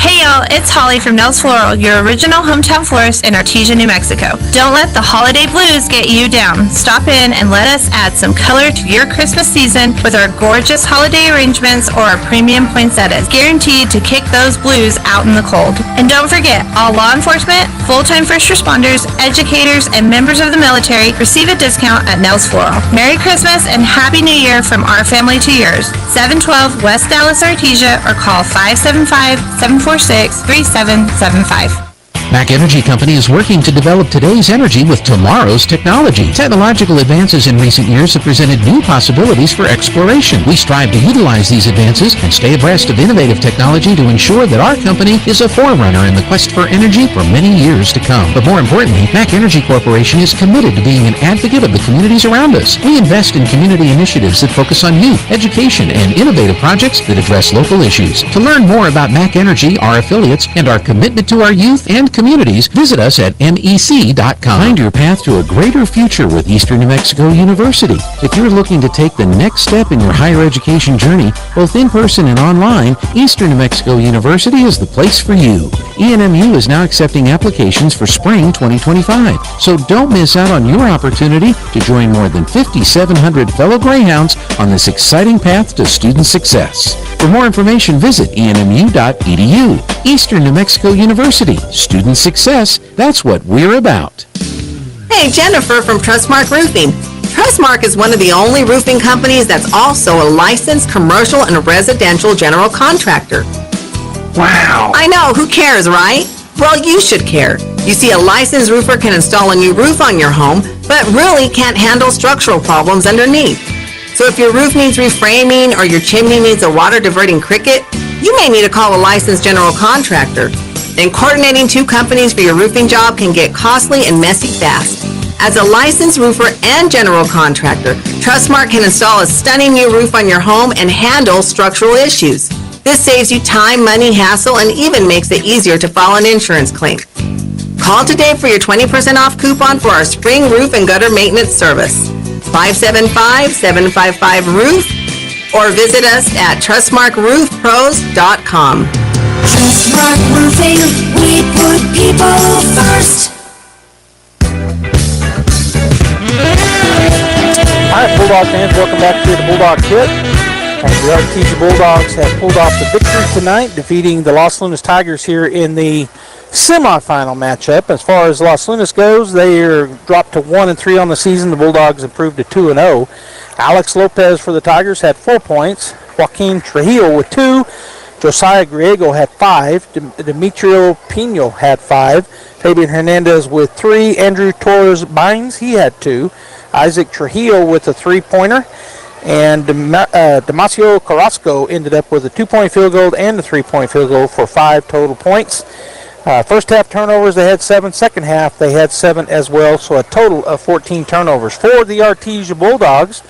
Hey y'all, it's Holly from Nels Floral, your original hometown florist in Artesia, New Mexico. Don't let the holiday blues get you down. Stop in and let us add some color to your Christmas season with our gorgeous holiday arrangements or our premium poinsettias, guaranteed to kick those blues out in the cold. And don't forget, all law enforcement, full-time first responders, educators, and members of the military receive a discount at Nels Floral. Merry Christmas and Happy New Year from our family to yours. 712 West Dallas, Artesia, or call 575-746-3775. Mac Energy Company is working to develop today's energy with tomorrow's technology. Technological advances in recent years have presented new possibilities for exploration. We strive to utilize these advances and stay abreast of innovative technology to ensure that our company is a forerunner in the quest for energy for many years to come. But more importantly, Mac Energy Corporation is committed to being an advocate of the communities around us. We invest in community initiatives that focus on youth, education, and innovative projects that address local issues. To learn more about Mac Energy, our affiliates, and our commitment to our youth and communities, visit us at mec.com. Find your path to a greater future with Eastern New Mexico University. If you're looking to take the next step in your higher education journey, both in person and online, Eastern New Mexico University is the place for you. ENMU is now accepting applications for spring 2025, so don't miss out on your opportunity to join more than 5,700 fellow Greyhounds on this exciting path to student success. For more information, visit enmu.edu. Eastern New Mexico University. Student success, that's what we're about. Hey, Jennifer from Trustmark Roofing. Trustmark is one of the only roofing companies that's also a licensed commercial and residential general contractor. Wow. I know, who cares, right? Well, you should care. You see, a licensed roofer can install a new roof on your home, but really can't handle structural problems underneath. So if your roof needs reframing or your chimney needs a water diverting cricket, you may need to call a licensed general contractor. And coordinating two companies for your roofing job can get costly and messy fast. As a licensed roofer and general contractor, Trustmark can install a stunning new roof on your home and handle structural issues. This saves you time, money, hassle, and even makes it easier to file an insurance claim. Call today for your 20% off coupon for our spring roof and gutter maintenance service. 575-755-ROOF or visit us at trustmarkroofpros.com. Trustmark Roofing, we put people first. All right, Bulldog fans, welcome back to the Bulldog Pit. And the Artesia Bulldogs have pulled off the victory tonight, defeating the Los Lunas Tigers here in the semifinal matchup. As far as Los Lunas goes, they are dropped to 1-3 on the season. The Bulldogs improved to 2-0. Alex Lopez for the Tigers had 4 points. Joaquin Trujillo with 2. Josiah Griego had 5. Demetrio Pino had 5. Fabian Hernandez with 3. Andrew Torres Bynes, he had 2. Isaac Trujillo with a 3-pointer. And Damasio Carrasco ended up with a 2-point field goal and a 3-point field goal for 5 total points. First half turnovers, they had 7. Second half, they had 7 as well, so a total of 14 turnovers. For the Artesia Bulldogs,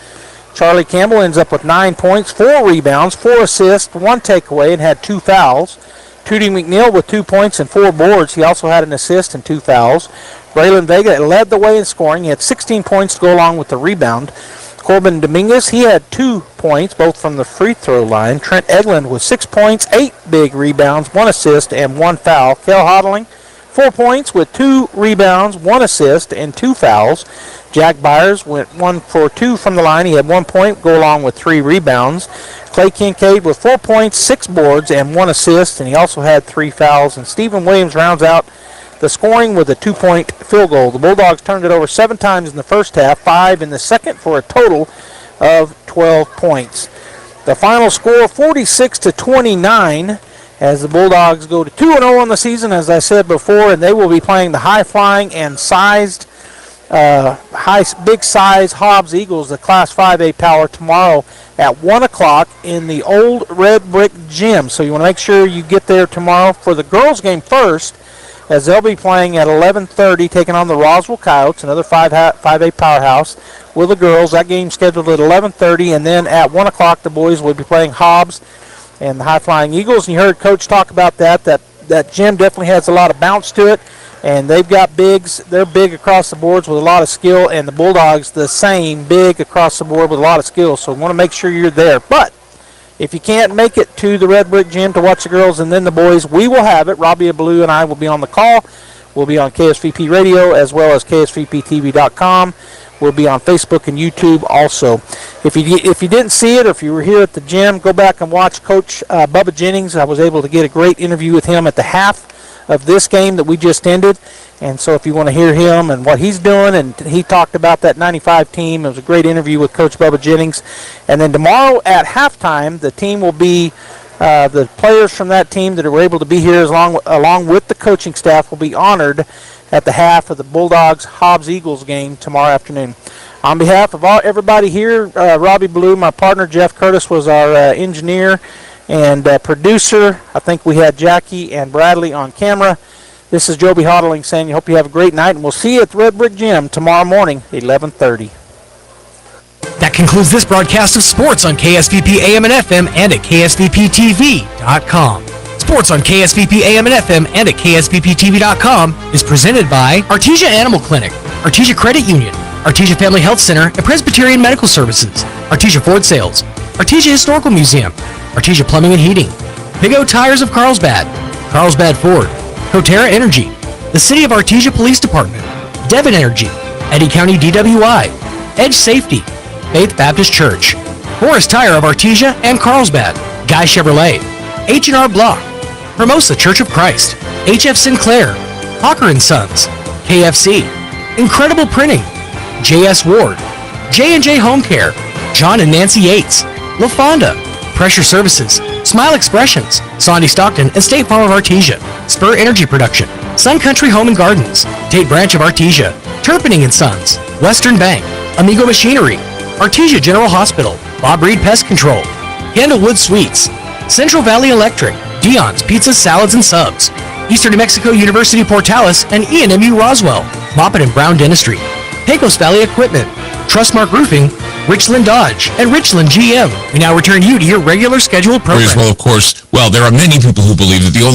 Charlie Campbell ends up with 9 points, 4 rebounds, 4 assists, 1 takeaway, and had 2 fouls. Tootie McNeil with 2 points and 4 boards. He also had an assist and 2 fouls. Braylon Vega led the way in scoring. He had 16 points to go along with the rebound. Corbin Dominguez, he had 2 points, both from the free throw line. Trent Eglin with 6 points, 8 big rebounds, 1 assist, and 1 foul. Kel Hodling, 4 points with 2 rebounds, 1 assist, and 2 fouls. Jack Byers went 1 for 2 from the line. He had 1 point, go along with 3 rebounds. Clay Kincaid with 4 points, 6 boards, and 1 assist, and he also had 3 fouls. And Stephen Williams rounds out the scoring with a 2-point field goal. The Bulldogs turned it over 7 times in the first half, 5 in the second, for a total of 12 points. The final score, 46-29, as the Bulldogs go to 2-0 on the season, as I said before, and they will be playing the high-flying and big-size Hobbs Eagles, the Class 5A Power, tomorrow at 1 o'clock in the old Red Brick Gym. So you want to make sure you get there tomorrow for the girls' game first, as they'll be playing at 11:30, taking on the Roswell Coyotes, another 5A powerhouse, with the girls. That game's scheduled at 11:30, and then at 1 o'clock the boys will be playing Hobbs and the high-flying Eagles. And you heard Coach talk about that gym definitely has a lot of bounce to it, and they've got bigs. They're big across the boards with a lot of skill, and the Bulldogs the same, big across the board with a lot of skill. So we want to make sure you're there. But If you can't make it to the Red Brick Gym to watch the girls and then the boys, we will have it. Robbie Blue and I will be on the call. We'll be on KSVP Radio as well as KSVPTV.com. We'll be on Facebook and YouTube also. If you didn't see it or if you were here at the gym, go back and watch Coach Bubba Jennings. I was able to get a great interview with him at the half of this game that we just ended. And so if you want to hear him and what he's doing, and he talked about that 95 team. It was a great interview with Coach Bubba Jennings. And then tomorrow at halftime, the team will be, the players from that team that were able to be here along with the coaching staff will be honored at the half of the Bulldogs-Hobbs-Eagles game tomorrow afternoon. On behalf of everybody here, Robbie Blue, my partner, Jeff Curtis was our engineer and producer. I think we had Jackie and Bradley on camera. This is Joby Hodling saying, hope you have a great night, and we'll see you at the Red Brick Gym tomorrow morning, 11:30. That concludes this broadcast of sports on KSVP AM and FM and at KSVPTV.com. Sports on KSVP AM and FM and at KSVPTV.com is presented by Artesia Animal Clinic, Artesia Credit Union, Artesia Family Health Center and Presbyterian Medical Services, Artesia Ford Sales, Artesia Historical Museum, Artesia Plumbing and Heating, Big O Tires of Carlsbad, Carlsbad Ford, Coterra Energy, the City of Artesia Police Department, Devon Energy, Eddy County DWI, Edge Safety, Faith Baptist Church, Horace Tire of Artesia and Carlsbad, Guy Chevrolet, H&R Block, Hermosa Church of Christ, HF Sinclair, Hawker & Sons, KFC, Incredible Printing, JS Ward, J&J Home Care, John and Nancy Yates, La Fonda, Pressure Services, Smile Expressions, Sondy Stockton and State Farm of Artesia, Spur Energy Production, Sun Country Home and Gardens, Tate Branch of Artesia, Turpinning & Sons, Western Bank, Amigo Machinery, Artesia General Hospital, Bob Reed Pest Control, Candlewood Suites, Central Valley Electric, Dion's Pizzas, Salads, and Subs, Eastern New Mexico University Portales and ENMU Roswell, Moppet and Brown Dentistry, Pecos Valley Equipment, Trustmark Roofing, Richland Dodge, and Richland GM. We now return you to your regular scheduled program. Well, of course, there are many people who believe that the only